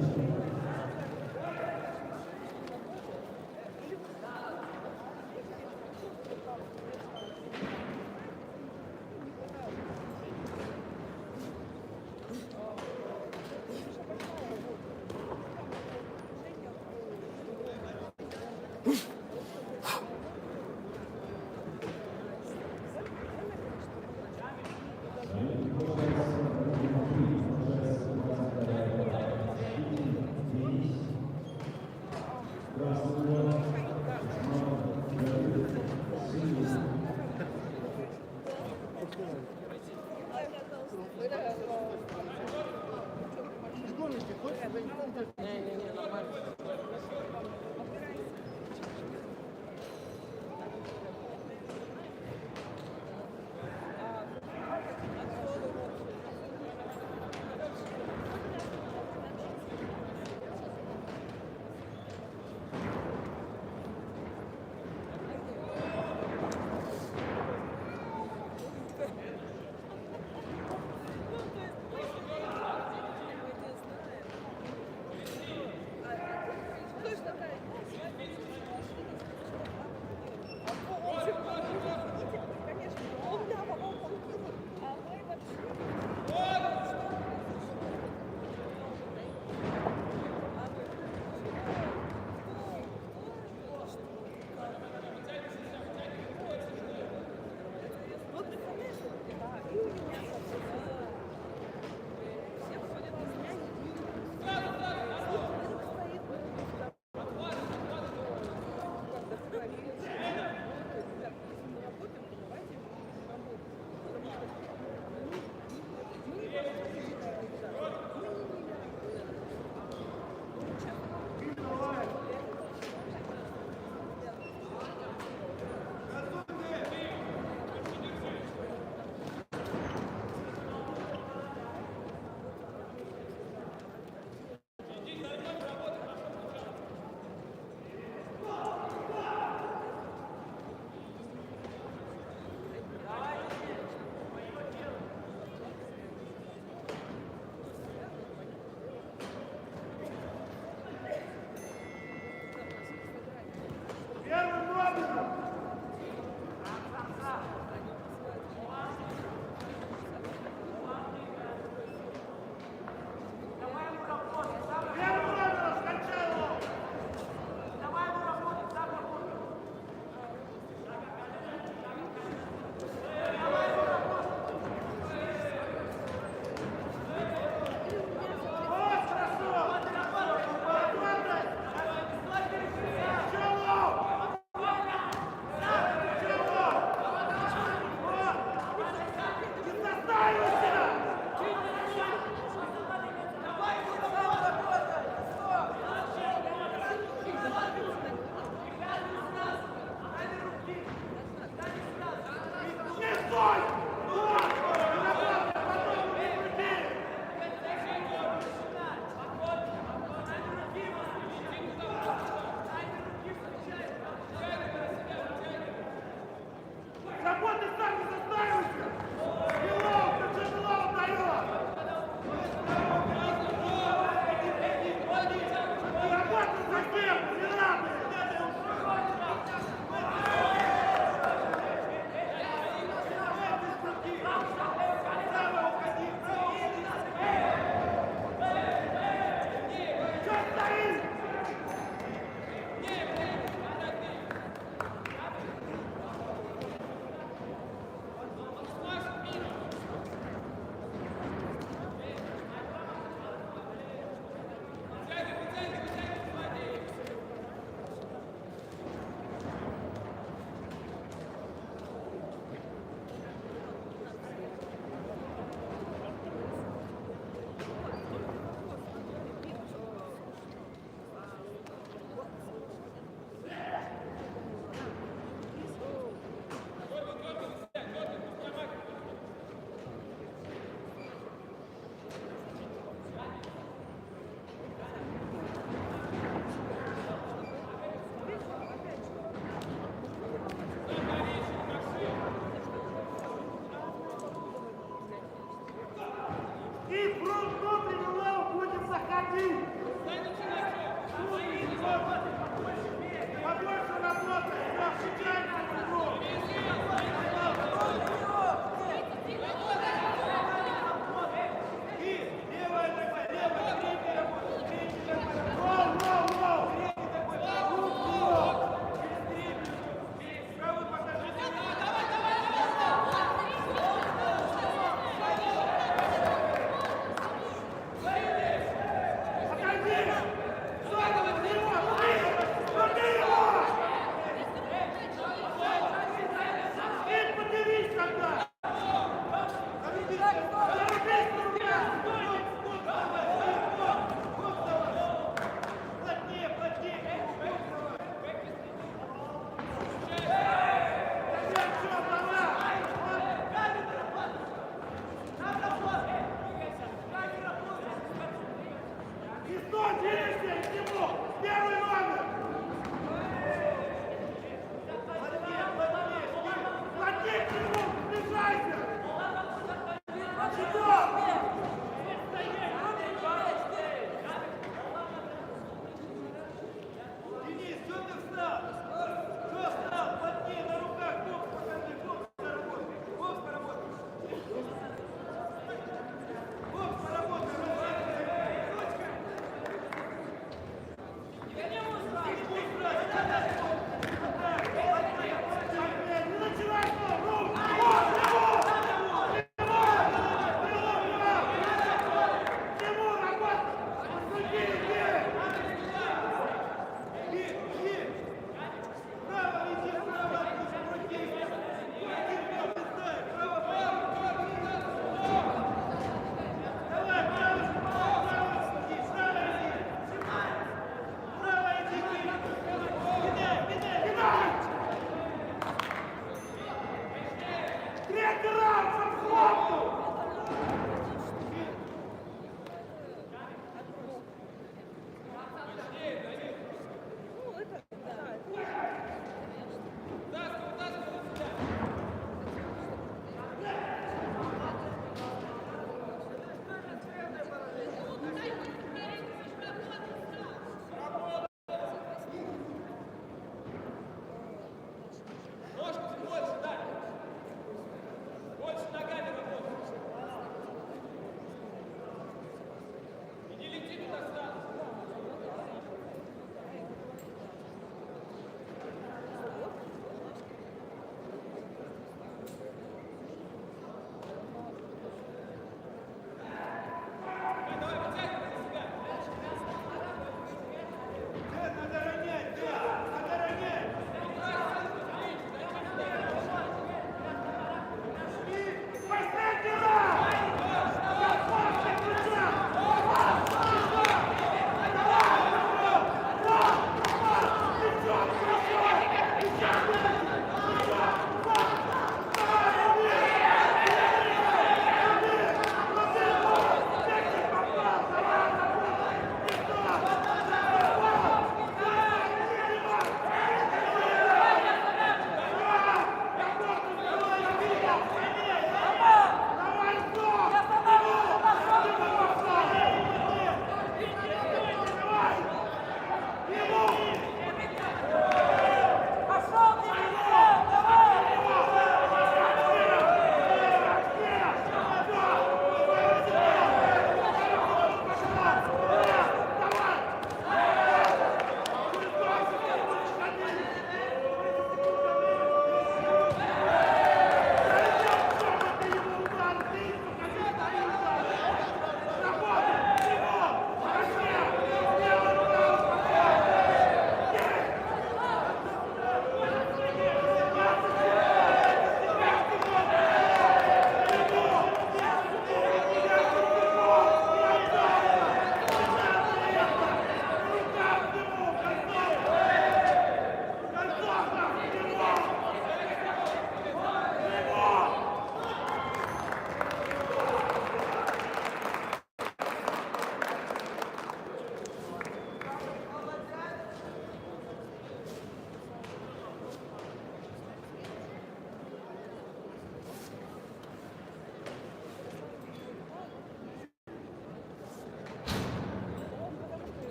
Денис,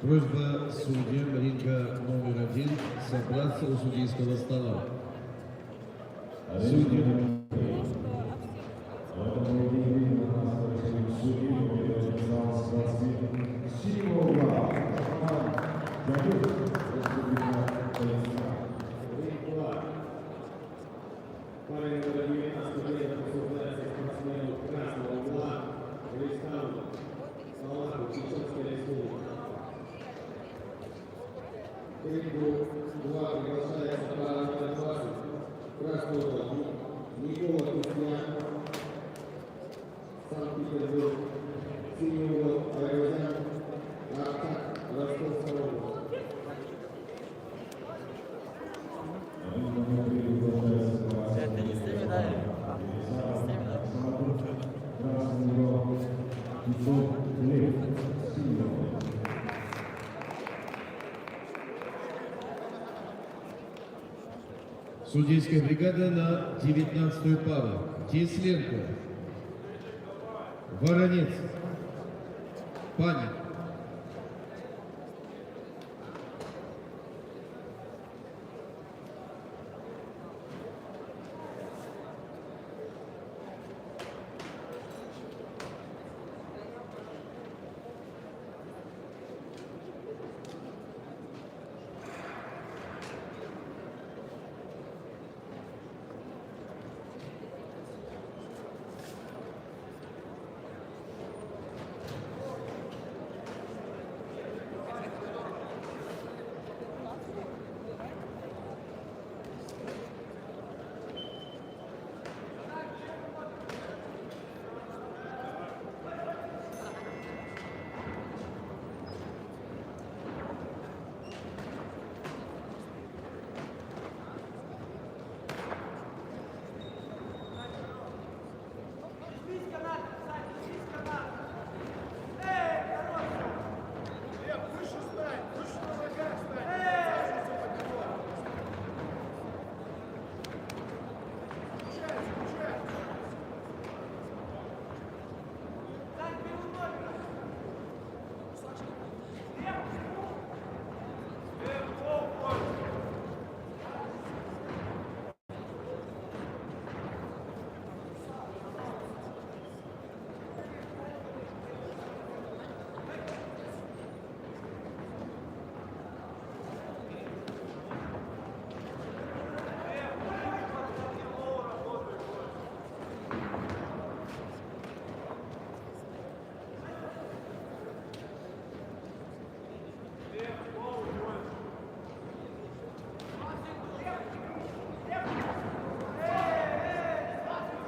Просьба судьям ринга номер 1 собраться у судейского стола. Судьи. В этом поединке на нас решили судьи, который записал с 27 угла. Давид, Республика Татарстан. Ринг 2. Парень номер 19 лет присуждается спортсмену красного угла Ристану Салаху, Чеченская Республика. К рингу 2 приглашается пара номер 20 красного угла Никола Кустян, Санкт-Петербург, синий угол Айвазян, Артак, Ростовская область. Это не семинар. Судейская бригада на 19-ю пару. Тесленко, Воронец, Паник.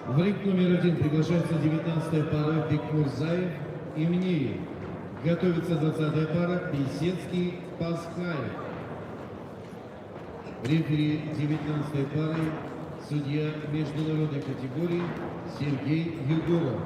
В ринг номер 1 приглашается 19-я пара Бекмурзаев и Минеев. Готовится 20-я пара Беседский Пасхаев. Рефери 19-й пары судья международной категории Сергей Егоров.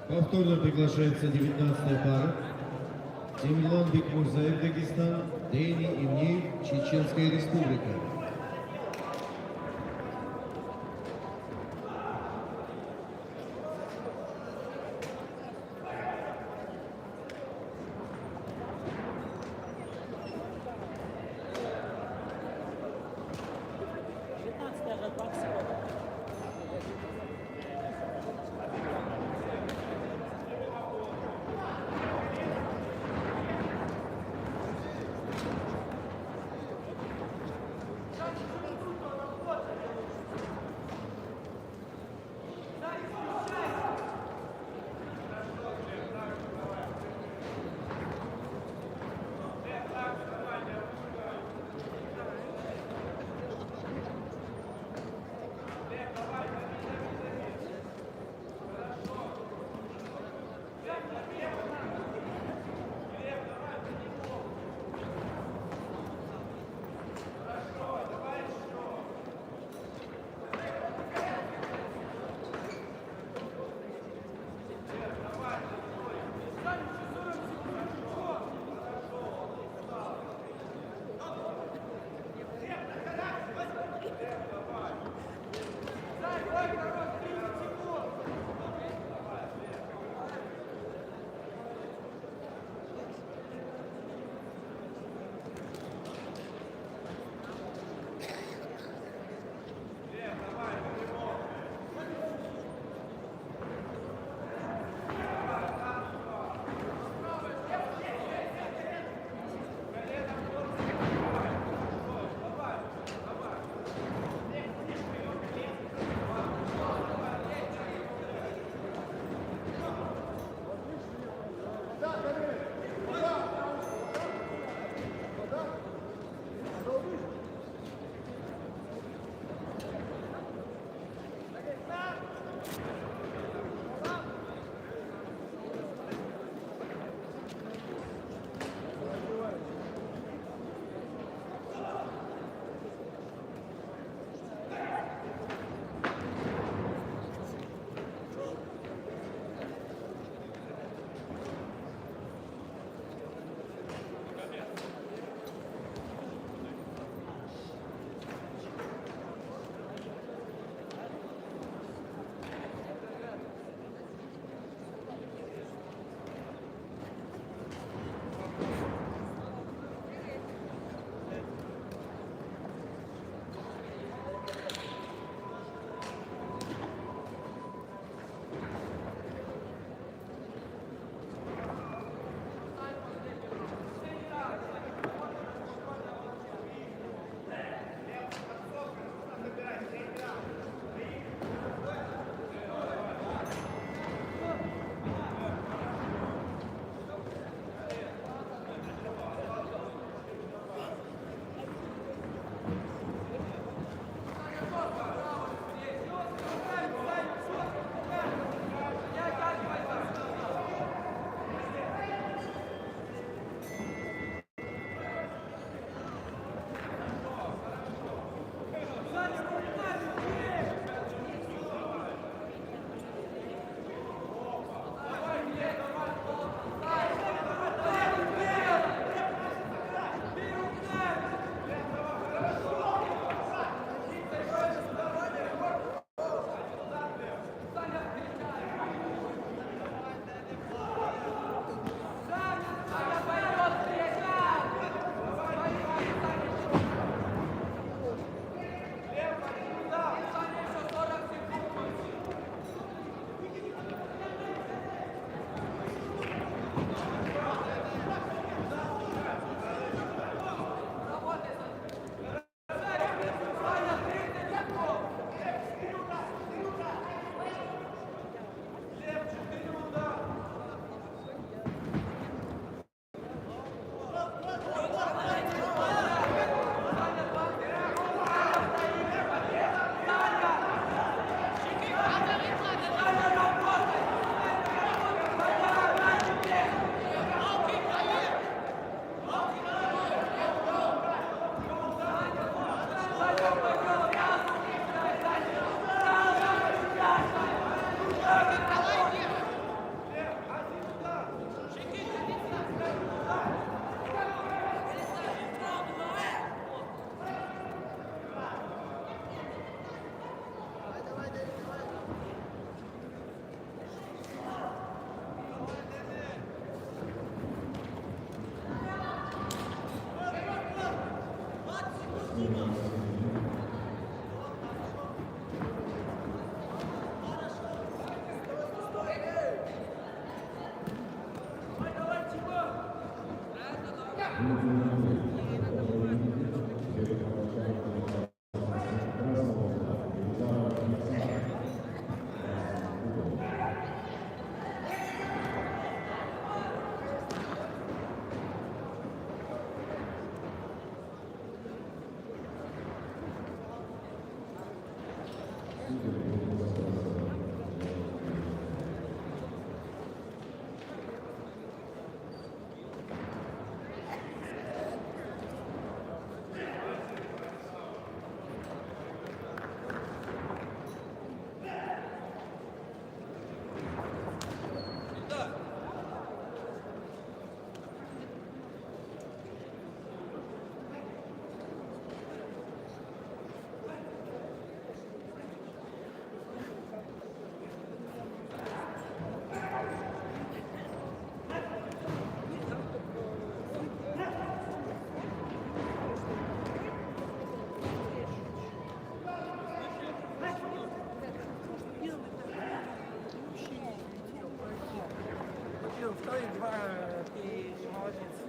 Повторно приглашается 19-я пара. Тимлан Бекмурзаев, Дагестан, Дэни Имнеев, Чеченская Республика. Ты молодец.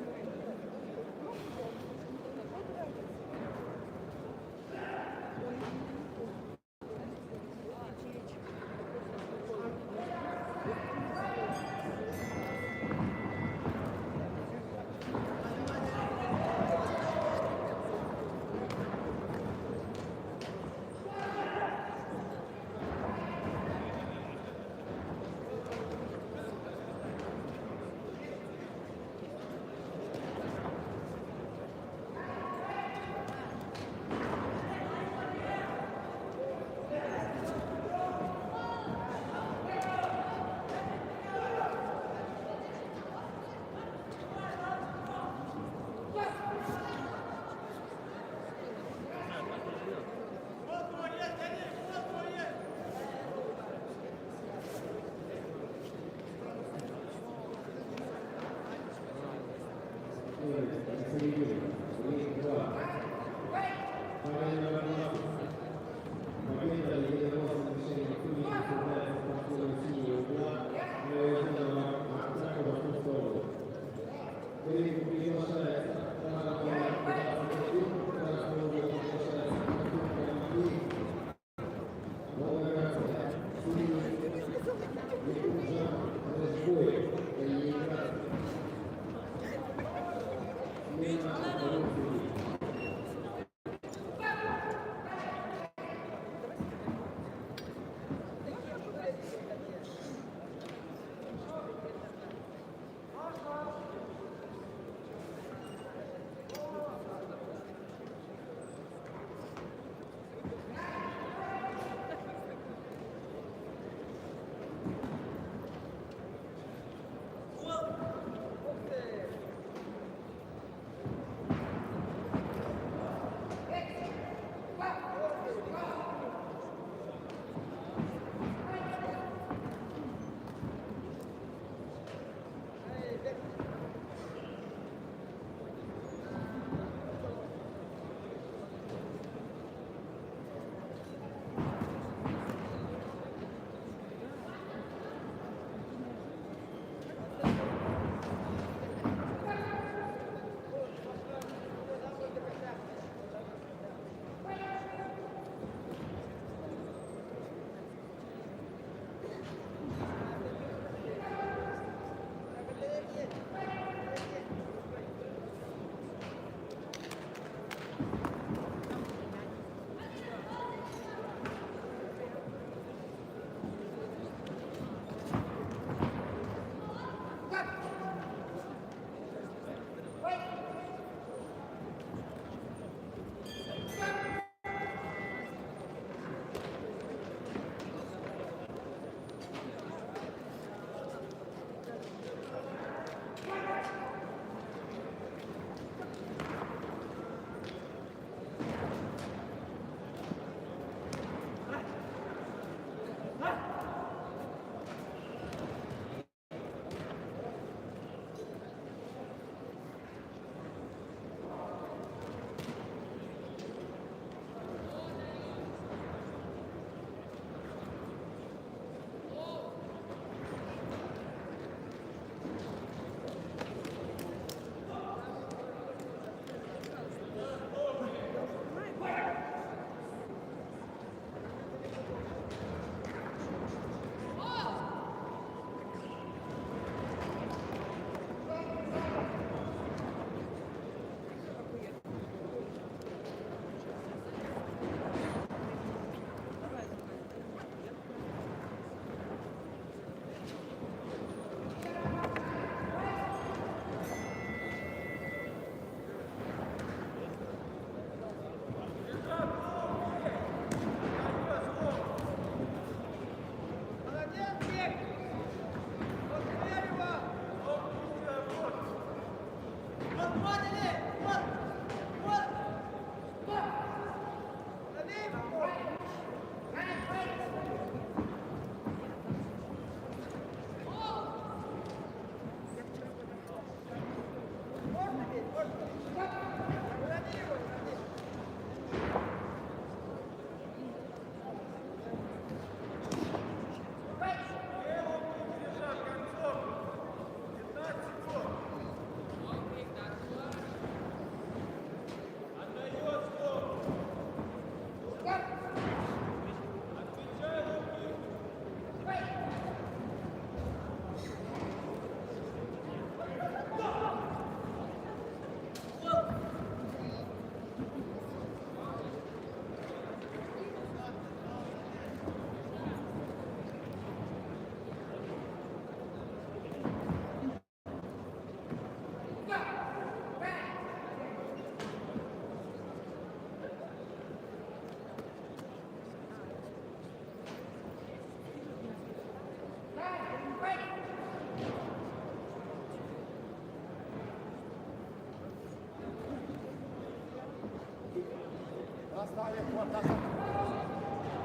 Ставим, вот назад.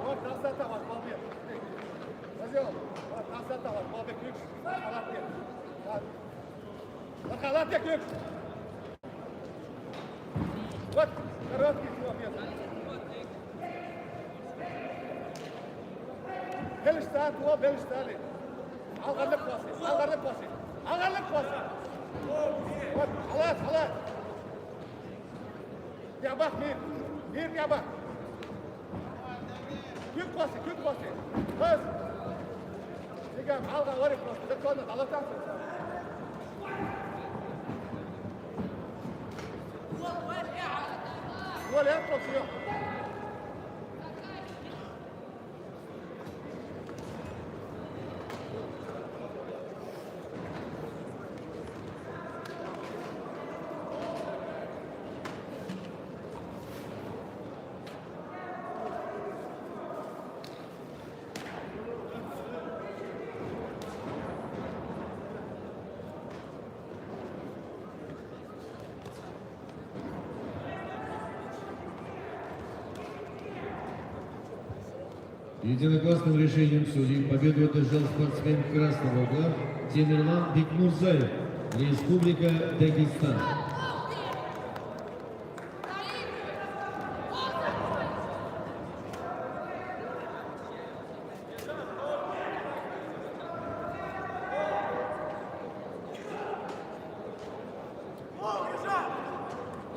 Вот назад, вот молодец. Возьмем. Вот назад, вот молодец. Молодец. Вот молодец. Вот, короткий молодец. Белистан, вот Белистан. Алғанлық басы, алғанлық басы. Алғанлық басы. Вот, халат, халат. Ябақ, мир ябақ. Көк басы, көк басы. Қыз. Дегем, алға орып просто. Дұрқаны, алатансың. Гол, просто yok. Единогласным решением судей победу одержал спортсмен красного угла Темирлан Бекмурзаев, Республика Дагестан.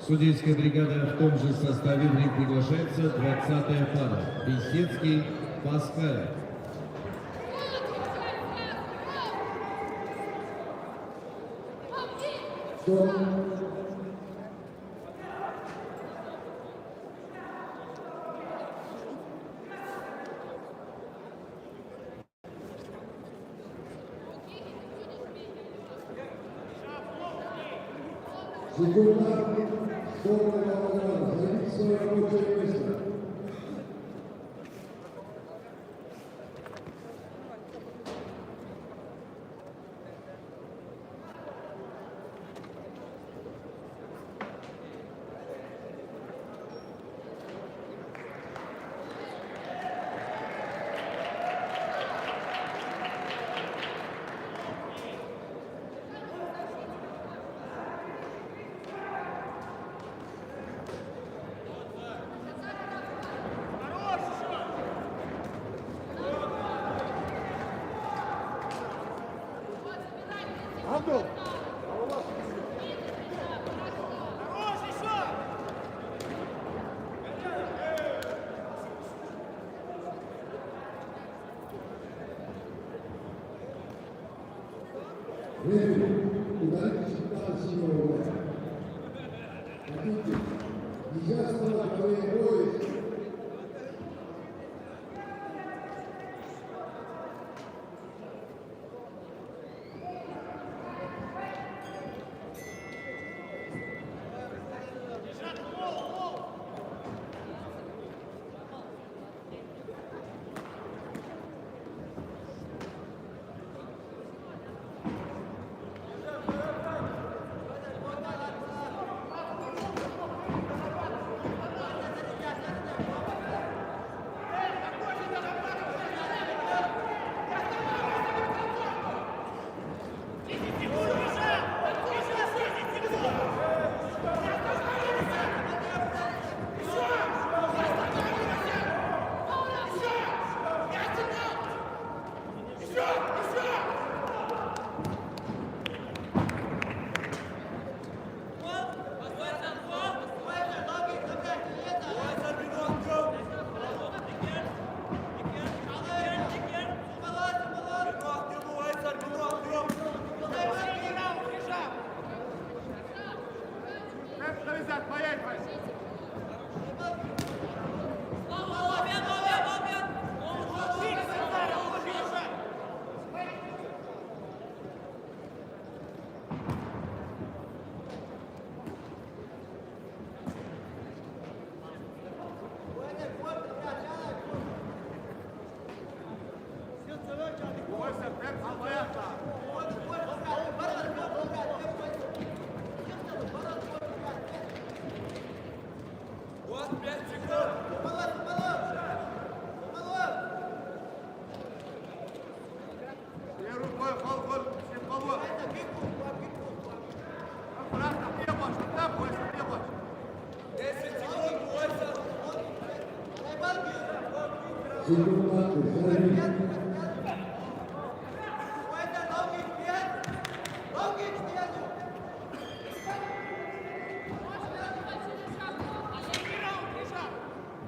Судейская бригада в том же составе в ринг приглашается 20-я пара. Беседский, Паскаль. Секунда, скорая голова, займите свое рабочее место. Абдул. Ударите щита синего угла. Нельзя ставить во время боя.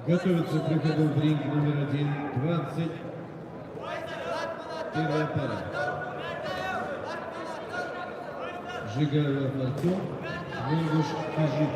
Готовится к выходу в ринг номер 1, 21 пара. Жигаев Артем, Мунгуш Кижик.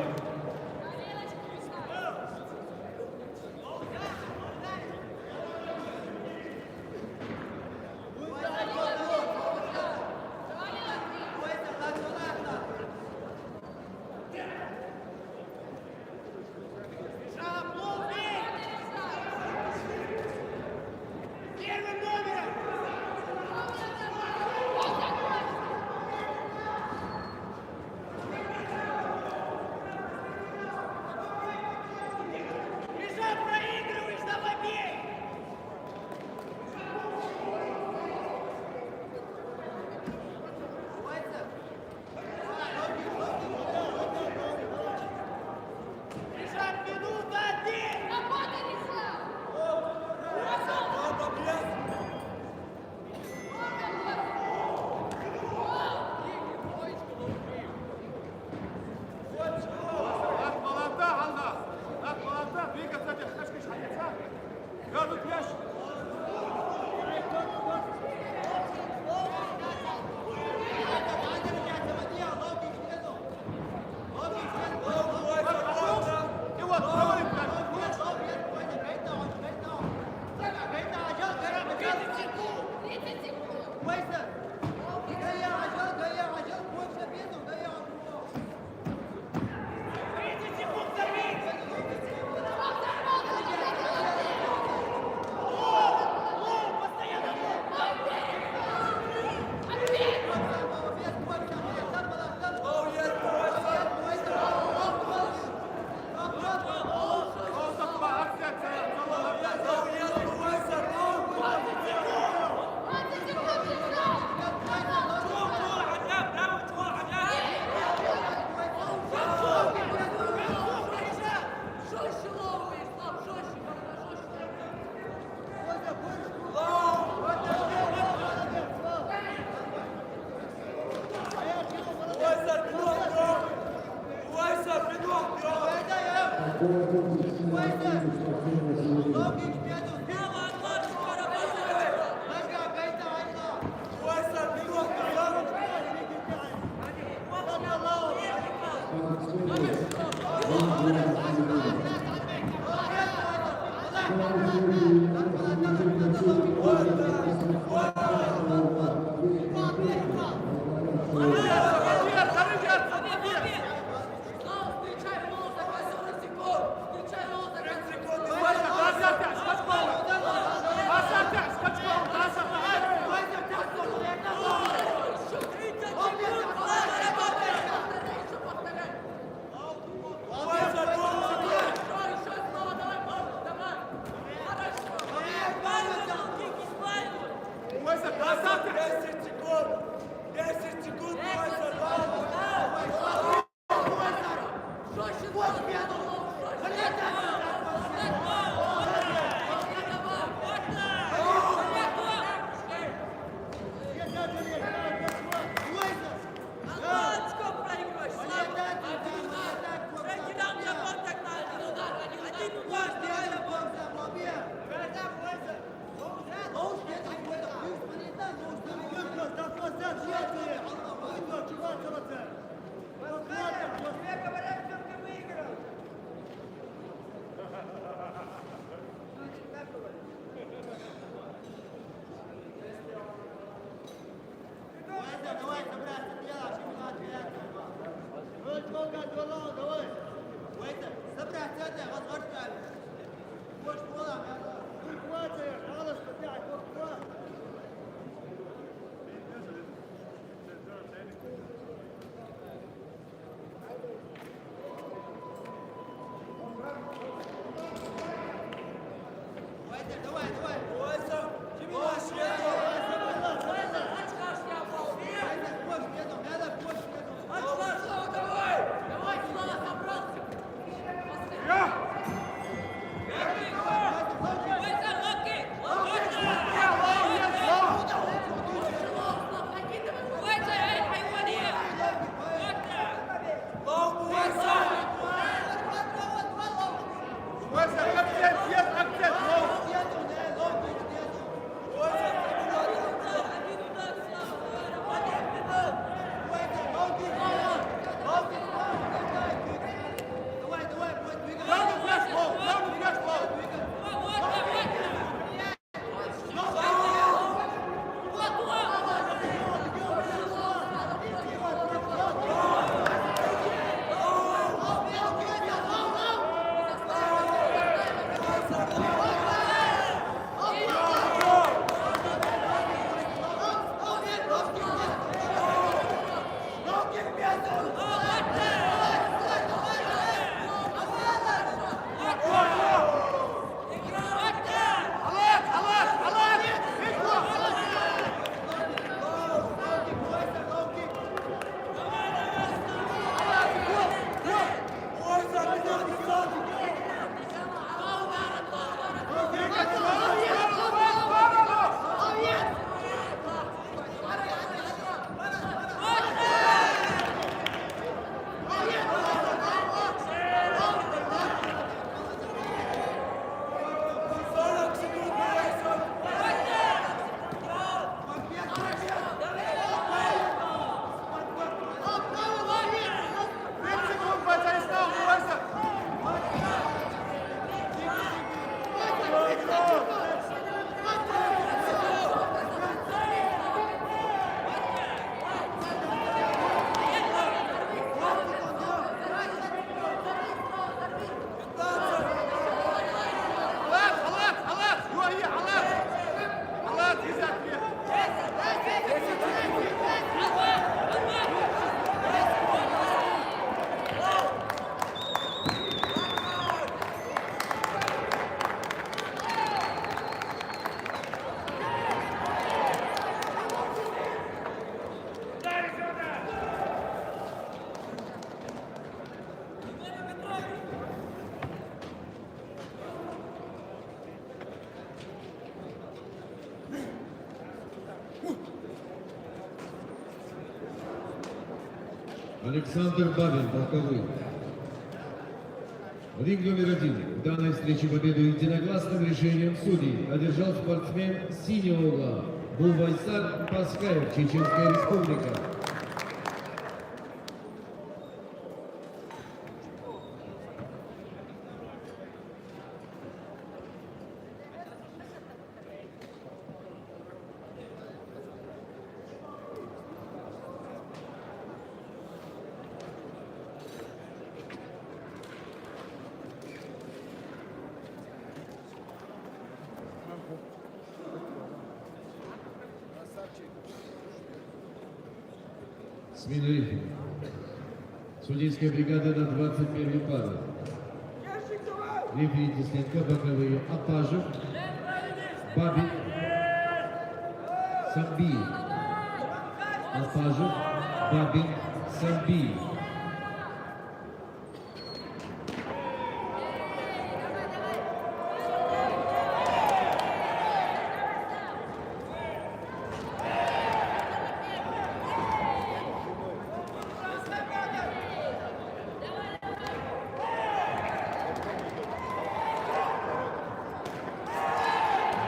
Александр Бабин, боковой. Ринг номер 1. В данной встрече победу единогласным решением судей одержал спортсмен синего угла Булбайсар Паскаев, Чеченская Республика. Смена рефери. Судейская бригада на 21 пару. Рефери Тесленко, боковые. Апажев, Бабин, Самбиев. Апажев, Бабин, Самбиев.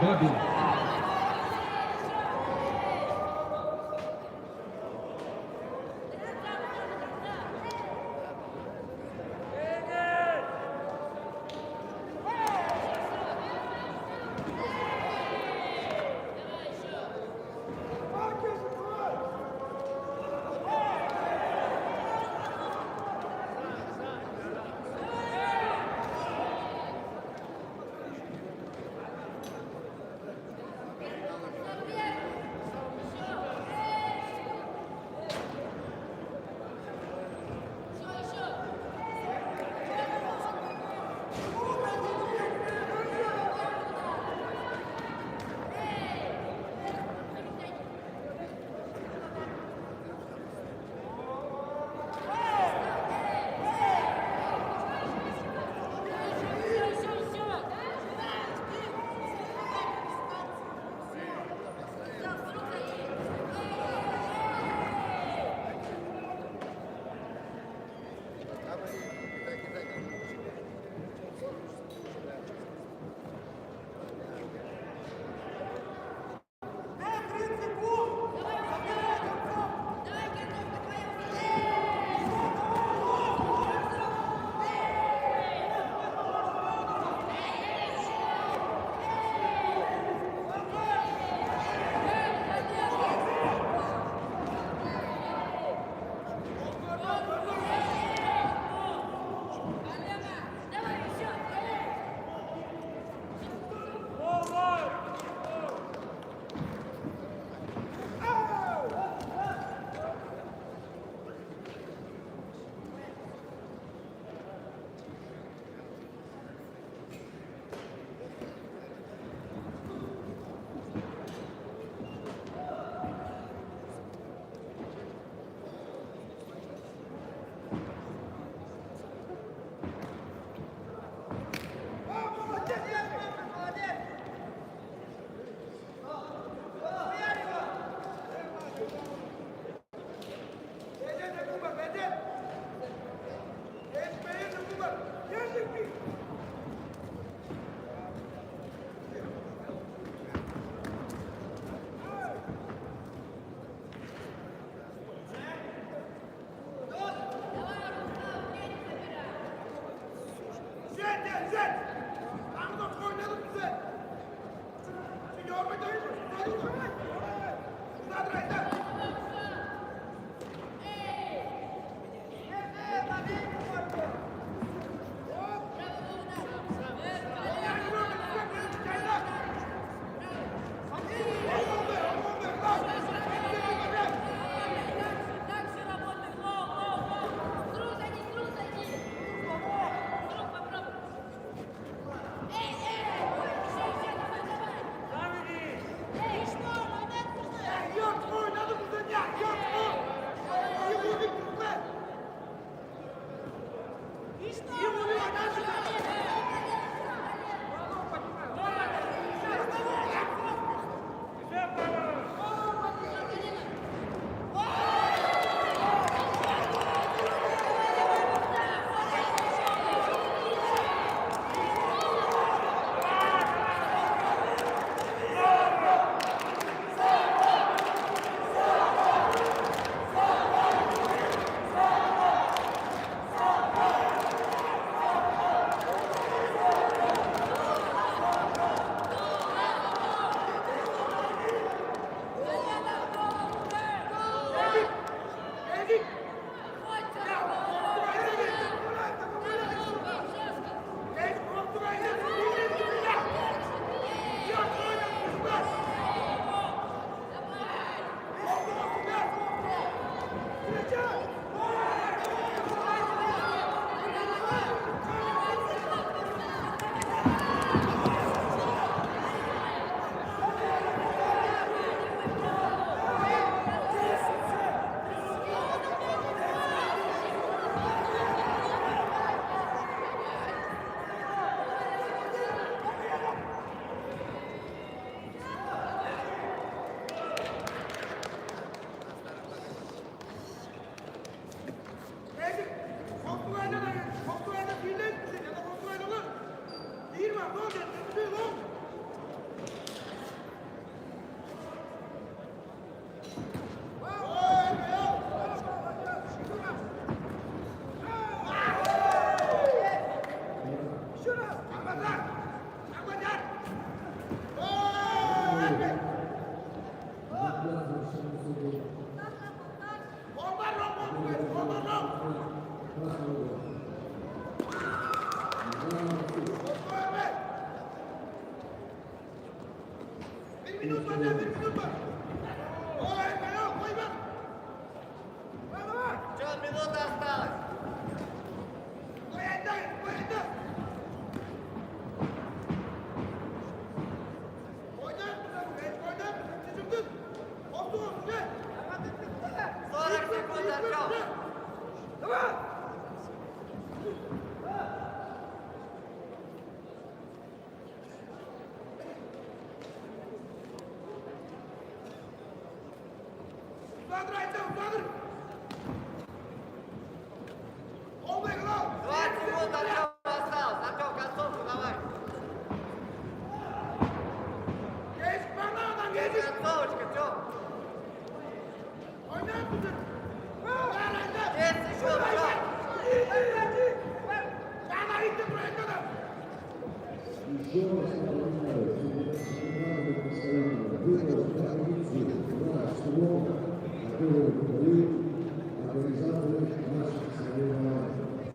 Бабин. Давай! Задрайте, задр! Полный игрок! 20 секунд, Артем, осталось. Артем, концовку давай. Geç, bana geç! Концовочка, Тём. Oynar mısın? Ver elde! 10 секунд, Тём. Bana itti buraya kadar! Еще раз напоминаю, чемпионаты представителей выборов комиссии на СВО, которые вы организаторы наших соревнований.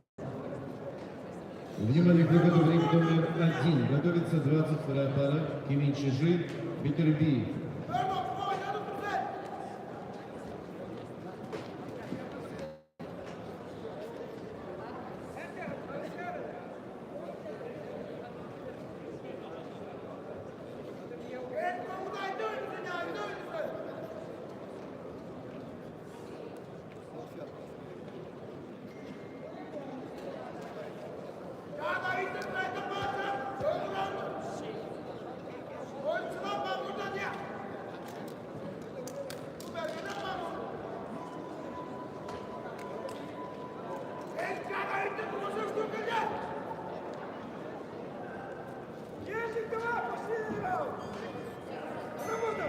Внимание к выходу в ринг номер 1. Готовится 22-я пара Кевин Чижи, Бетербиев. Ver topu, oynadı bize! Geç, komutaydı oynuyorsun ya, bir de oynuyorsun! Ya da itti buraya da bağırsa! Öldüren! Oyuncular var burada diye! Bu bölgede var mı? Geç, ya da itti buraya da Geldik de var, başlayalım ya! Ne burada?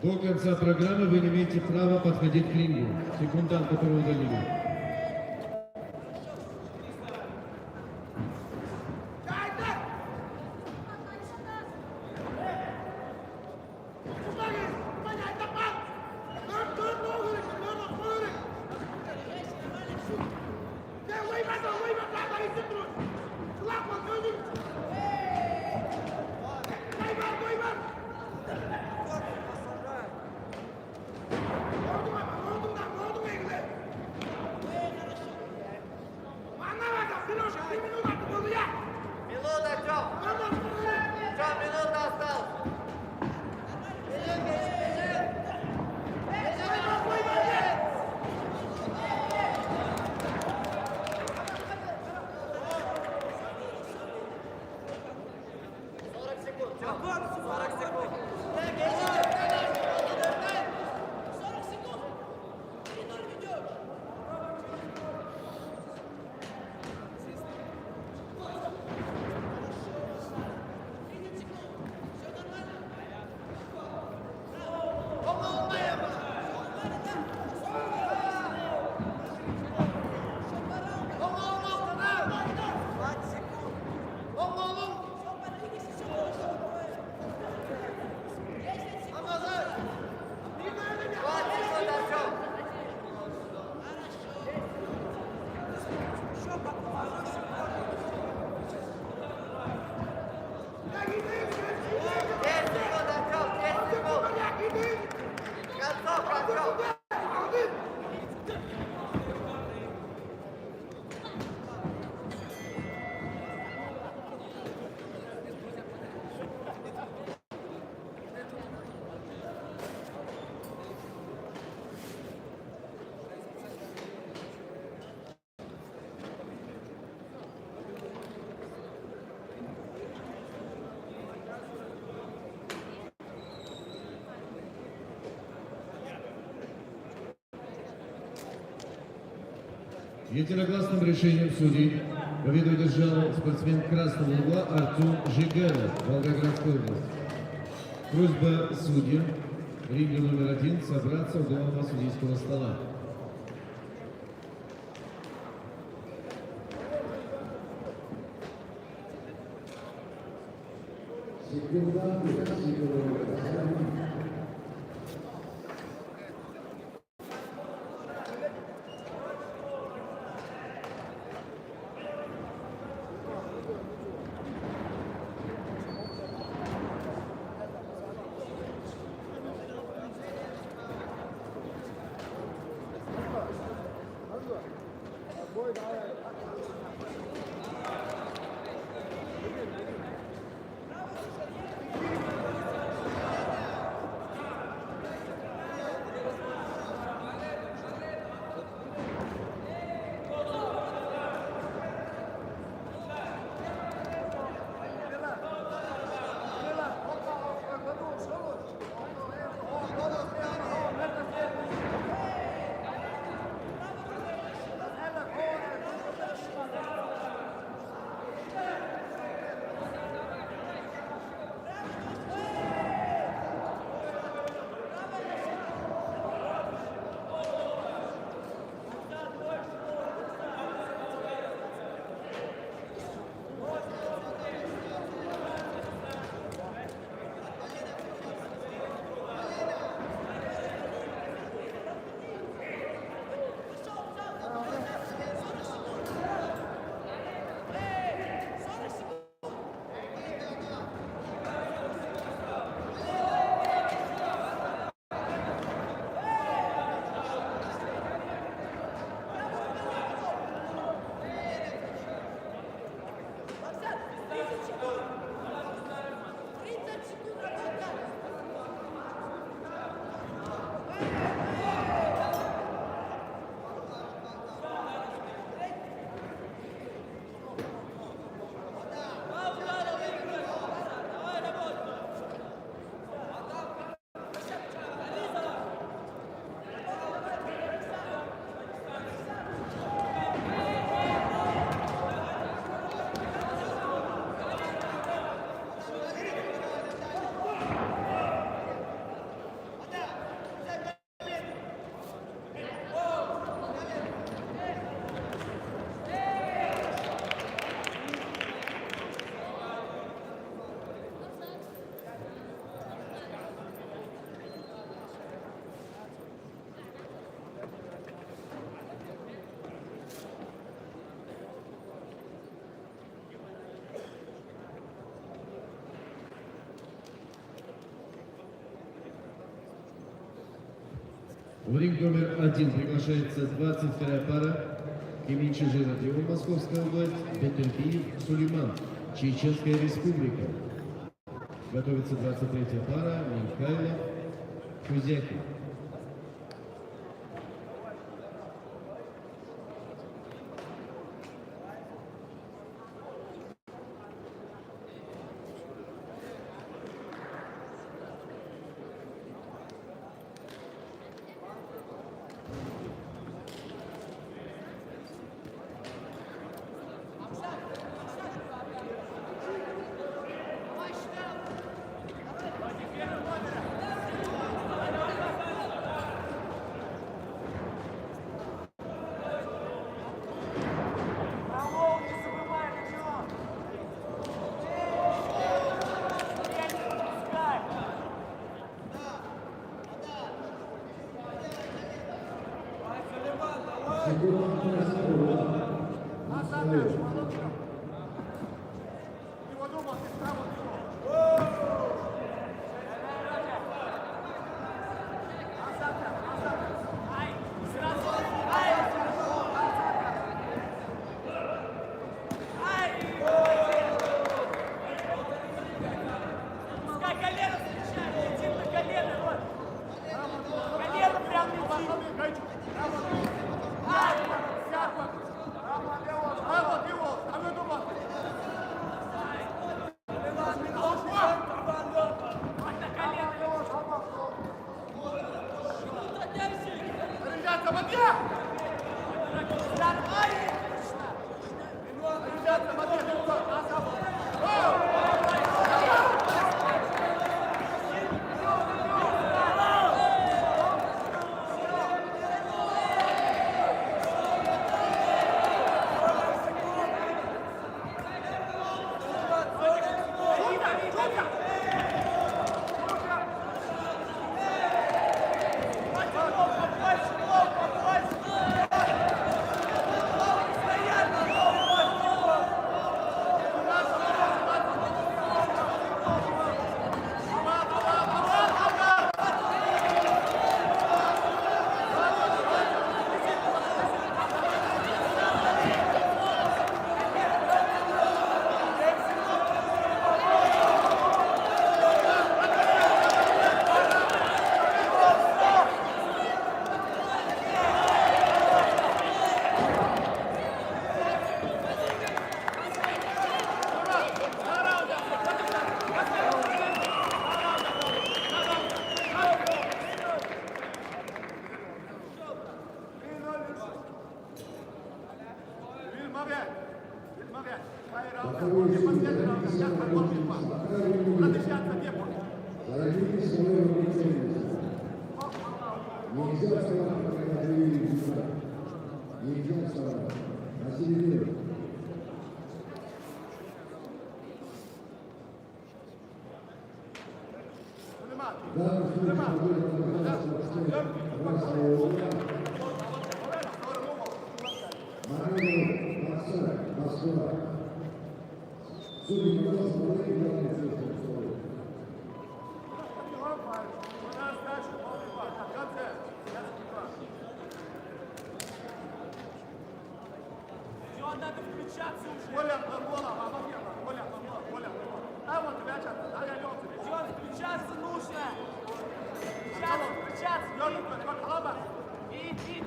До конца программы вы не имеете права подходить к рингу. Секундант, которого удалили. Минута, Тём. Тём, минута осталась. Бежим, бежим, бежим. Единогласным решением судей победу одержал спортсмен красного угла Артем Жигалов, Волгоградская область. Просьба судьям ринга номер 1 собраться у главного судейского стола. Секунданты, В ринг номер 1 приглашается 22-я пара Кеминчужи Родион, Московская область, Бетельбиев, Сулейман, Чеченская республика. Готовится 23-я пара Михайлов, Кузякин. боковой защитник Займите свое место. Нельзя вставать, пока не двигались сюда. Нельзя вставать. На середину. В данном случае победа называется красного угла. Маневр Максим Москва. Судьи пожалуйста, давайте главное цифры. Надо включаться уже. Джон, включаться нужно. Включаться. Иди.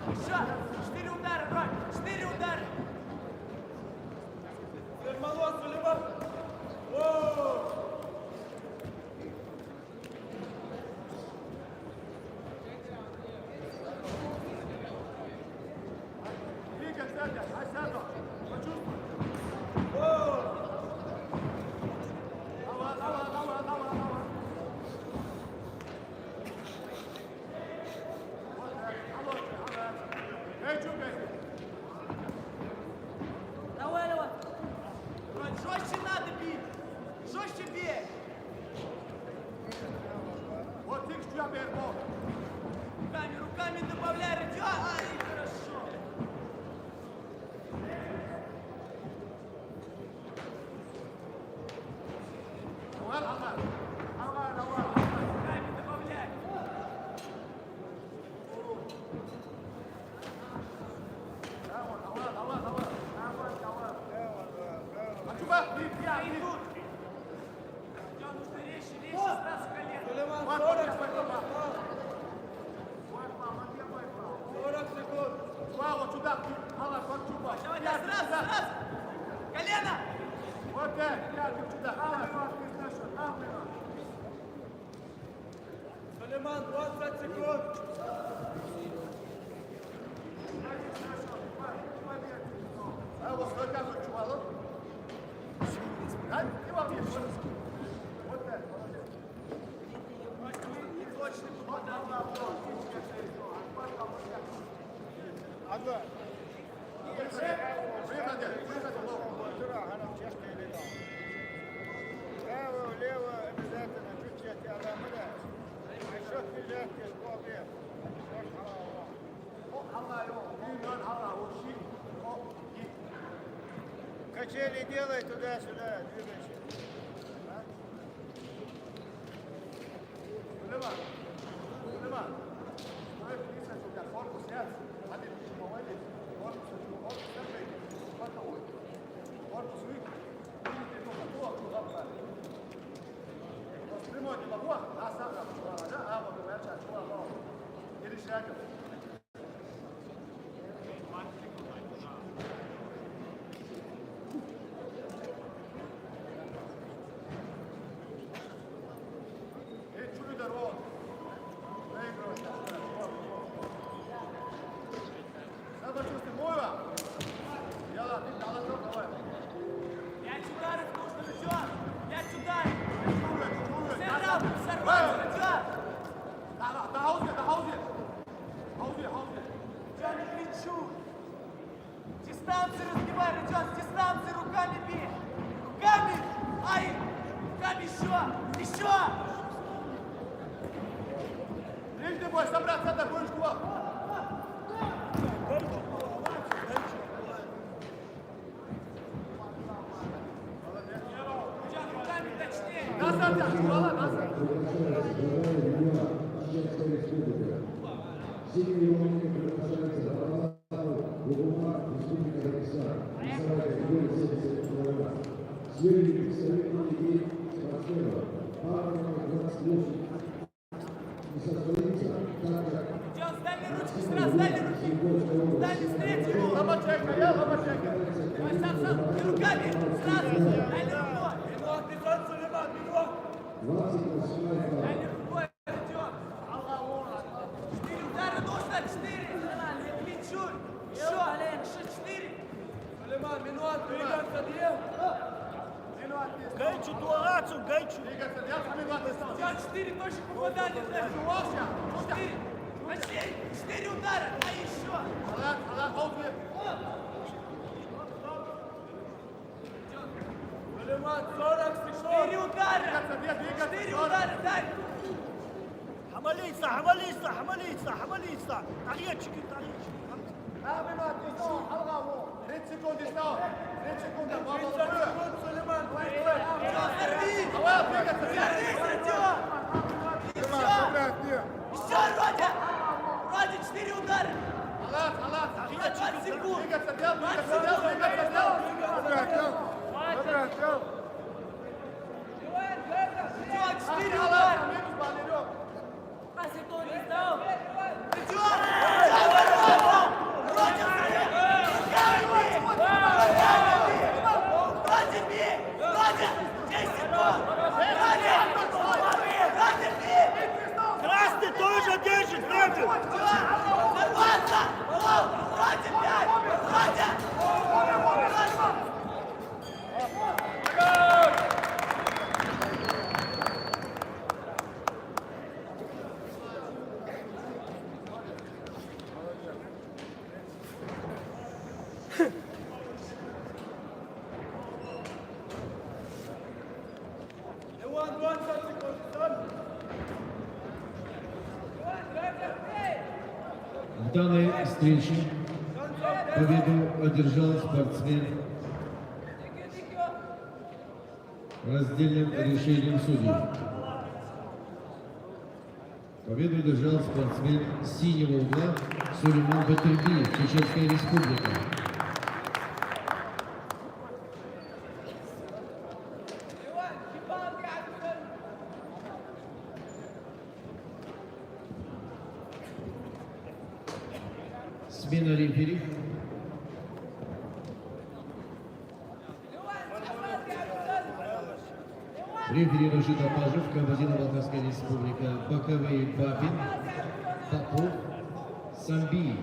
Еще. 4 удара, Рой. 4 удара. Сульман, Сулейман. Давай. Жестче надо бить. Жестче бей. Вот ты что я беру. Руками добавляй, радио. Ай, хорошо. Руками добавляй. Идут. Идем, нужно резче, сразу колено. Давай, сразу. Колено. Сулейман, 20 секунд. Лево, обязательно чуть-чуть, алямада. Счет бежать, спорт. Качели делай туда-сюда, двигайся. Пять ударов нужно, Радион. 5 ударов. Сорвать, Радион. Радион, не кричу. Дистанцию разбивай, Радион, с дистанции руками бей. Руками. Ай, руками еще. Ближний бой, собраться, это будешь гол. Радион, руками точнее. Назад, назад. Чеченская республика. Синий уровень приглашается Балалаху, Лугума, Республика Дагестан. Весовая категория 70 кг. Сегодня представители спортсменов. Пара номер 28. Не состоится, так как Радион, дай мне ручки сразу, дай мне руки. Дай мне встреть его. Лобаченко. Давай сам. И руками сразу. Дай мне рукой. Бегом, Сулейман, бегом. 28 Дай мне рукой, Радион. 4 удара нужно, 4. Гайчу, дуацу, гайчу. Я 4 точки попадания, блядь. 4 удара, а еще. Алиман, 40 секунд. 4 удара. 4 удара, дай. حماليسا حماليسا حماليسا حماليسا تعيشك تعيشك Еще, Родя. Родя, 4 удара. 20 секунд. 4 удара. Красный тоже держит, держит. В данной встрече победу одержал спортсмен раздельным решением судей. Победу одержал спортсмен синего угла Сулейман Батырбиев, Чеченская Республика. Смена рефери. Рефери Рашид Апажев, Кабардино Балкарская Республика, боковые Бабин, Попов, Самбиев.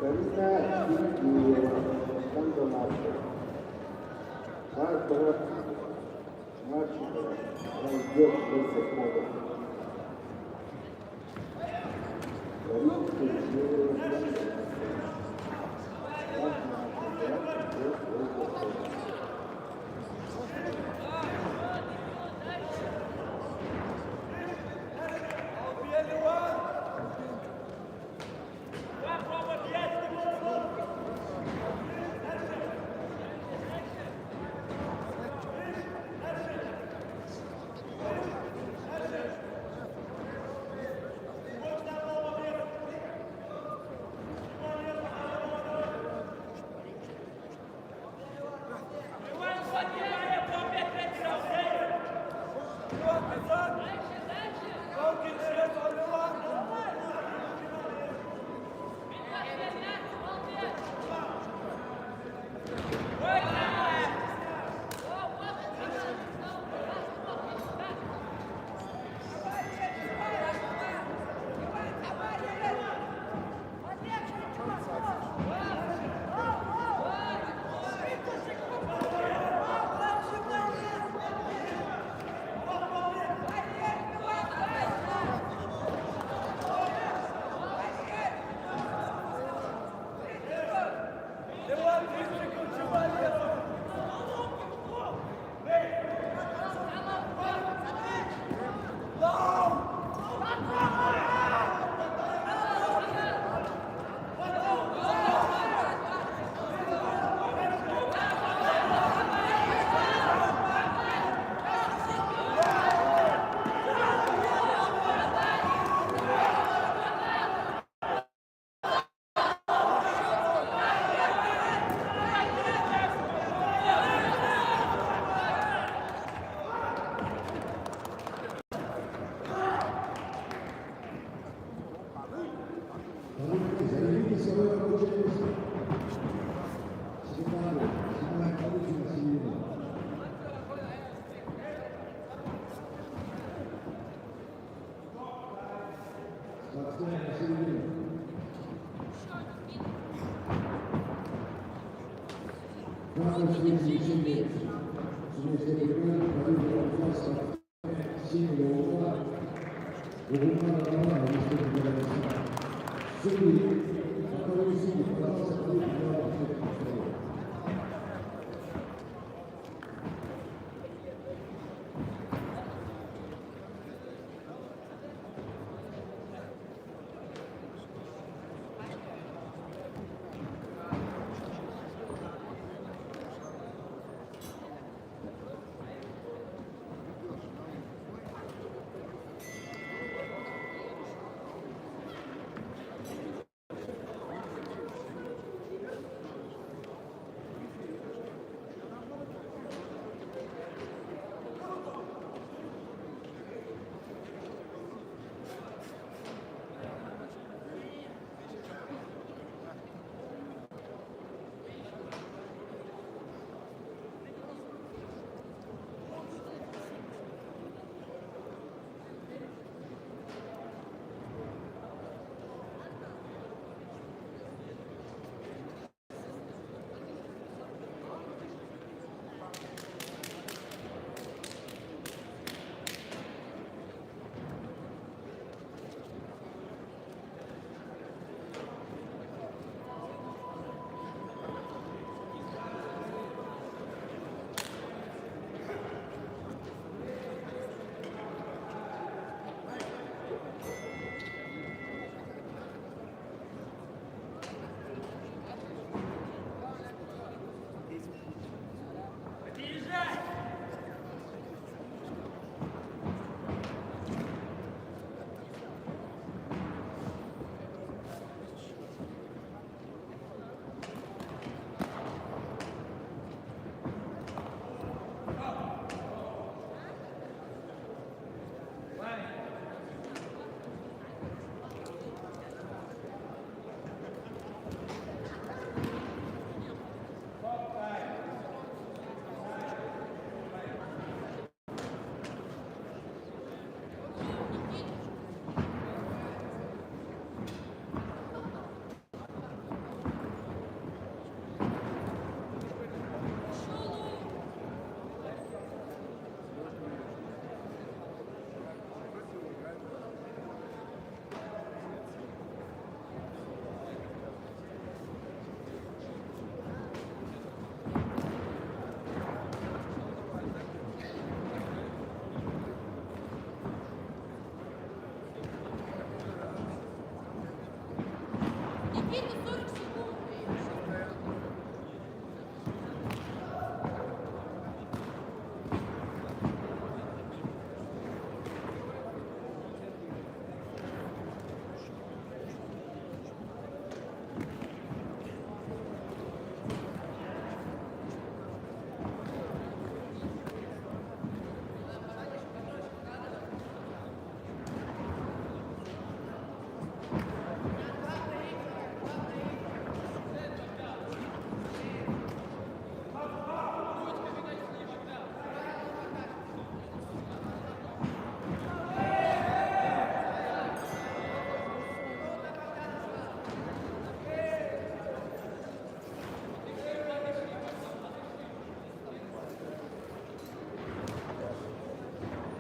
Карина Дмитриева, Кандонавка. Артур Марченко, ждет 10 ногов. Карина Дмитриева, займите свое рабочее место. Светлана, занимает получено середину. Спортсмен на середину. Камера связи лечения. Судейская бригада проводит руководство 7 угла. Угумана Романа, если не говорится. Судьи, которые судьи, пожалуйста, подойдите к вам.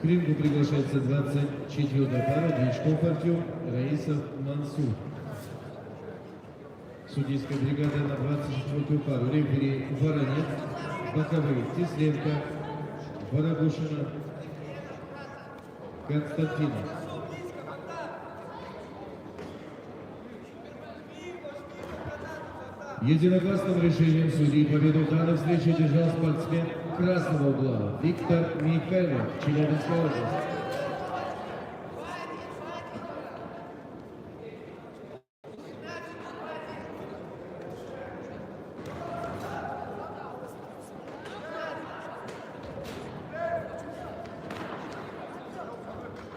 К рингу приглашается 24-я пара Дьячков Артем, Раисов Мансур. Судейская бригада на 24-ю пару. Рефери Воронец, боковые Тесленко, Барабушина, Константинов. Единогласным решением судей победу в данной встрече одержал спортсмен красного угла Виктор Михайлов, Челябинская область.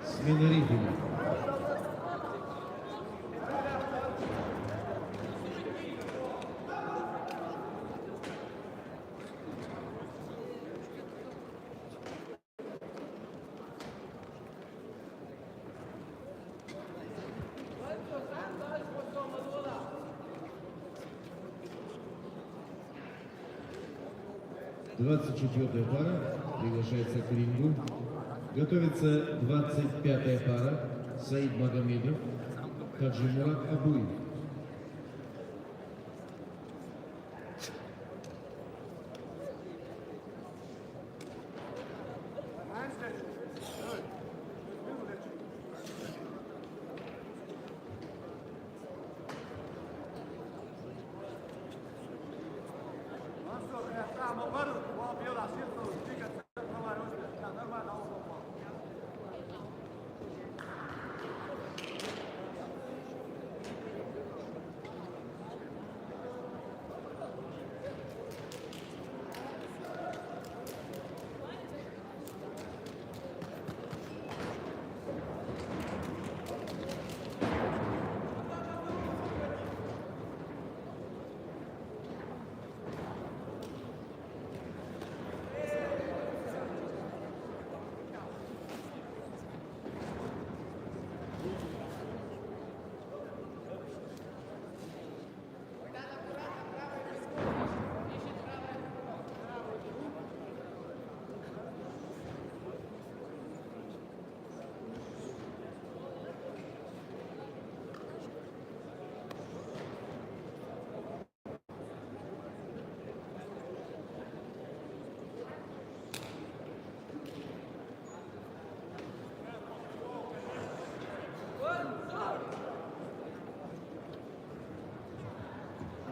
Смена рефери. Двадцать четвертая пара приглашается к рингу. Готовится 25-я пара Саид Магомедов, Таджимурат Абуев.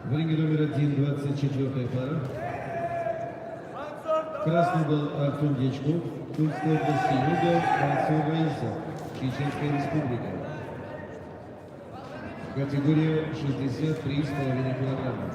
В ринге номер 1, 24-я пара. Красный угол Артем Дьячков, Тульской области, угол Мансур Раисов, Чеченская республика. Категория 63,5 килограмма.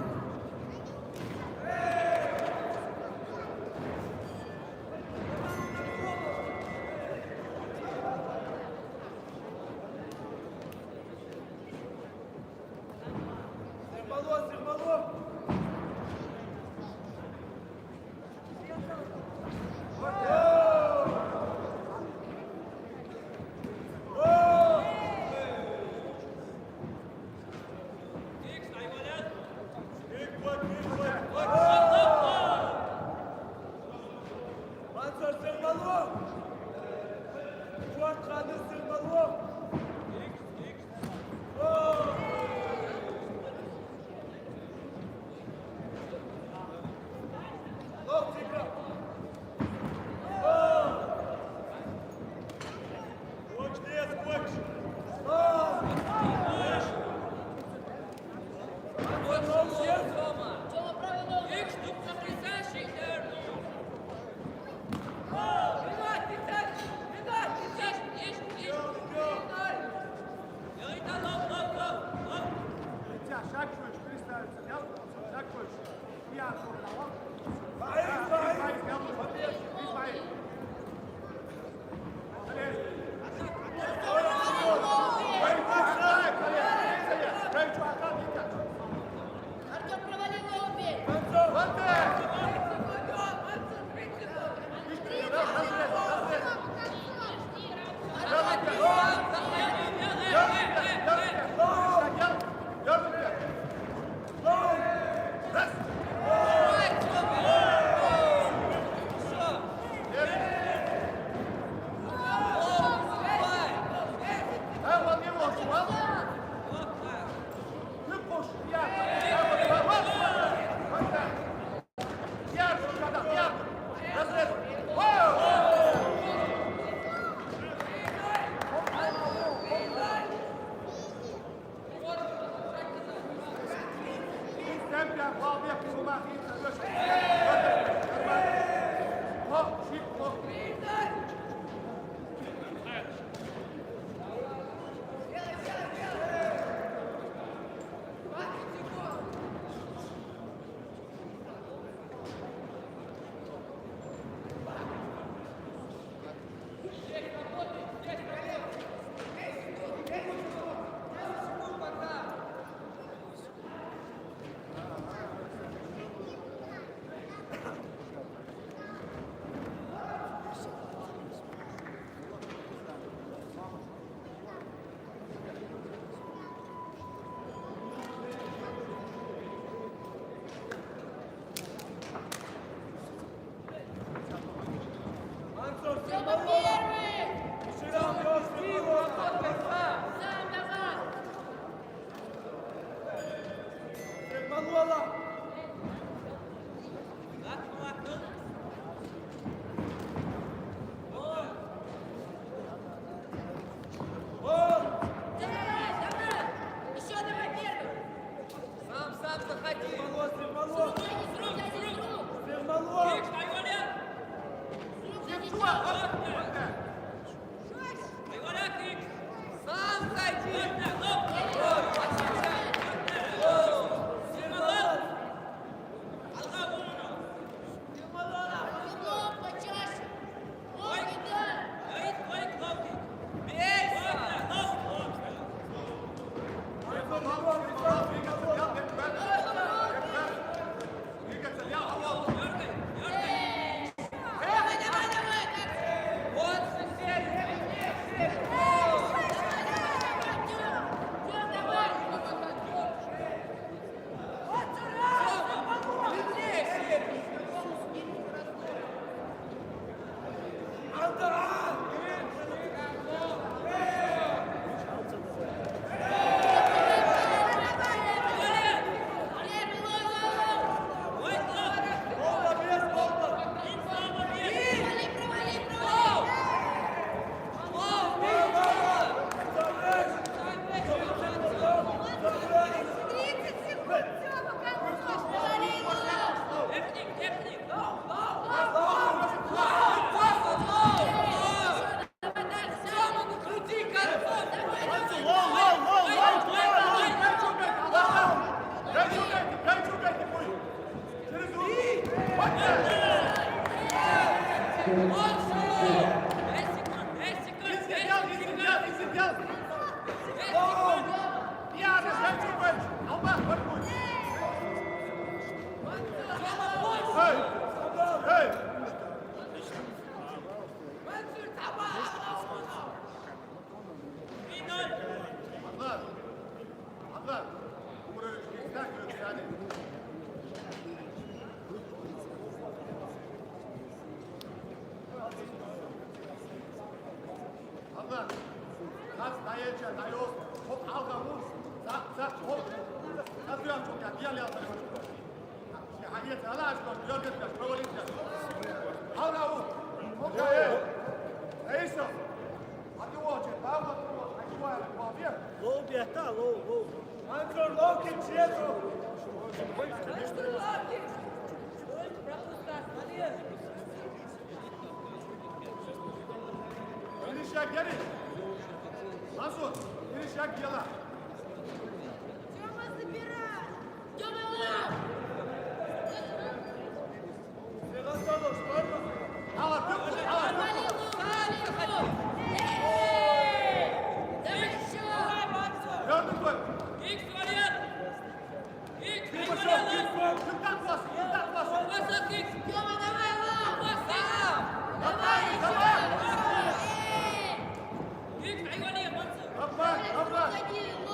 Давай, давай!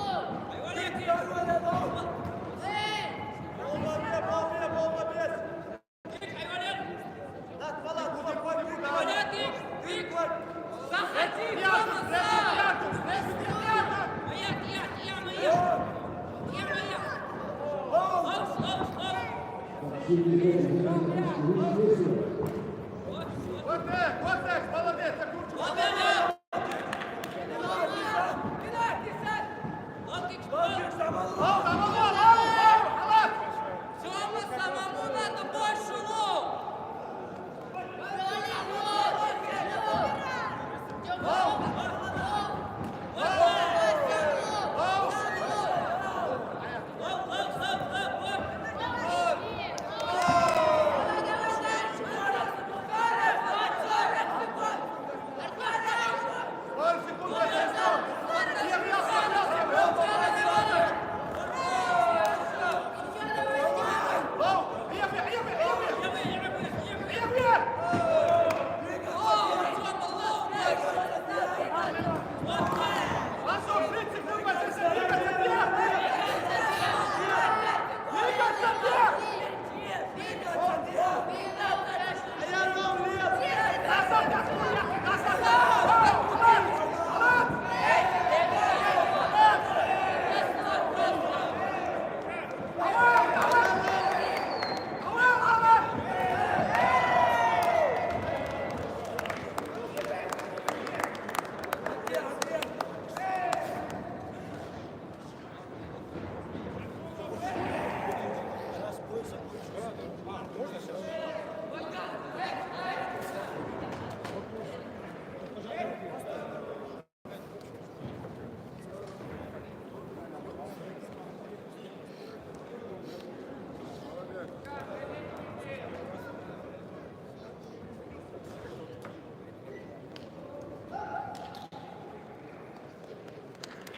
Вот так, молодец, закручивай. Тёма, самому надо больше лов! Пару секунд,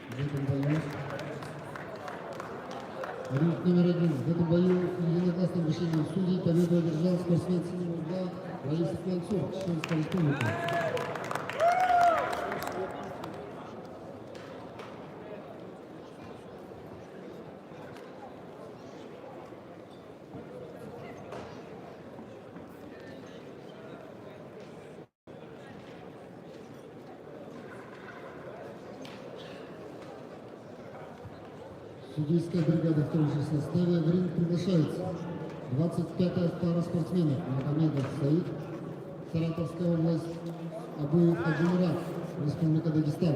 В этом бою ринг номер 1. В этом бою единогласным решением судей победу одержал спортсмен синего угла Раиса Кланцов, Чеченская республика. Судейская бригада в том же составе в ринг приглашается 25-я пара спортсменов Магомедов Саид, Саратовская область, Абуев Хаджимурат, Республика Дагестан.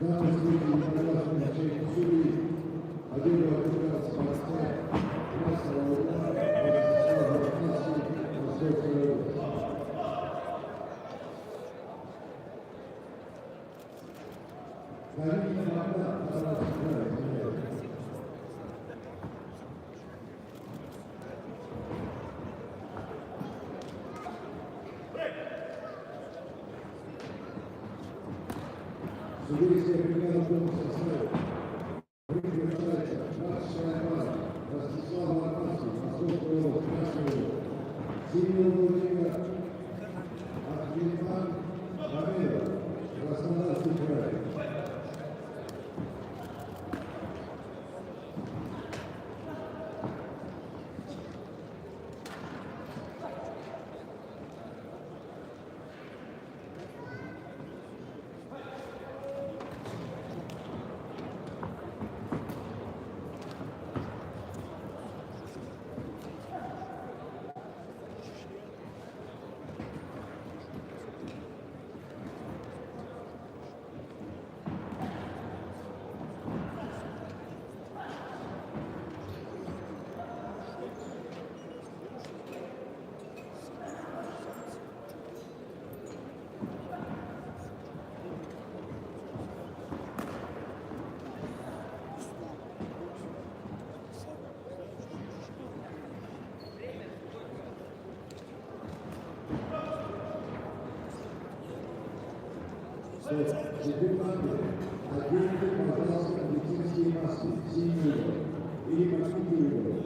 Данный случай единогласным решением судей победу одержал спортсмен массового удара Владислава Рахматовича, Московская область. Давид Магнат, Саратовская область. Судейская бригада в том составе. Приглашается 26-я пара Ростислав Аркадьевич, Московская область, Красная область. Синего Владимира Ахмедман Хамедов, Краснодарский край. Оденьте, пожалуйста, медицинские маски, синие или маскируемые.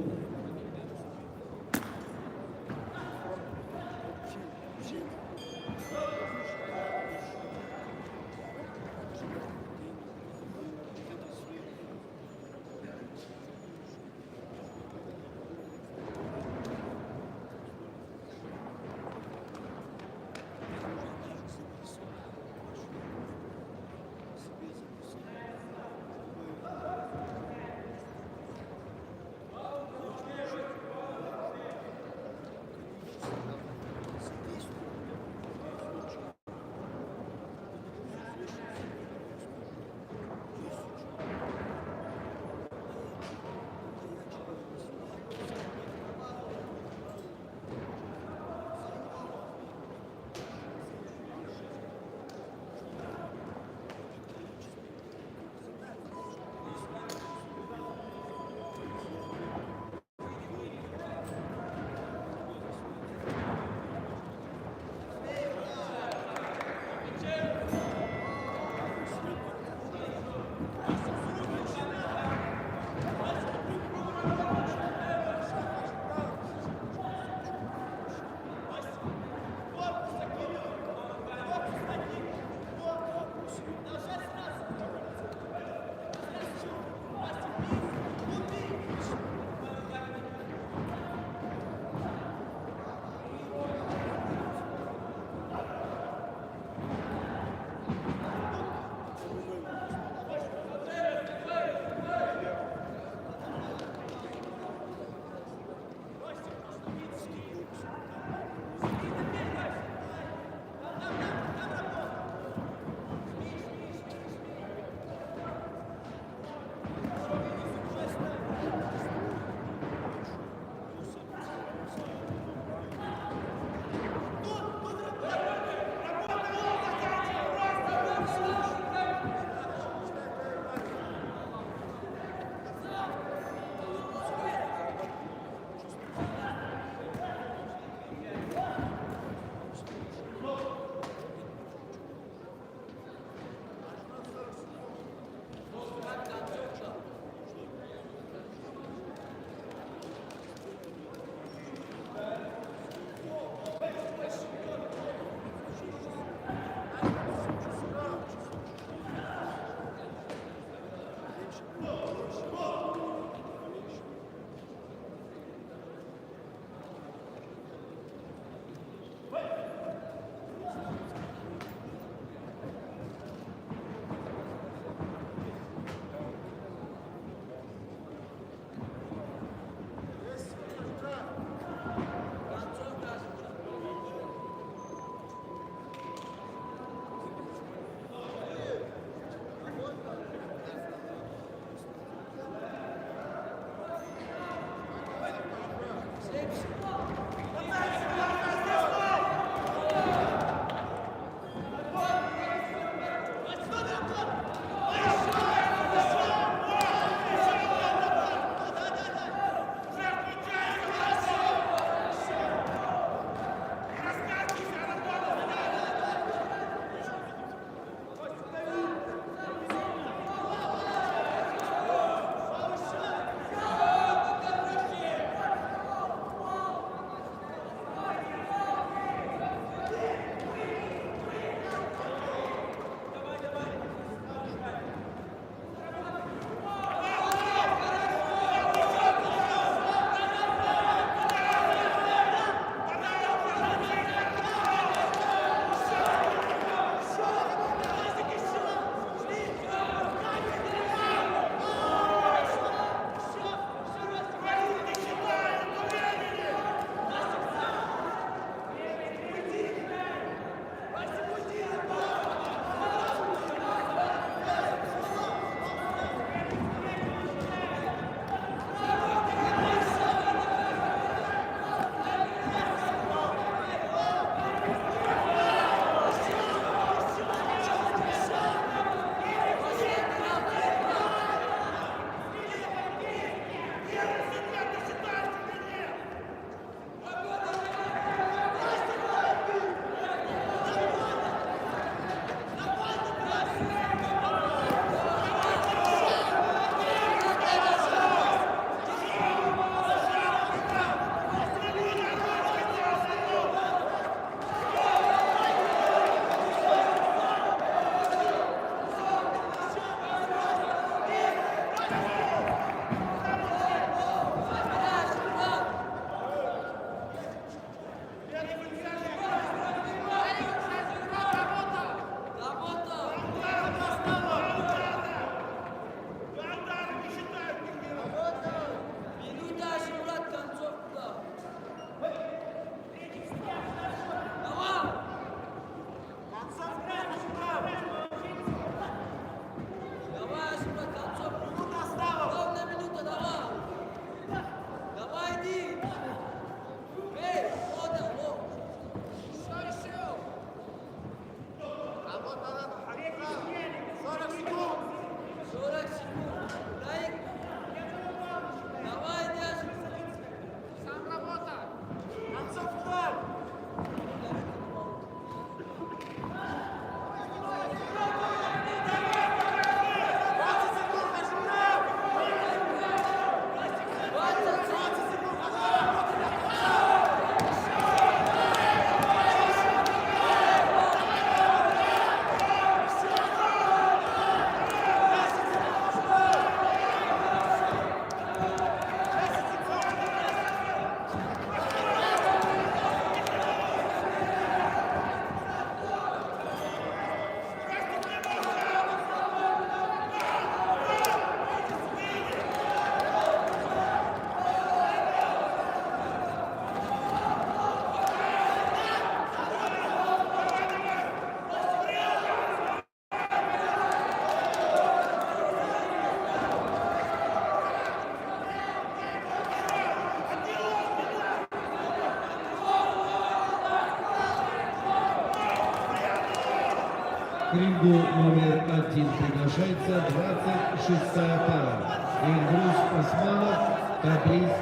К рингу номер 1 приглашается 26-я пара. Эльбрус Османов, Табриз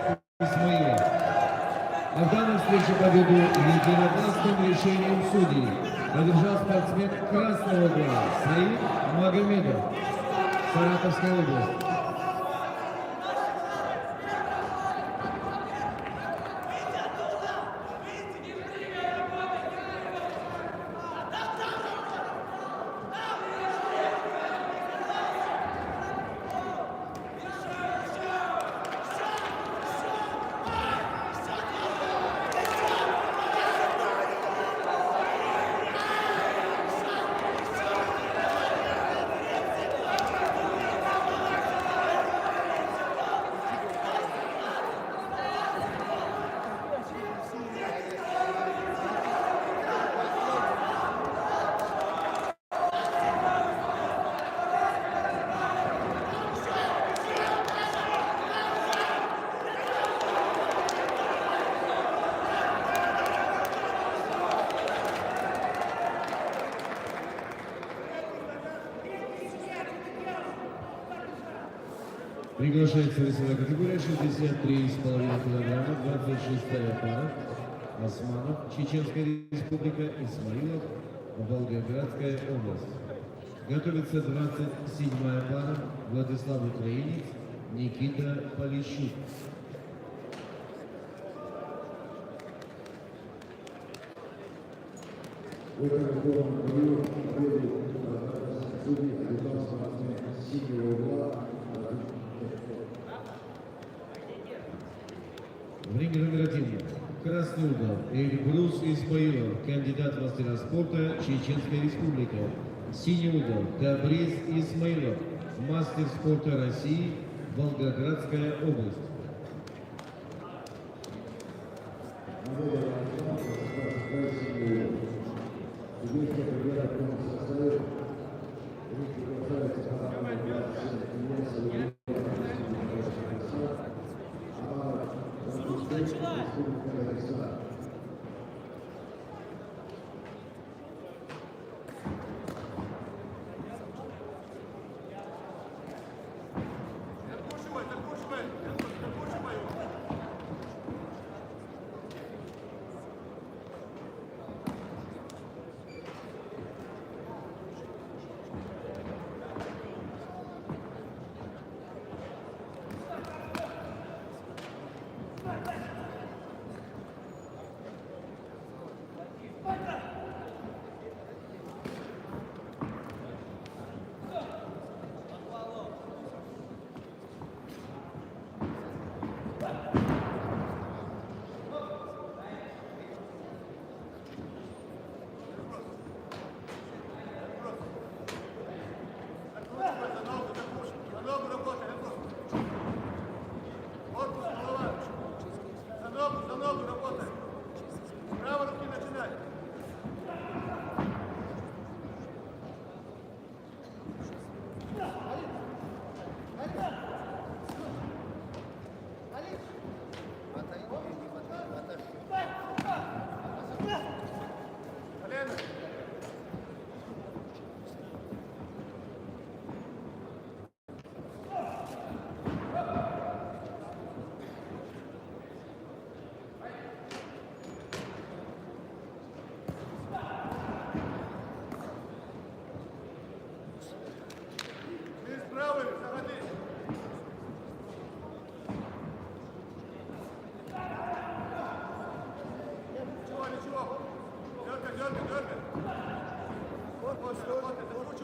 Исмаилов. А в данной встрече победу единогласным решением судей одержал спортсмен красного угла Саид Магомедов, Саратовская область. Приглашается весовая категория 63,5 килограмма, 26-я пара. Османов, Чеченская республика, Исмаилов, Волгоградская область. Готовится 27-я пара. Владислав Украинец, Никита Полищук. В этом году победу судей одержал спортсмен синего угла. В ринге номер 1. Красный угол. Эльбрус Исмаилов, кандидат в мастера спорта, Чеченская республика. Синий угол. Табриз Исмаилов, мастер спорта России, Волгоградская область.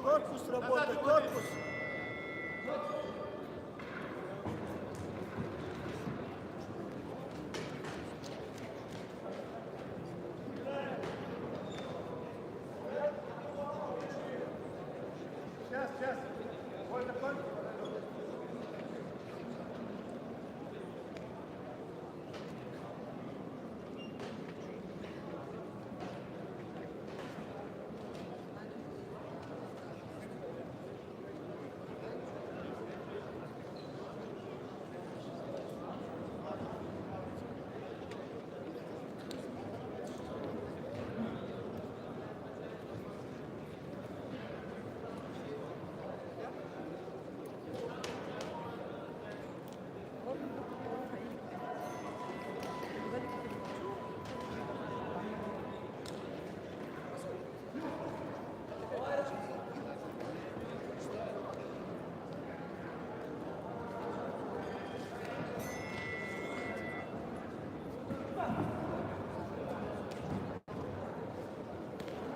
Корпус работает, корпус. Сейчас. Вот такой.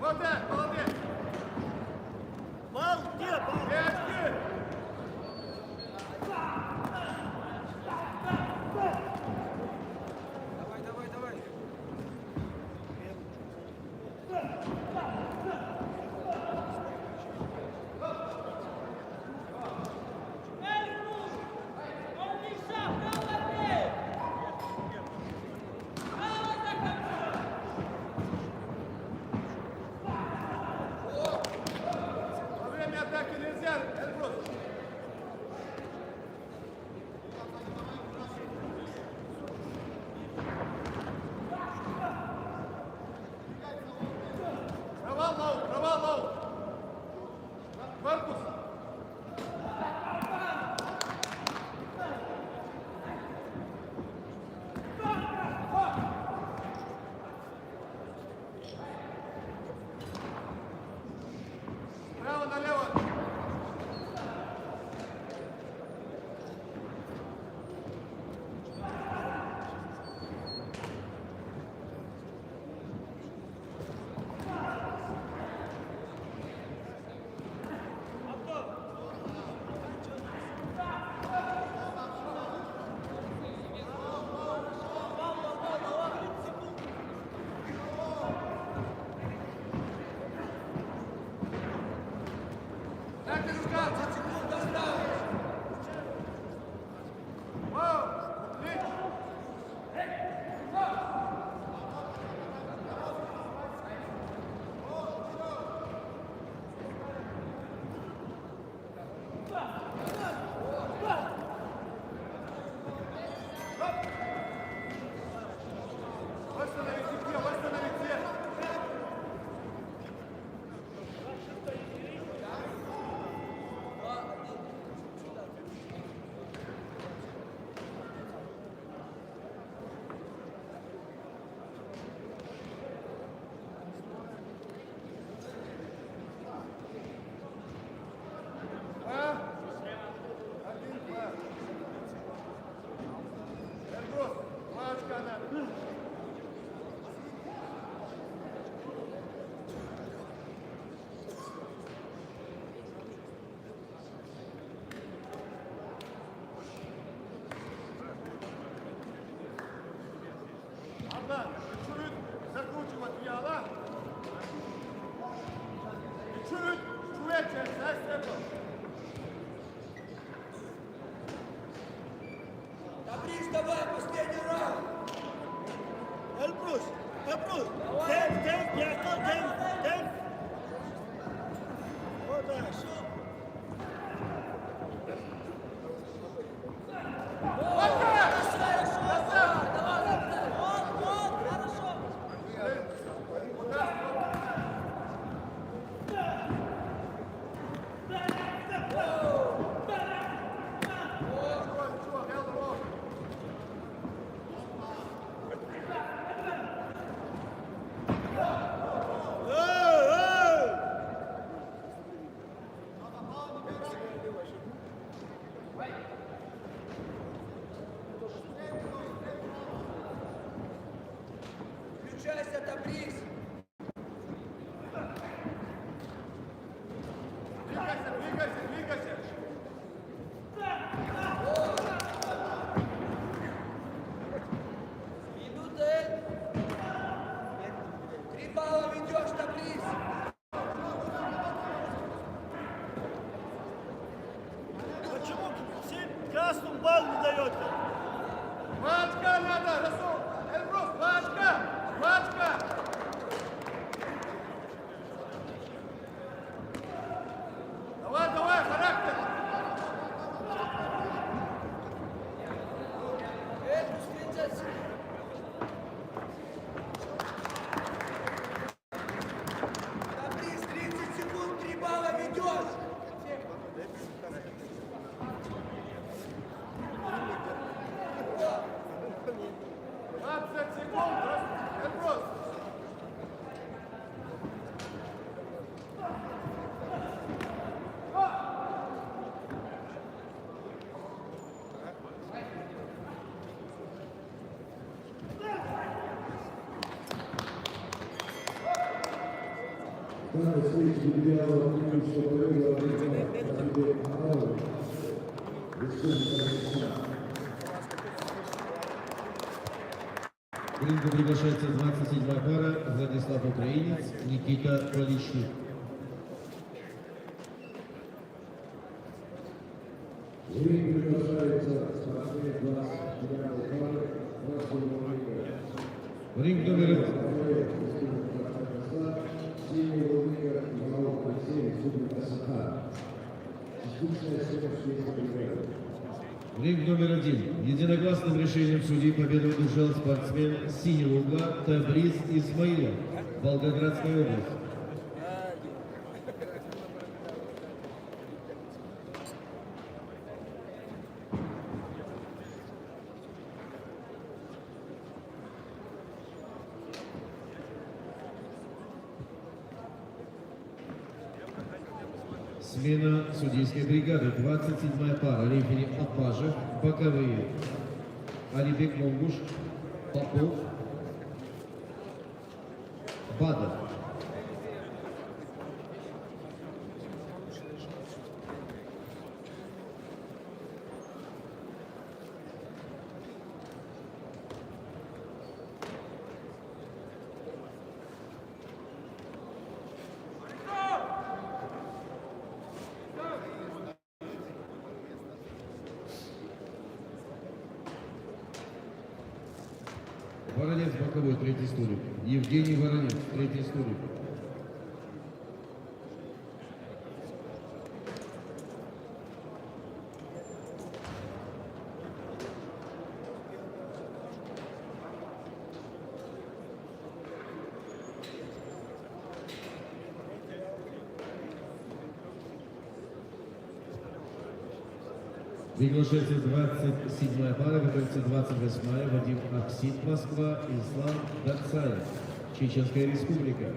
Вот так, молодец! Бал, где бал? Девочки! Давай, давай, давай. Во время атаки нельзя, Эльбрус! Провал, Мау, провал, Мау! Корпус! Право налево! Дайте ругаться! Вау! Отлично! Восстановите где, восстановите! Один, два. Эльбрус, 2 очка надо. Абла, чуть закручивай одеяло. И чуть швидше, за степом. Табрис, давай, последний раунд. Эльбрус, Эльбрус. Темп, я сказал темп. Вот так. Включайся, Табрис. Двигайся, двигайся, двигайся. Минута. 3 балла ведешь, Табрис. Почему всем красным балл не даете? 2 очка надо, Расул. Эльбрус, 2 очка. 2 очка. Давай, давай, характер. Эльбрус, 30 секунд. Табрис, 30 секунд, 3 балла ведешь. 20 секунд, Эльбрус. В рингу приглашается 27-я пара Владислав Украинец, Никита Полищук. В ринг приглашается спортсмен 29-й пары в ринг номер В ринг номер 1. Единогласным решением судей победу одержал спортсмен синего угла Табриз Исмаилов, Волгоградская область. Смена судейской бригады. 27-я пара. Рефери Апажев. Боковые. Алибек Монгуш. Попов. Бадов. Воронец боковой, третий столик. Евгений Воронец, третий столик. Приглашается 27-я пара, готовится 28-я, Вадим Аксит, Москва, Ислам Дацаев, Чеченская Республика.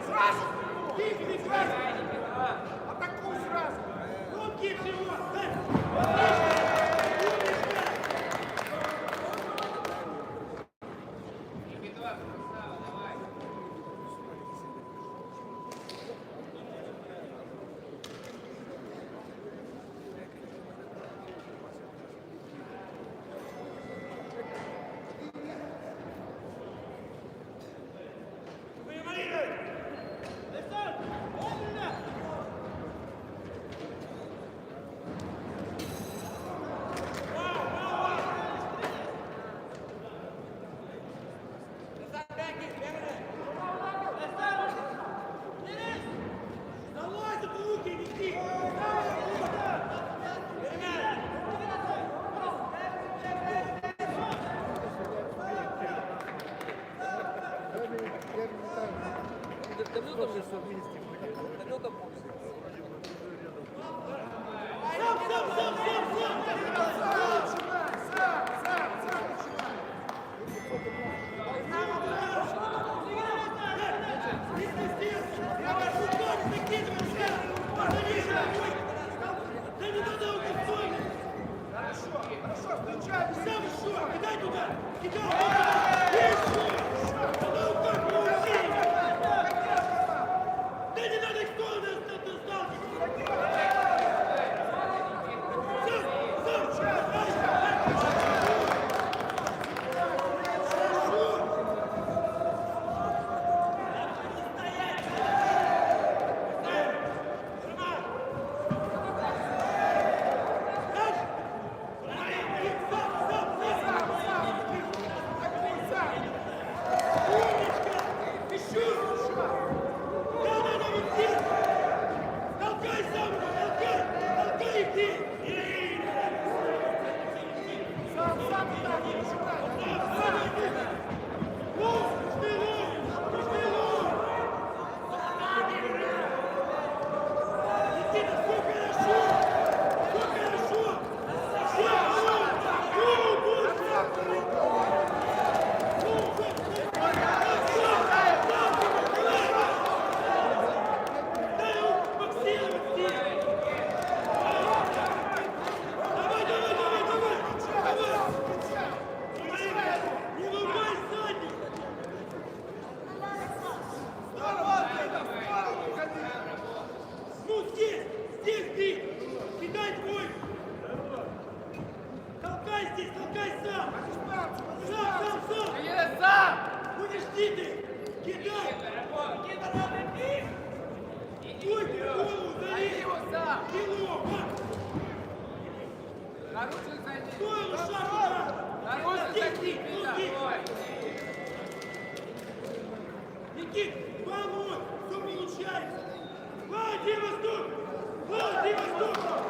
Сразу! Двигай сразу! Атакуй сразу! Руки всего! Никит, помочь! Все получается! Владивосток! Владивосток!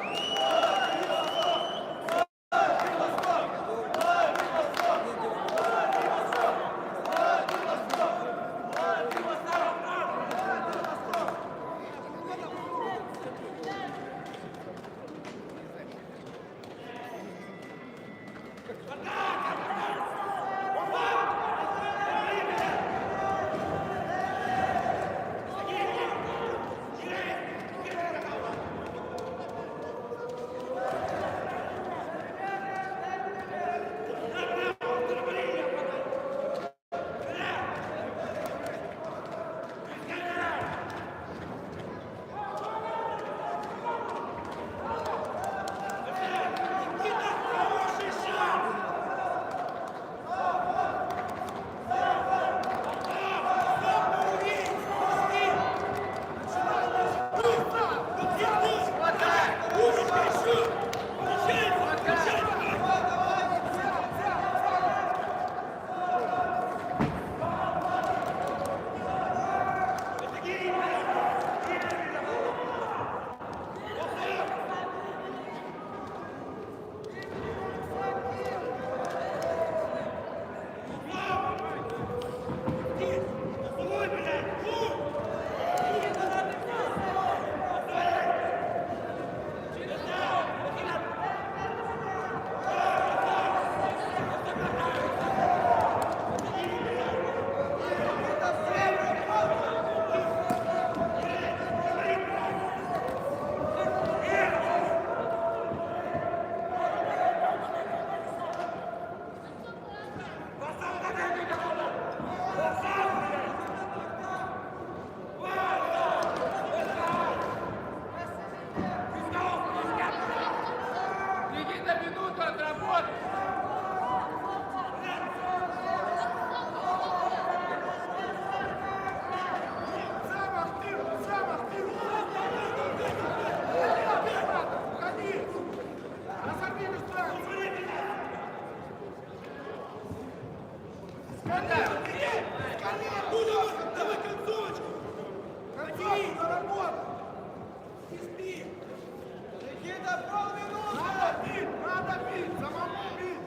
Надо бить, самому бить!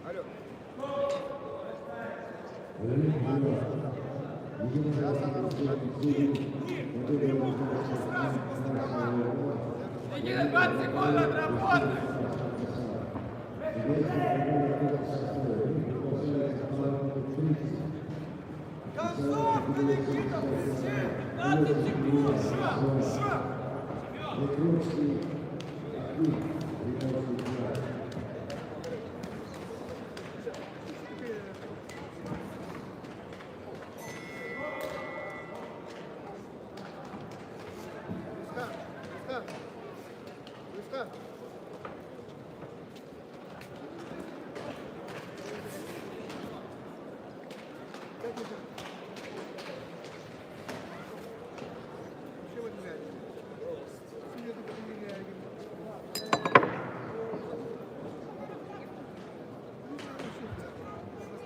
Алло. Иди на 20 секунд отработай! Концовка, Никита, присядь! 15 секунд! Шаг!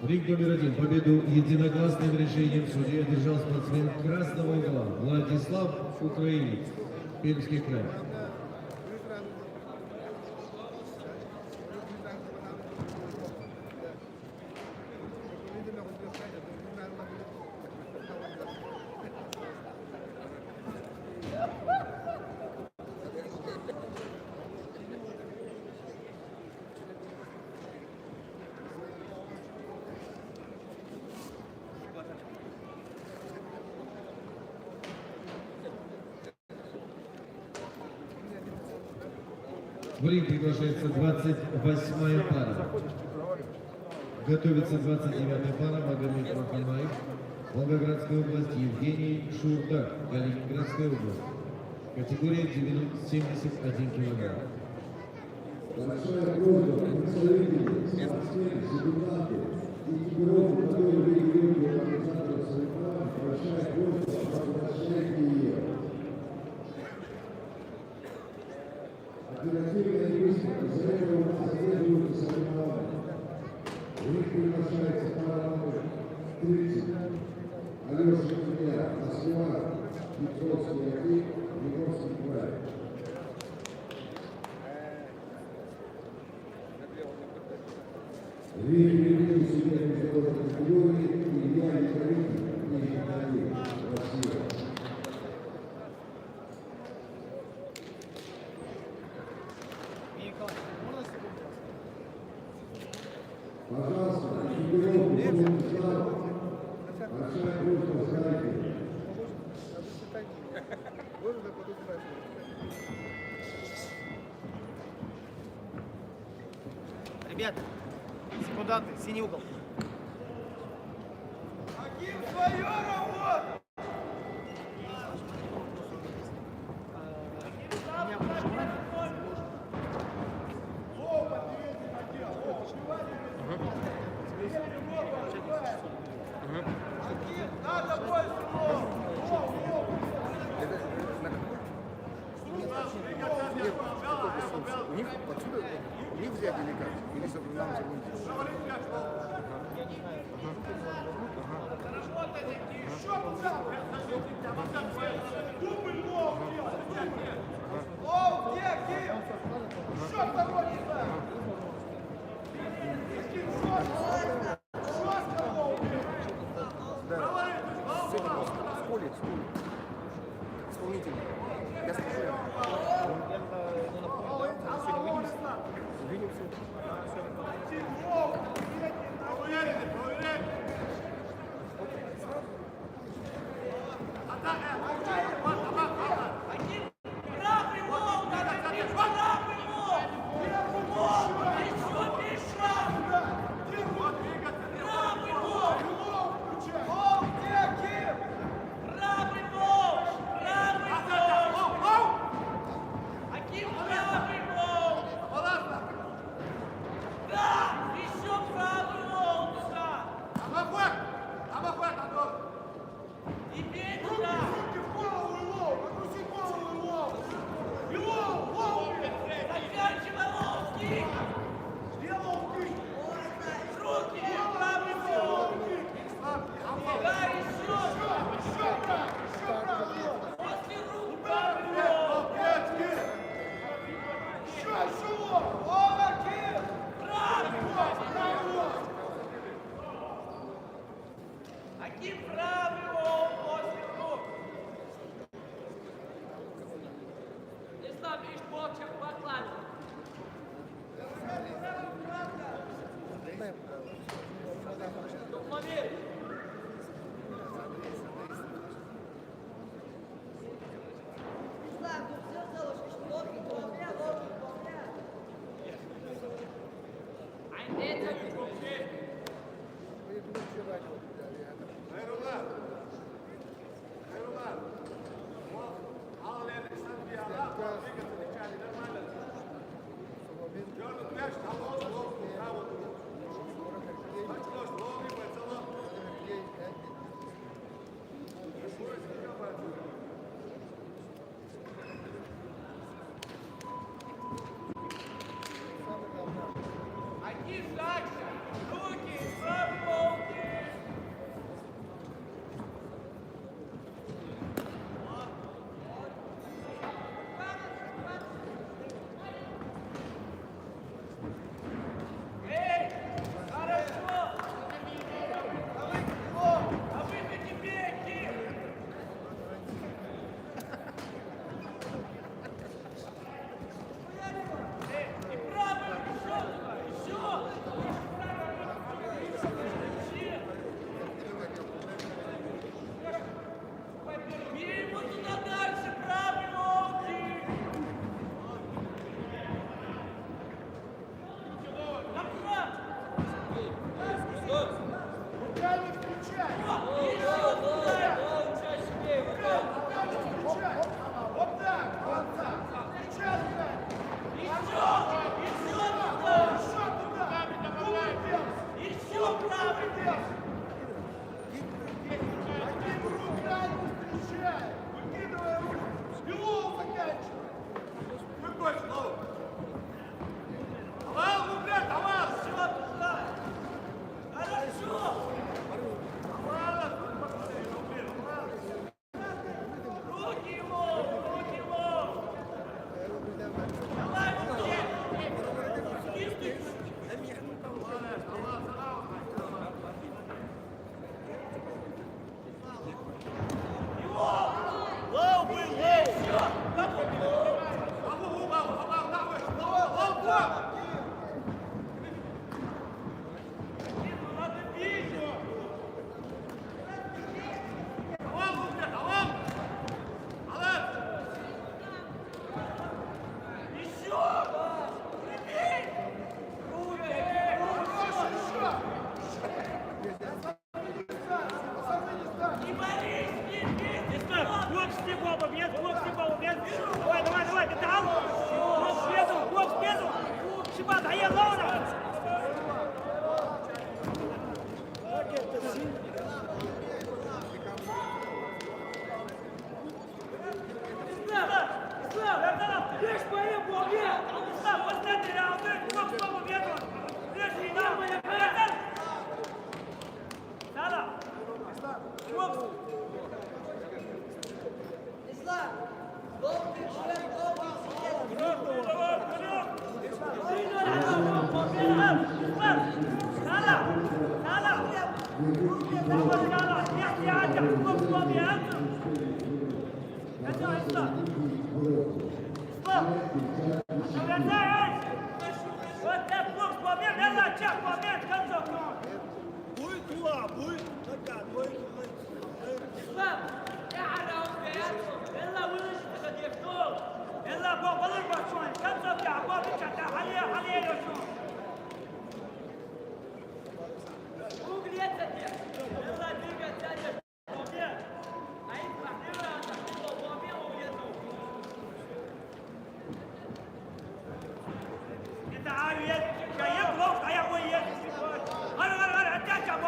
Ринг номер 1. Победу единогласным решением судьи одержал спортсмен красного угла Владислав Украинец, Пермский край. В ринг приглашается 28-я пара. Готовится 29-я пара Магомед Махамаев, Волгоградская область, Евгений Шурдак, Калининградская область. Категория 71 килограмм. Большая просьба представителей, спортсменов, дебютантов и экипировку, которые вы ведете у организаторов соревнований, большая просьба возвращайте ее. Оперативно и быстро, из-за этого у нас задерживаются соревнования. У них приглашается пара номер 30. Алеша Илья, Москва, Петровский Аким, Егорский край. Регулирует себя международной категории Илья Яковлевич и Италия, Россия. Пожалуйста, экипировку полный зал. Большая просьба сдайте. Ребята, секунданты, синий угол. Аким, свою работу! Надо больше! У них отсюда, у них взять или как? Или чтобы нам О, где, Киев? Еще второй не знаю. исполнитель. Я скажу. Увидимся. isto boče u baklanu. Diplomatir. Islam, tu все заложишь блоки, помня. Ein Meter getroffen. Один дальше. Руки, руки. Эй, хорошо. А вы не бейте. И правый еще. Бей его туда дальше, правый локти. Направо. Руками включай! Еще туда. Вот так! Вот так! Включай руками! Еще туда. Еще правый бег. Одним руками включай! Выкидывай руку! Белов заканчивай! Выходишь, Лов! Давай, ребят, давай! Еще туда. Хорошо. Руки его. Давай, руки. انت عارف جايب له يا ابوي هلا هلا هلا اتاك يا ابو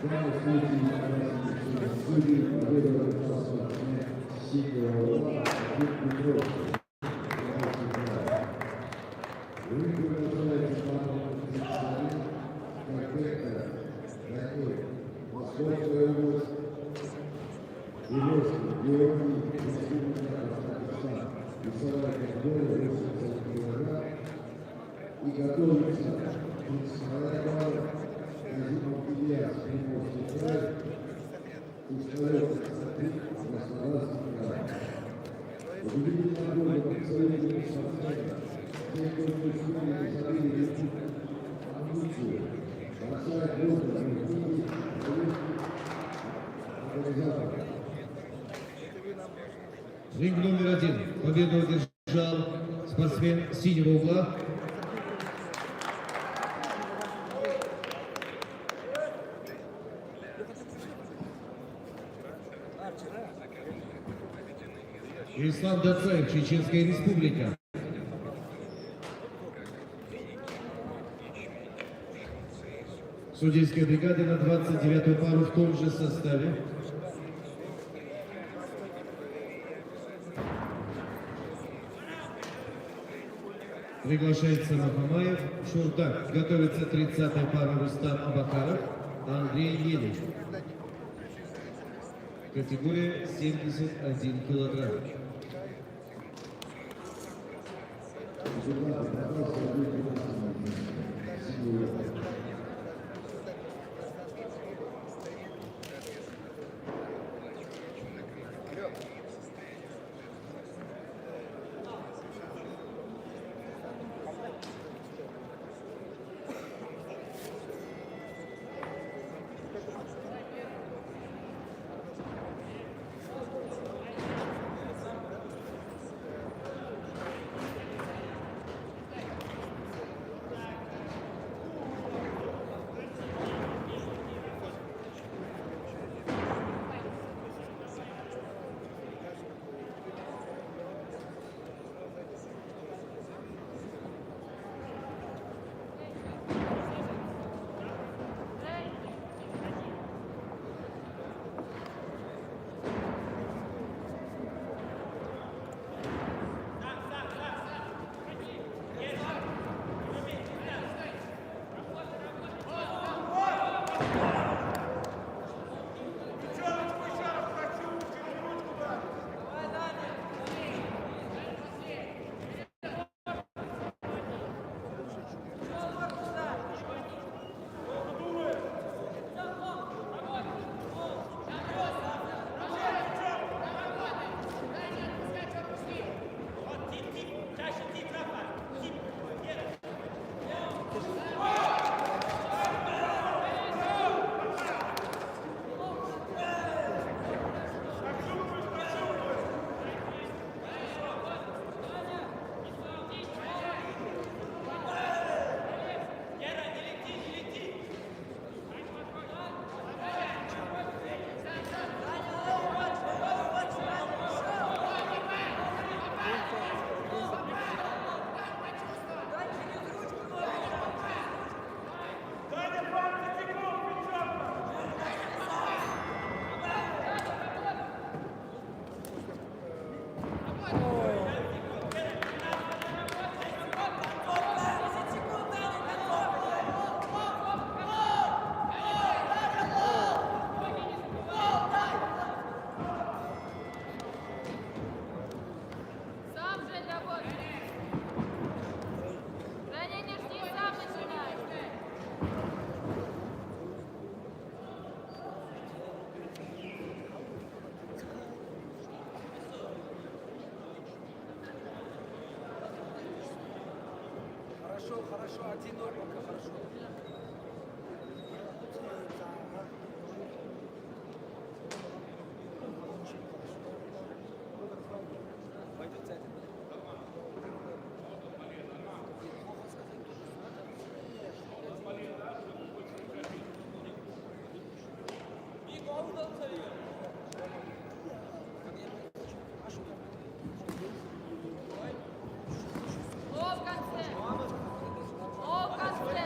Данный случай судьи победу достался синего угла Петров. Рынку продолжается план конкретно такой. Московская область, Ивановский, Георгий, Республика Казахстан. Весовая категория 80 кг. И готовится весовая пара Казимов Илья с Приморский край. Устроился Краснодарский край. Победитель года в абсолютном спортсмена. Те, кто не забили лечить амбицию, бросает воздух на книги, организатора. Ринг номер 1. Победу одержал спортсмен синего угла. Ислам Дацаев, Чеченская Республика. Судейская бригада на 29-ю пару в том же составе. Приглашается Махамаев, Шурдак. Готовится 30-я пара Рустам Абакаров, Андрей Елин. Категория 71 килограмм. Хорошо, 1-0 пока, хорошо. Пойдет центр. О, в конце!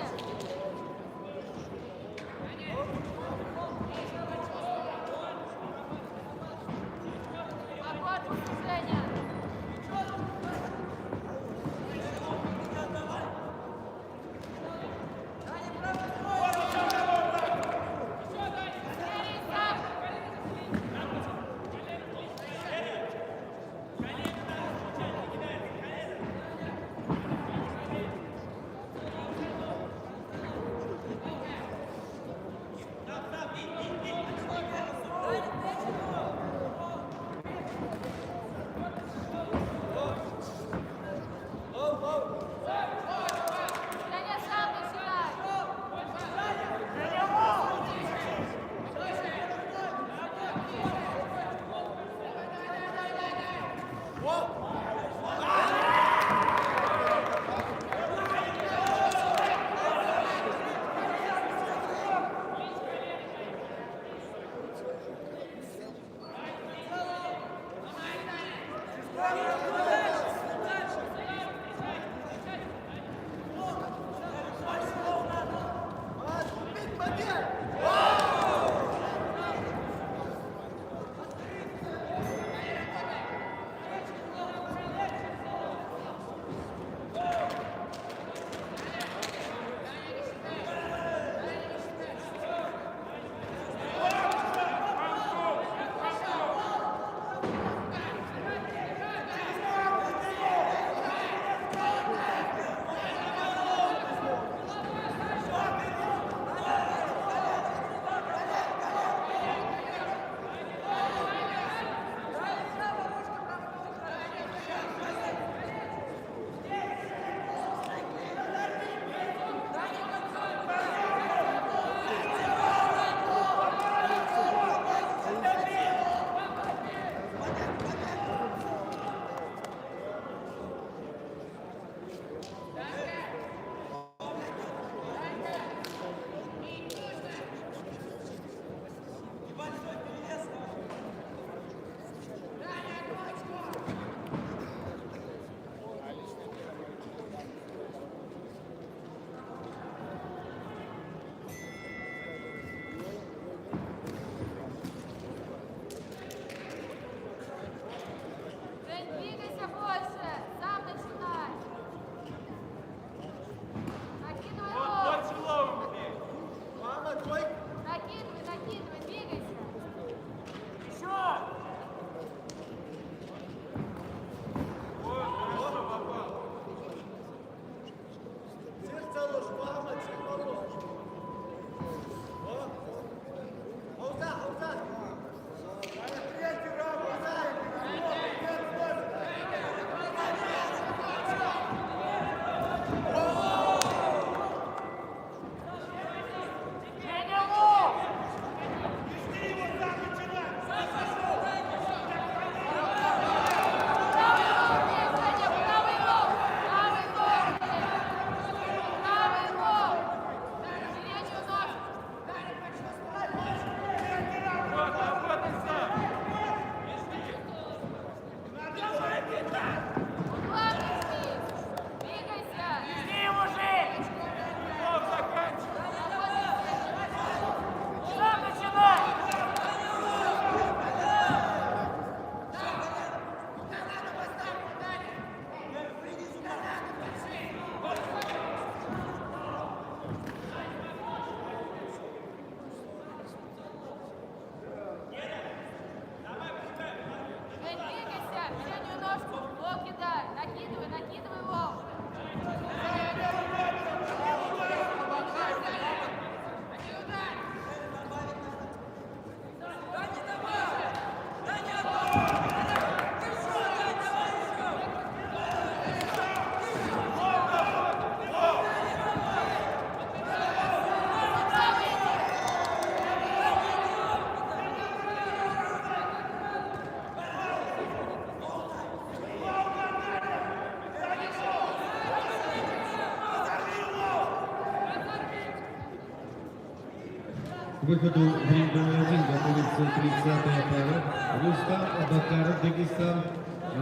К выходу в ринг номер 1 готовится 30-я пара. Рустам Абакаров, Дагестан,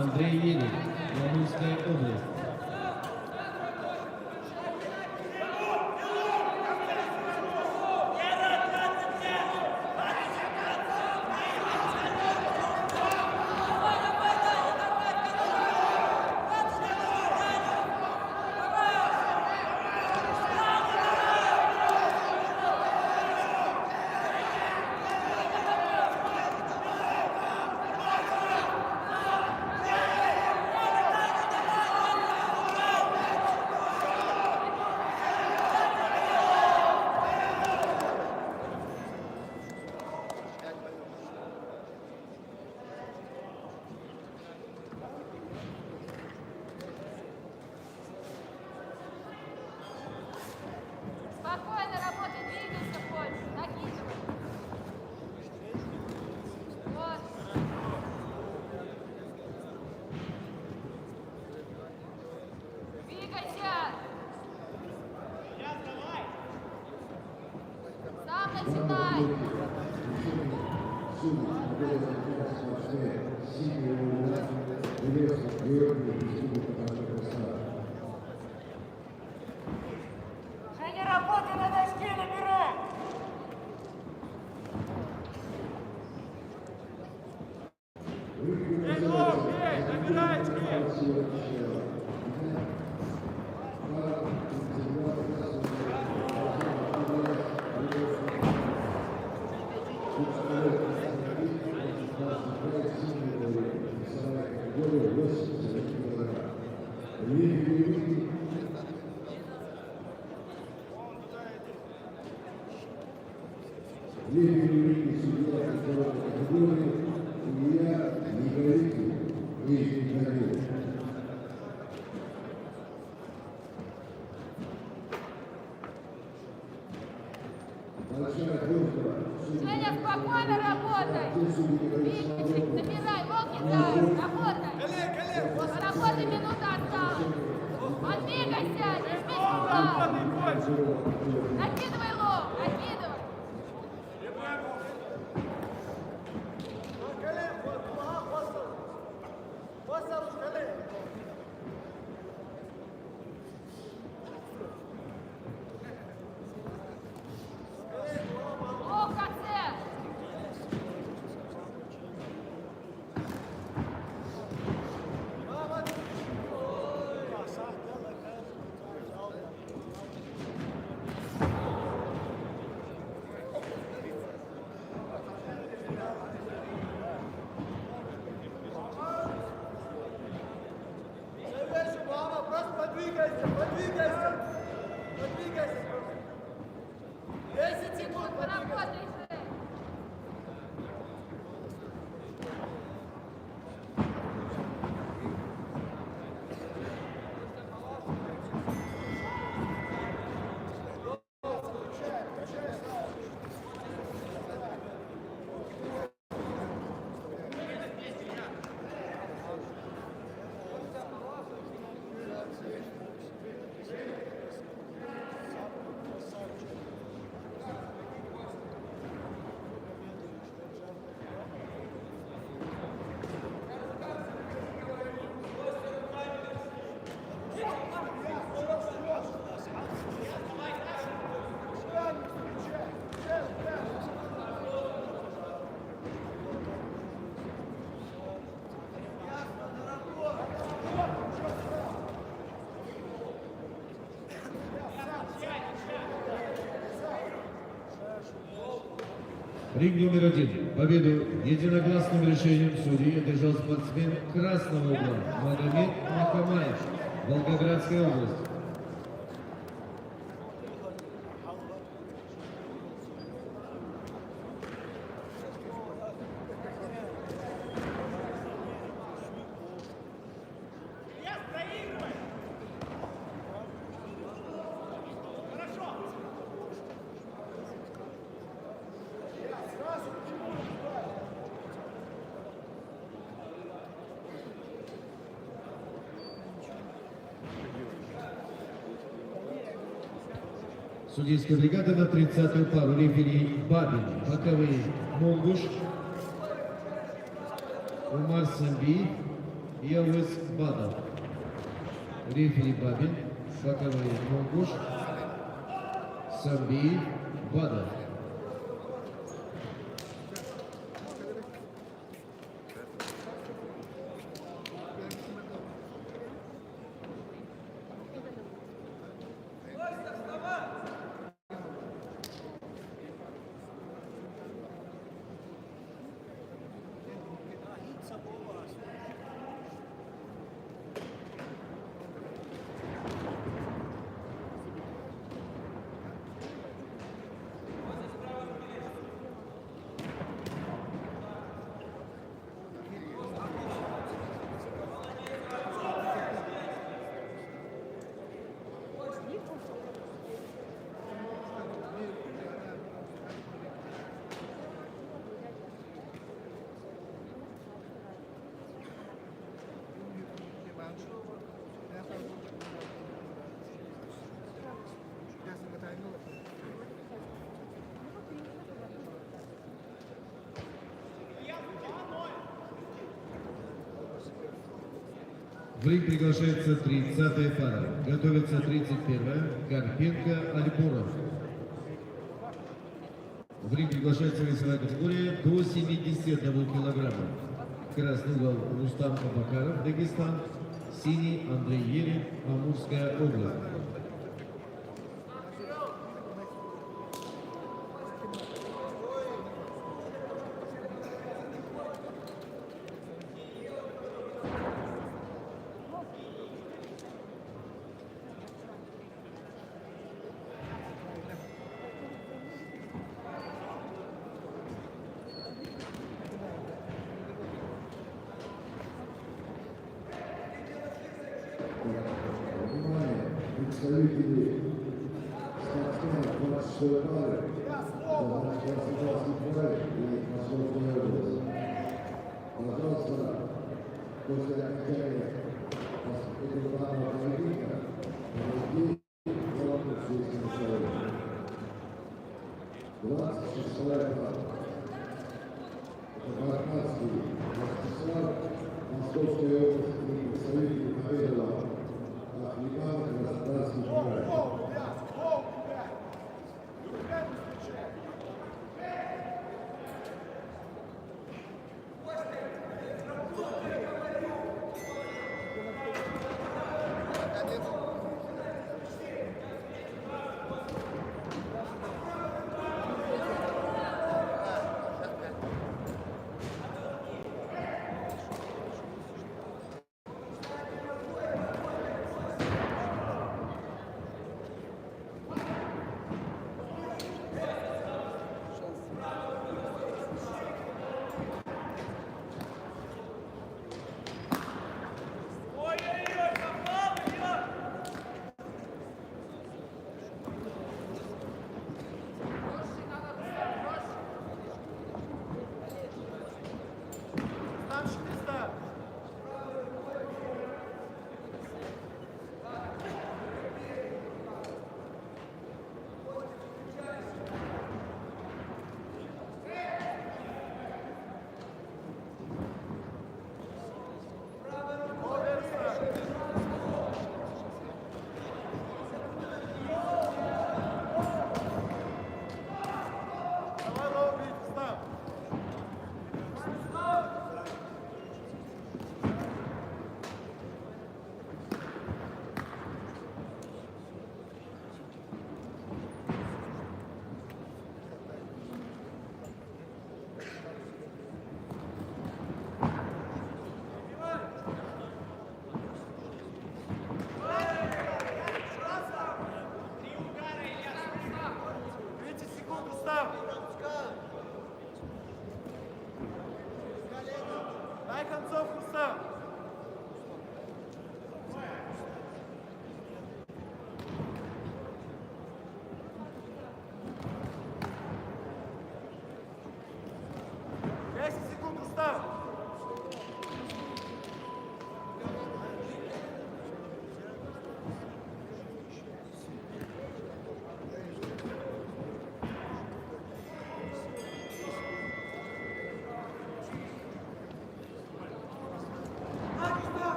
Андрей Елик, Амурская область. Спокойно работай, двигайся больше, накидывай. Вот. Двигайся. Сам начинай. Женя, работай на доске, набирай! Женя, спокойно работай. Видишь, набирай, волки, да, работай. Работай, минута осталась. Подвигайся, не жми кулак. Накидывай лоб, накидывай. Лоб в конце. Мама, просто подвигайся, подвигайся. Подвигайся. 10 секунд, Поработай же. Ринг номер 1. Победу единогласным решением судей одержал спортсмен красного угла Магомед Махамаев, Волгоградская область. Судейская бригада на 30-ю пару. Рефери Бабин. Боковые Монгуш, Умар Самби и Ауэс Бадов. Рефери Бабин. Боковые Монгуш, Самби, Бадов. В ринг приглашается 30-я пара. Готовится 31-я. Карпенко, Альбуров. В ринг приглашается весовая категория до 71 килограмма. Красный угол Рустам Абакаров, Дагестан. Синий Андрей Ерин, Амурская область. Внимание, представители спортсменов 26 пары, и Московская область. Пожалуйста, после окончания этого данного поединка провести главную судейскую совет. 26-я пара. Это Баркадский Ростислав, Московская область, и представитель Михаила Ахмедов, Краснодарский край.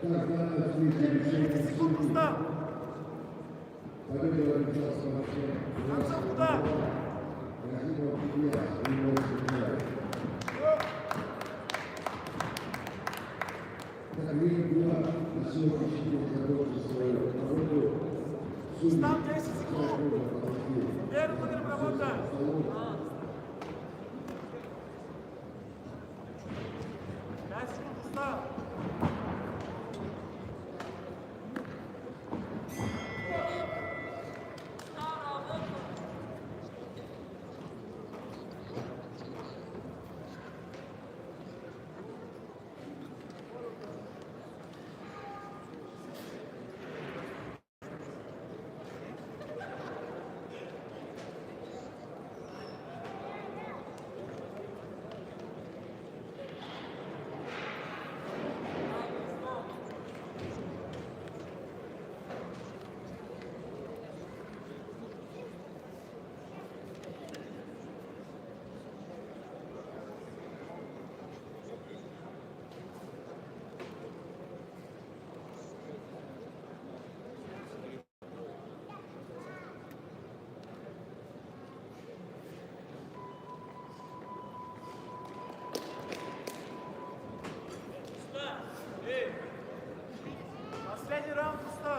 Тогда на встрече решение судей. Победу одержал спортсмен Рахимов Илья, Приморский край. Так, Рим 2 на сегодняшний день закончил свою работу. Судьи. Став 10 секунд. Первый номер работа. Последний раунд пусто.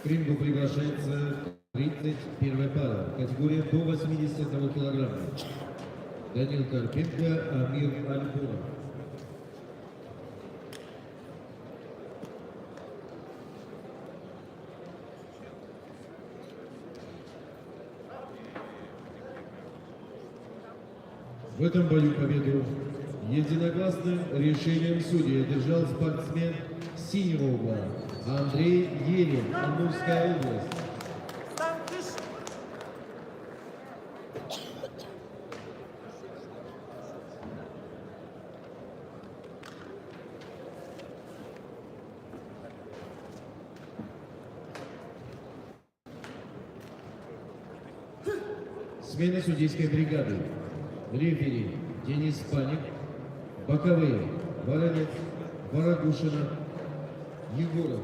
К рингу приглашается 31-я пара, категория до 81 килограмма. Данил Карпенко, Амир Альбунов. В этом бою победу единогласным решением судей одержал спортсмен синего угла Андрей Ерин, Амурская область. Смена судейской бригады. Рефери Денис Паник. Боковые Баранец, Барагушина, Егоров.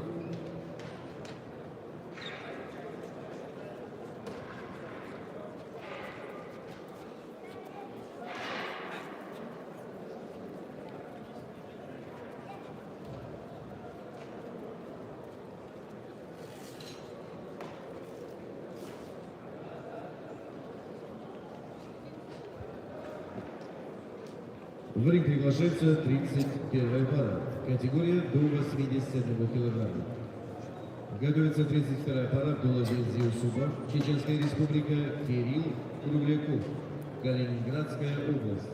В ринг приглашается 31 пара. Категория до 81 килограмма. Готовится 32-я пара Абдулазиз Юсупов, Чеченская республика, Кирилл Кругляков, Калининградская область.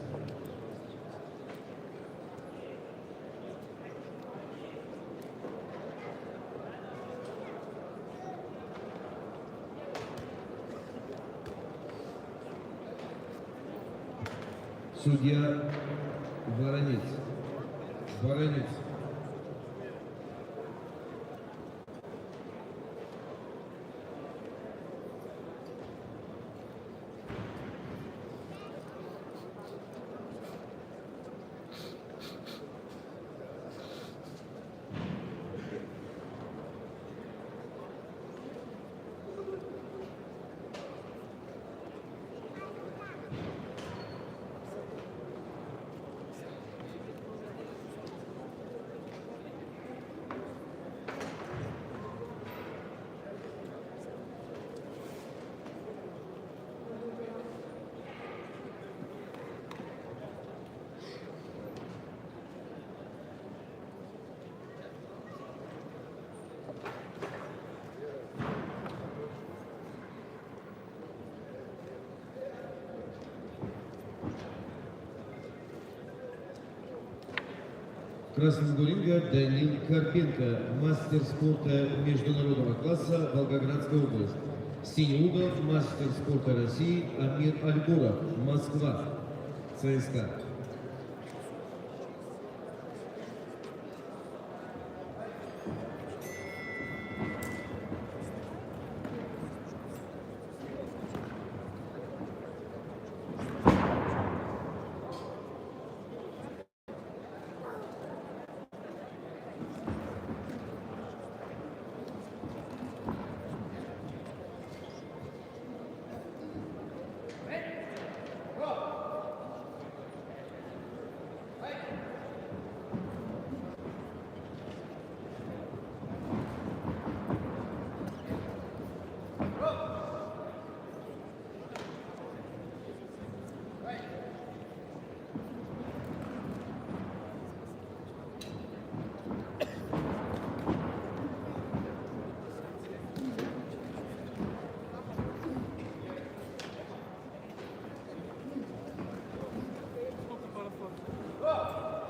Судья Баранец. Баранец. Красного ринга Данил Карпенко, мастер спорта международного класса, Волгоградская область. Синий угол, мастер спорта России Амир Альбуров, Москва, ЦСКА. Go!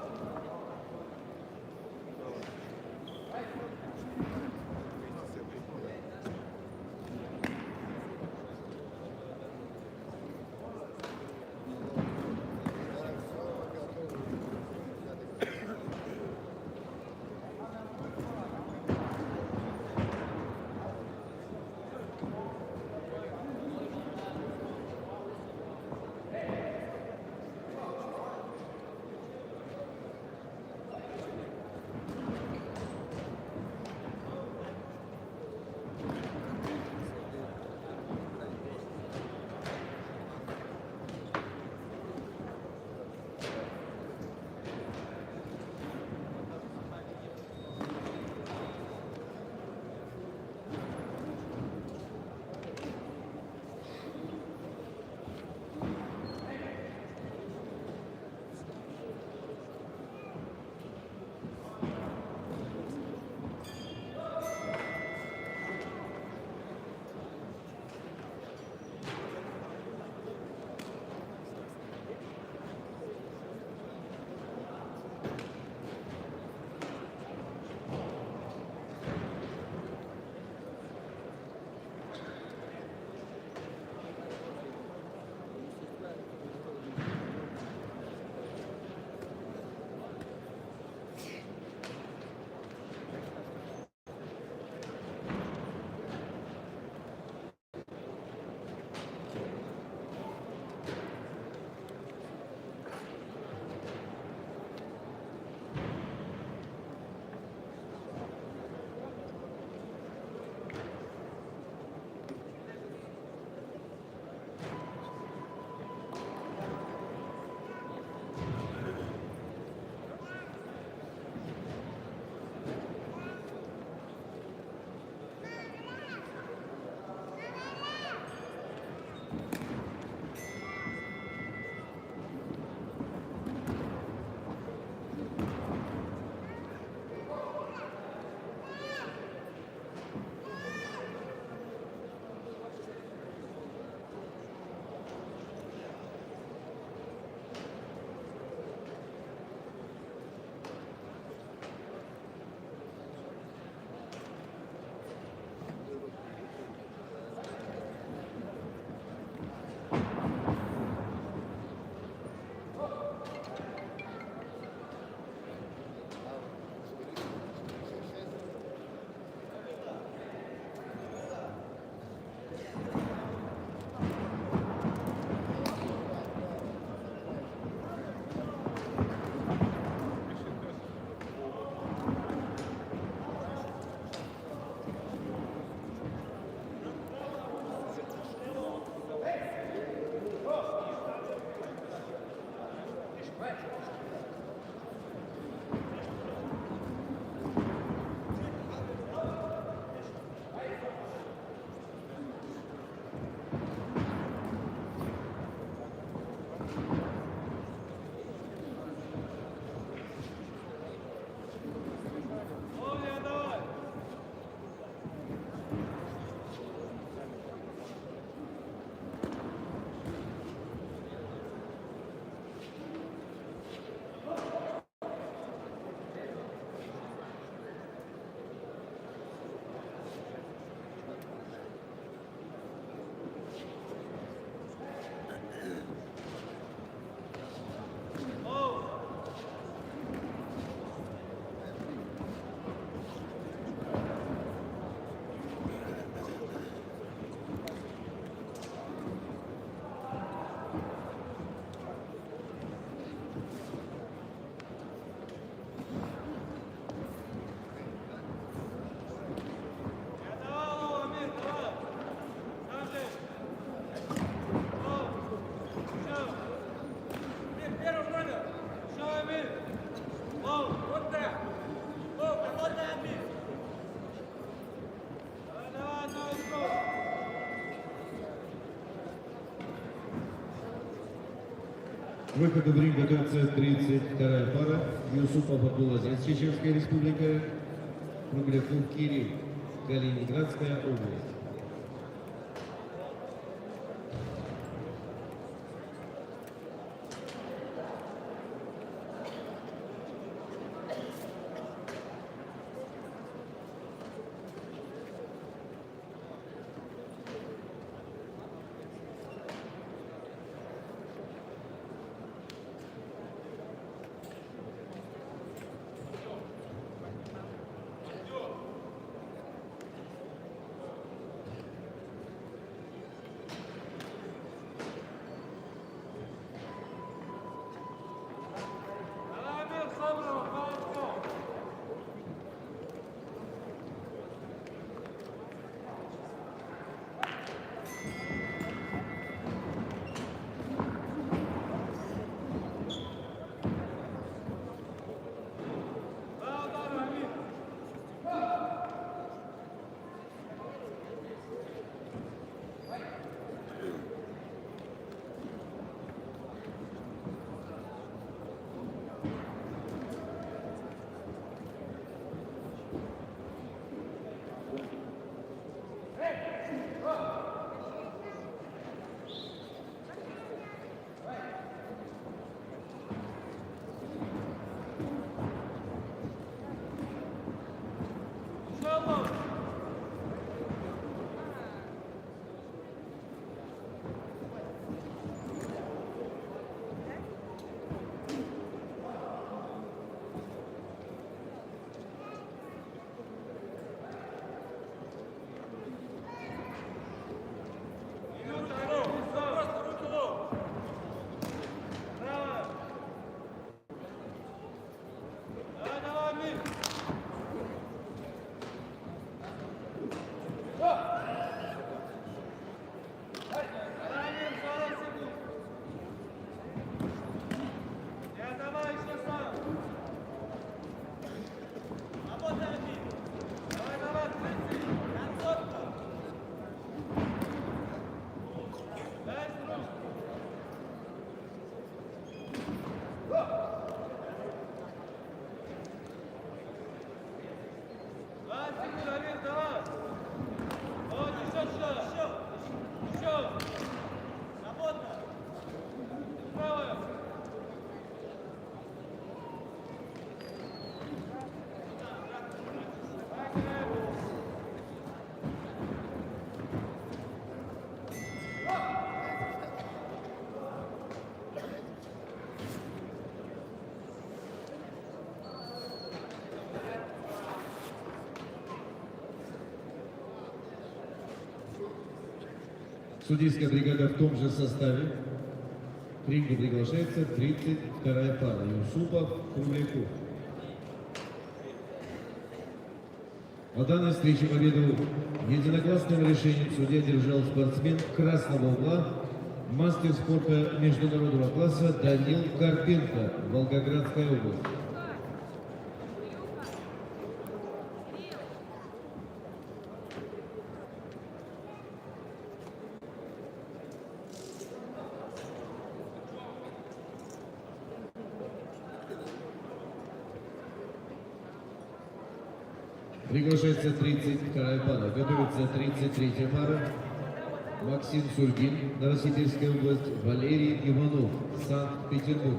К выходу в ринг готовится 32-я пара. Юсупов Абдулазиз, Чеченская республика. Кругляков Кирилл, Калининградская область. Судейская бригада в том же составе. К рингу приглашается 32-я пара. Юсупов, Кругляков. На данной встрече победу единогласным решением судья держал спортсмен красного угла, мастер спорта международного класса Данил Карпенко, Волгоградская область. Приглашается 32-я пара. Готовится 33-я пара. Максим Сургин, Новосибирская область. Валерий Иванов, Санкт-Петербург.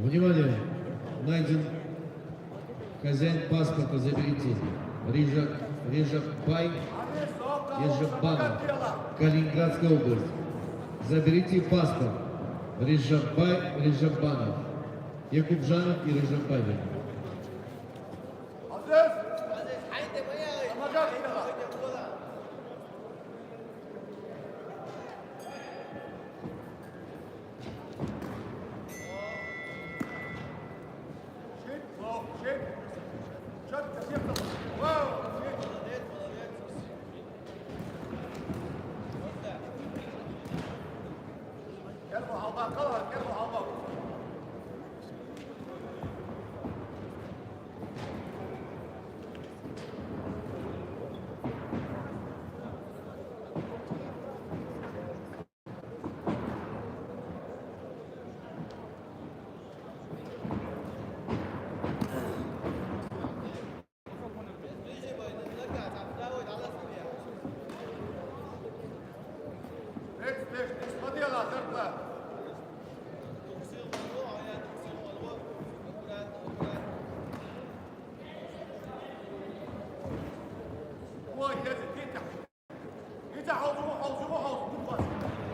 Внимание! Найден хозяин паспорта, заберите. Режаббай Ежебанов, Калининградская область. Заберите паспорт. Режаббай Режаббанов. Якубжанов и Режаббай.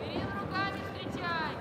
Кирилл, руками встречай.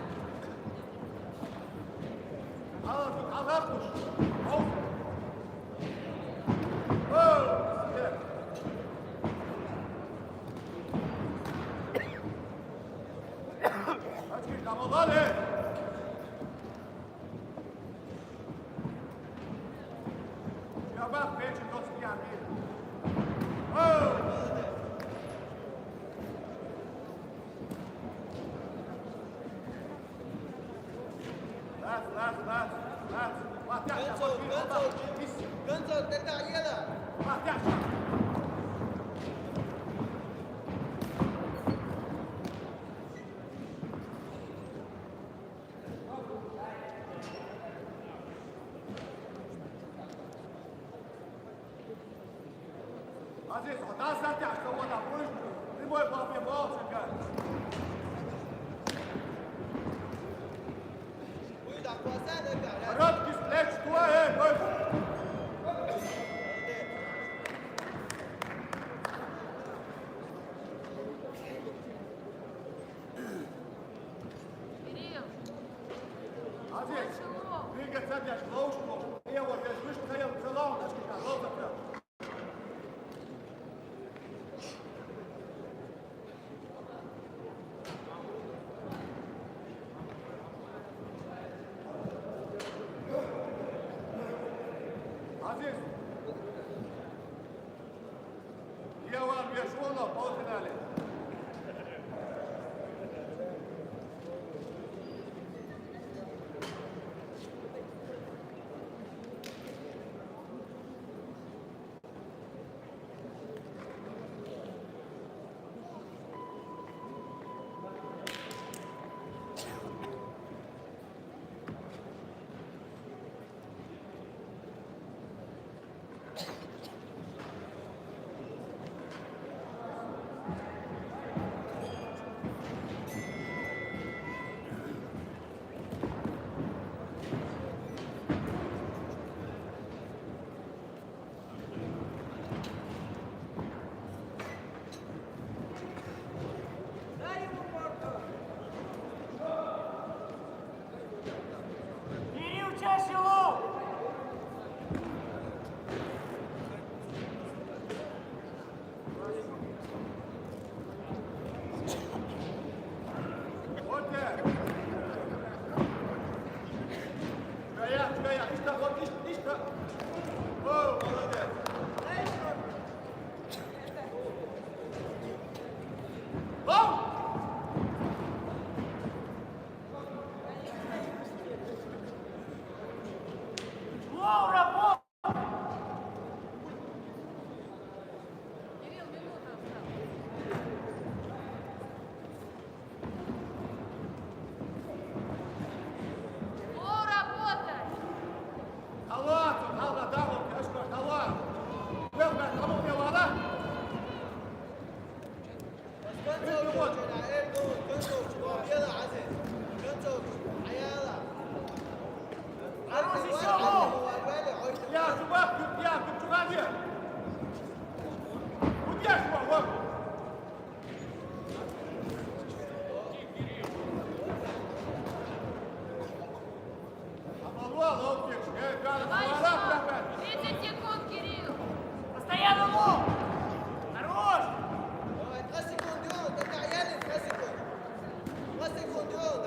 Кирилл.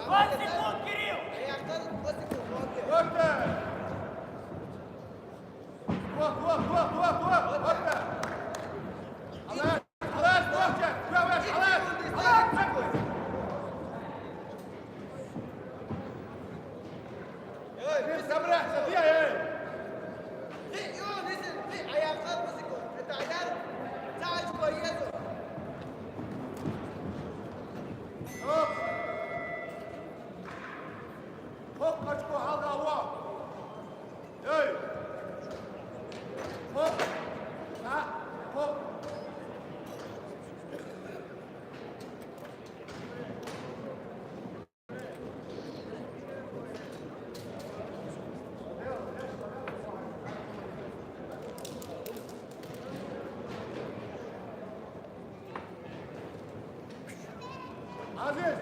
20 секунд, Кирилл! هيعترض 20 секунд. وقف وقف وقف وقف وقف وقف خلاص خلاص وقف خلاص خلاص استمر سفيها ايه نزل هيعترض 20 секунд. انت عيال ساعد كويسه. Hop очко алға ауа ей хоп хоп عزيز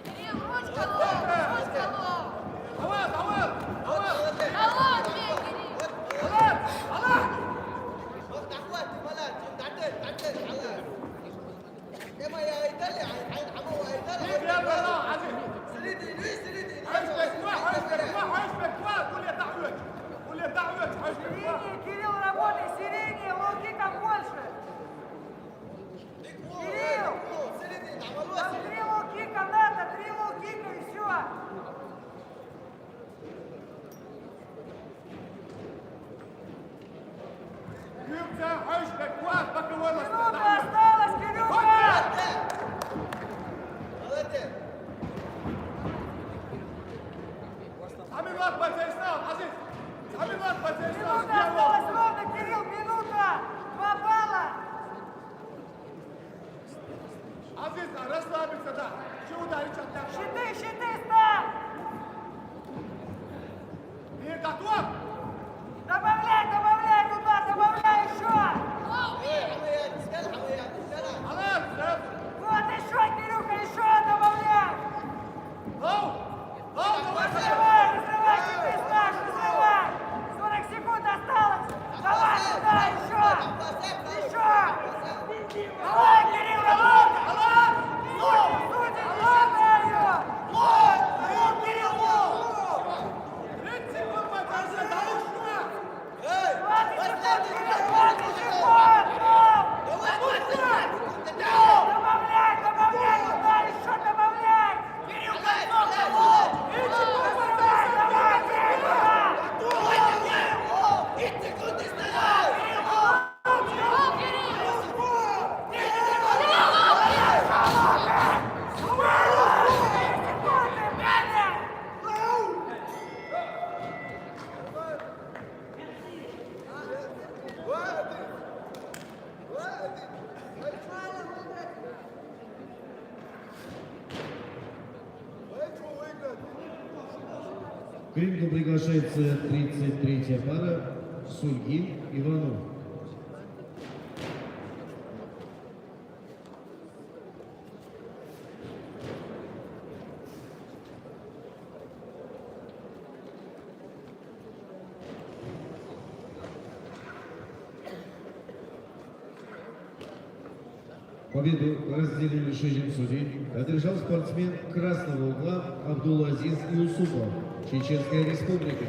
Кирилл, ручка лоб, ручка лоб. Голов бей, Кирилл. تعود بلد تعدل على لما يدلع عمو يدلع سريدي ليش سريدي Кирилл, работай, сирени, лоу-кика больше. Кирилл, там 3 лоу-кика надо, 3 лоу-кика и все. Минута осталась, Кирюха! Минута осталась ровно, Кирилл, минута! 2 балла! عزيز расслабиться, да. Чего ударить от тебя? Щиты, ставь! Ты готов? Добавляй туда, добавляй еще! Вот еще, Кирюха, еще добавляй! Разрывай, щиты ставь, разрывай! 40 секунд осталось! Давай сюда, еще! Давай, Кирилл, работай! Судьи, не считаю! Кирилл, 30 секунд, подожди, да ушла! 20 секунд, Кирилл, 20 секунд! Добавляй туда, еще добавляй! Кирилл, концовка, давай, К рингу приглашается 33-я пара Сульгин Иванов. Победу разделили решением судей. Одержал спортсмен красного угла Абдул-Азиз Юсупов, Чеченская Республика.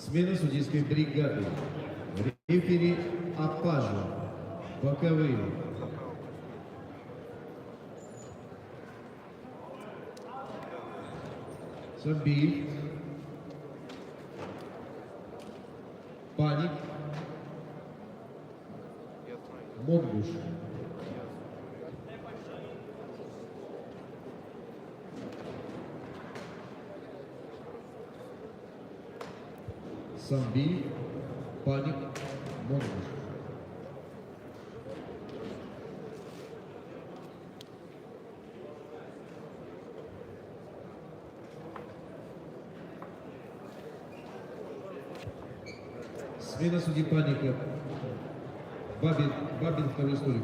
Смена судейской бригады. Рефери Апажу. Боковые. Самбиев. Паник. Монгуш. Самбиев. Паник. Монгуш. Смена судьи Паника. Бабин второй столик.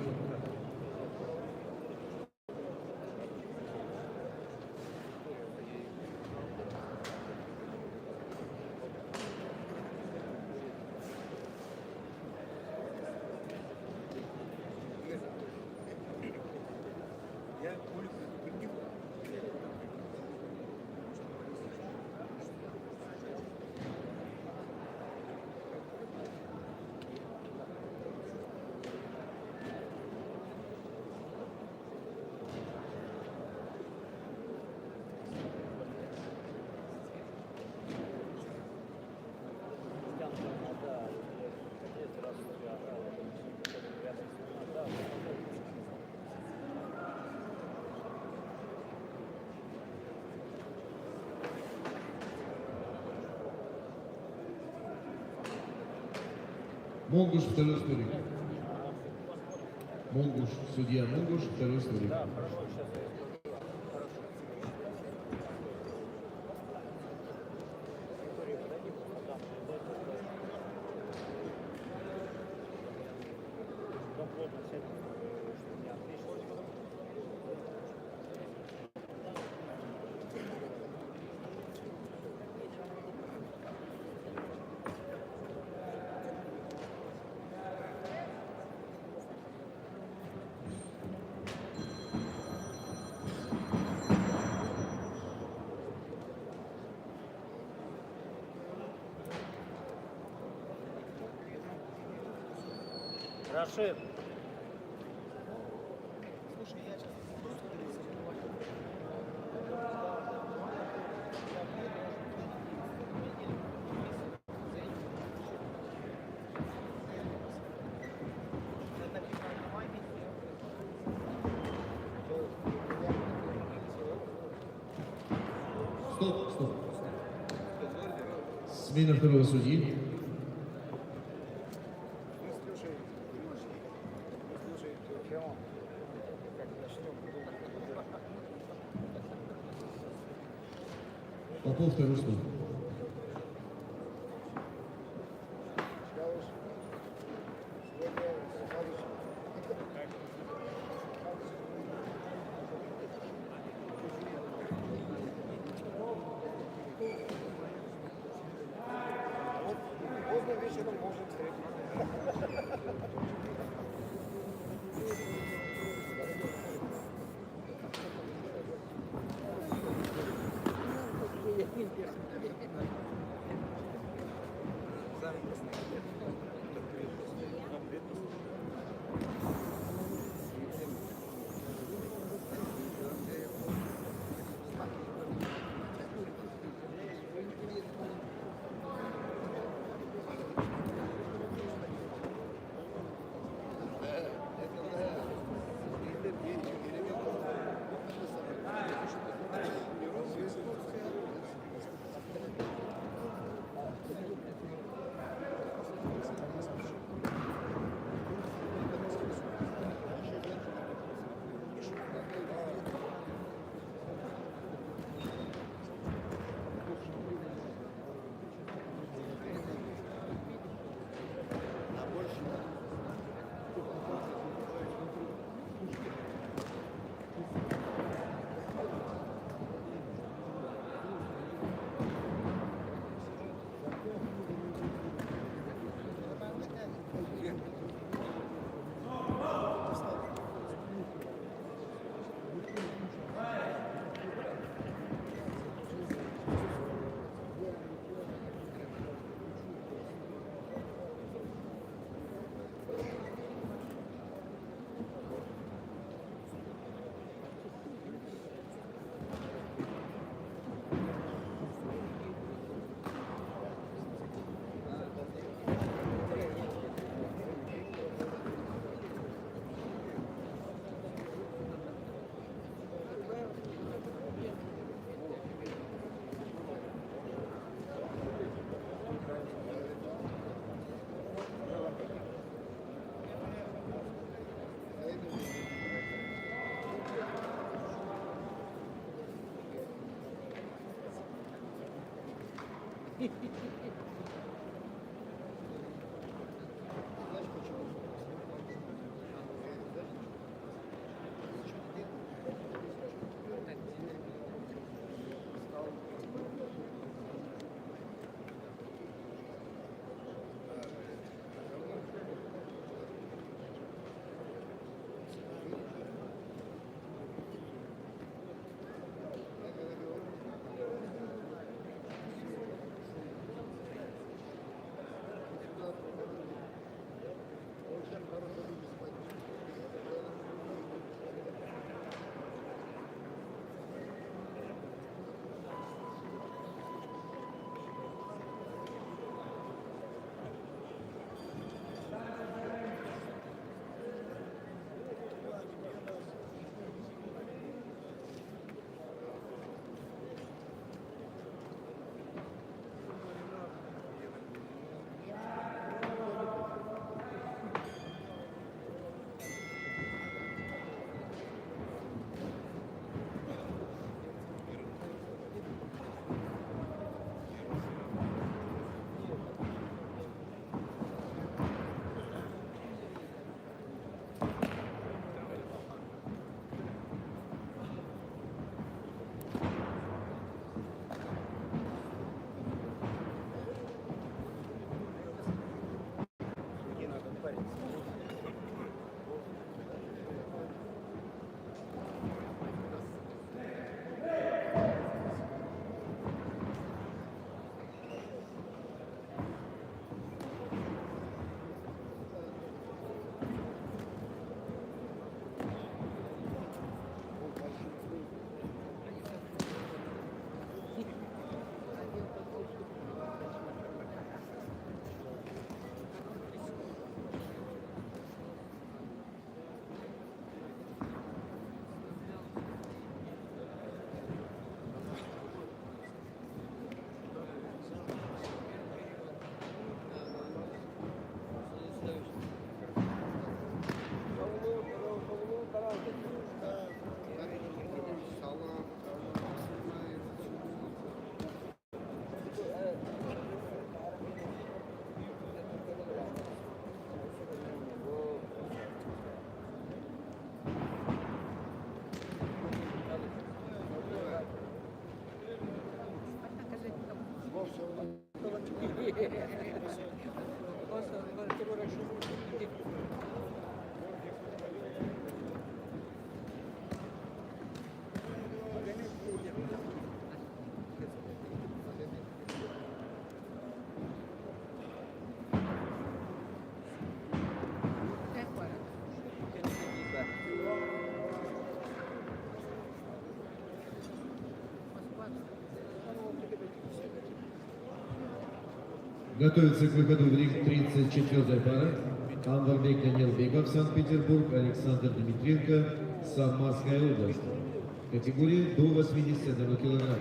Монгуш второй столик. Монгуш, судья Монгуш, второй столик. Рашид. Стоп. Смена второго судьи. Попов второй столик. Поздно вечером можем встретиться. Готовится к выходу в ринг 34-я пара. Анварбек Данил Беков, Санкт-Петербург, Александр Дмитриенко, Самарская область. Категория до 81 килограмма.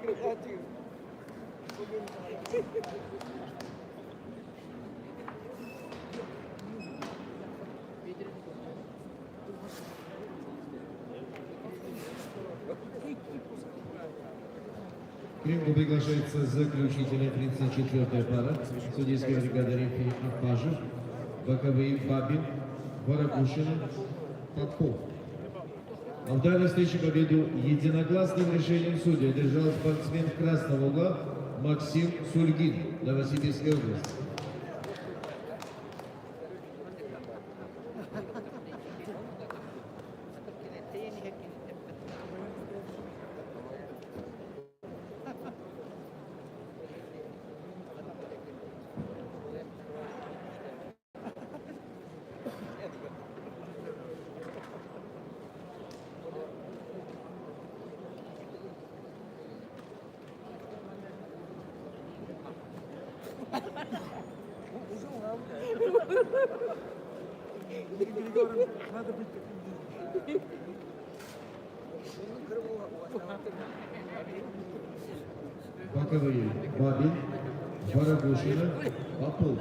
К рингу приглашается заключительная 34-я пара. Судейская бригада рефери Апажев, боковые Бабин, Барабушина, Попов. А в данной встрече победу единогласным решением судей одержал спортсмен красного угла Максим Сульгин, Новосибирская область. Боковые Бабин, Барабушина, Попов.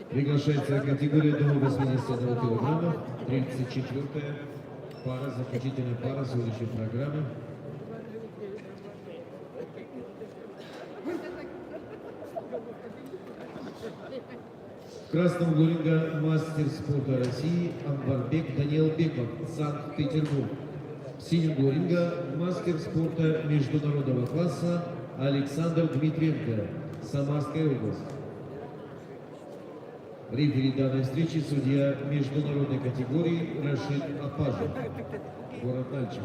Приглашается категория до 81 килограммов, 34-я пара, заключительная пара сегодняшней программы. В красном углу ринга мастер спорта России Амбарбек Даниил Беков, Санкт-Петербург. В синем углу ринга мастер спорта международного класса Александр Дмитриенко, Самарская область. Рефери данной встречи судья международной категории Рашид Апажев, город Нальчик.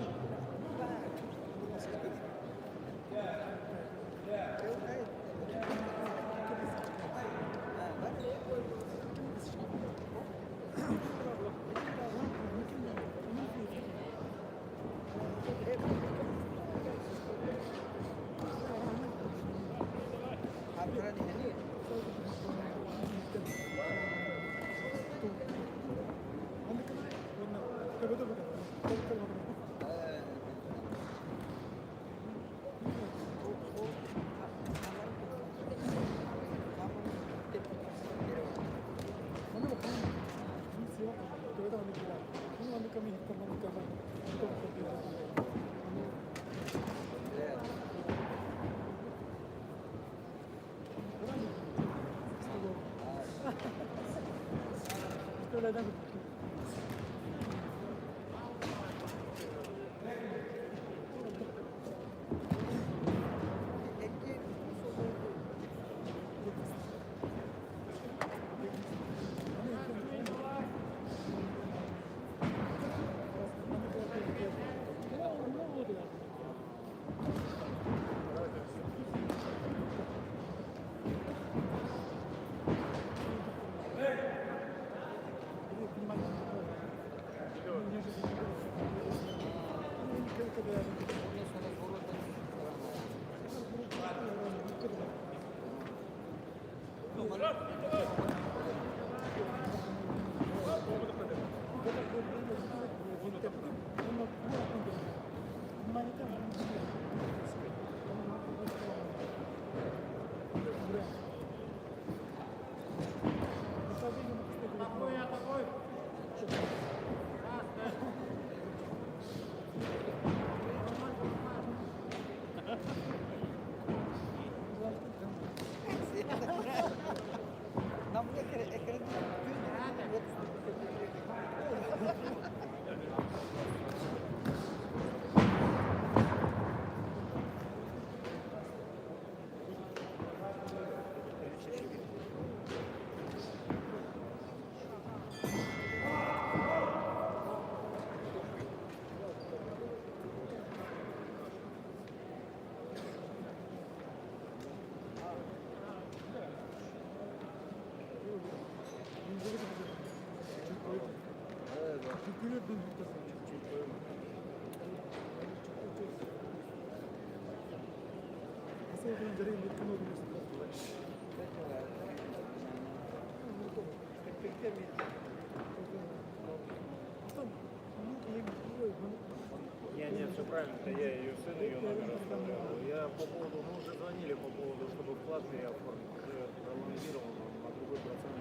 правильно-то я ее сыну ее номер оставлял. Я по поводу, мы уже звонили по поводу, чтобы вклад я оформил, уже пролонгировал на другой процент.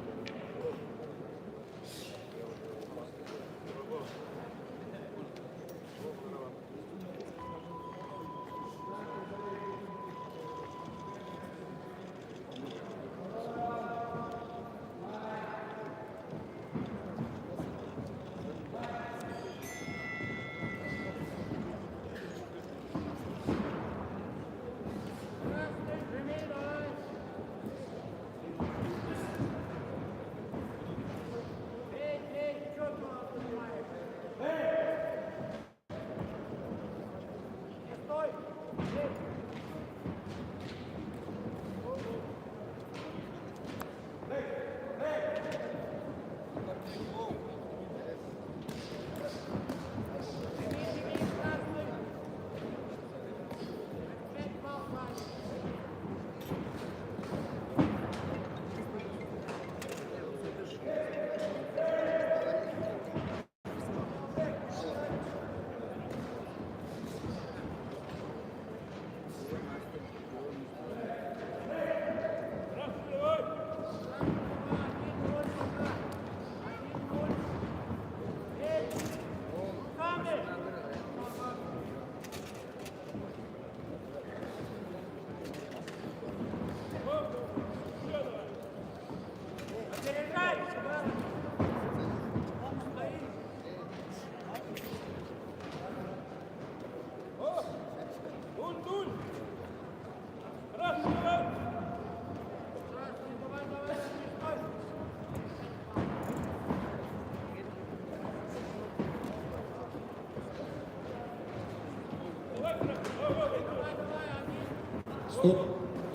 Стоп,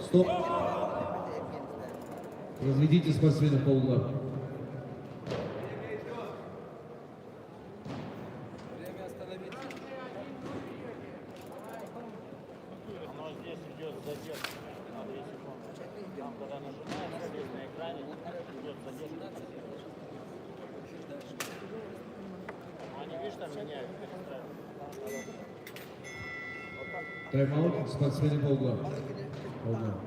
стоп. Разведите спортсменов по углам. Оно здесь идет задержка на 2 секунды. Там, когда нажимается здесь на экране, идет задержка. Они, видишь, там меняют, перестраивают. Тайм-аут, спортсмены по углам. По углам.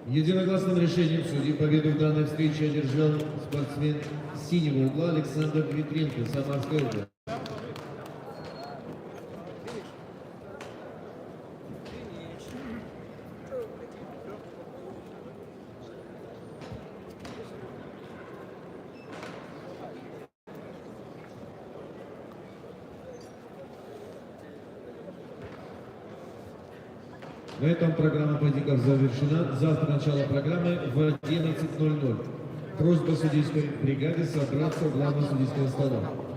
Единогласным решением судей победу в данной встрече одержал спортсмен синего угла Александр Дмитренко, Самарская область. На этом программа поединков завершена. Завтра начало программы в 11:00. Просьба судейской бригады собраться у главного судейского стола.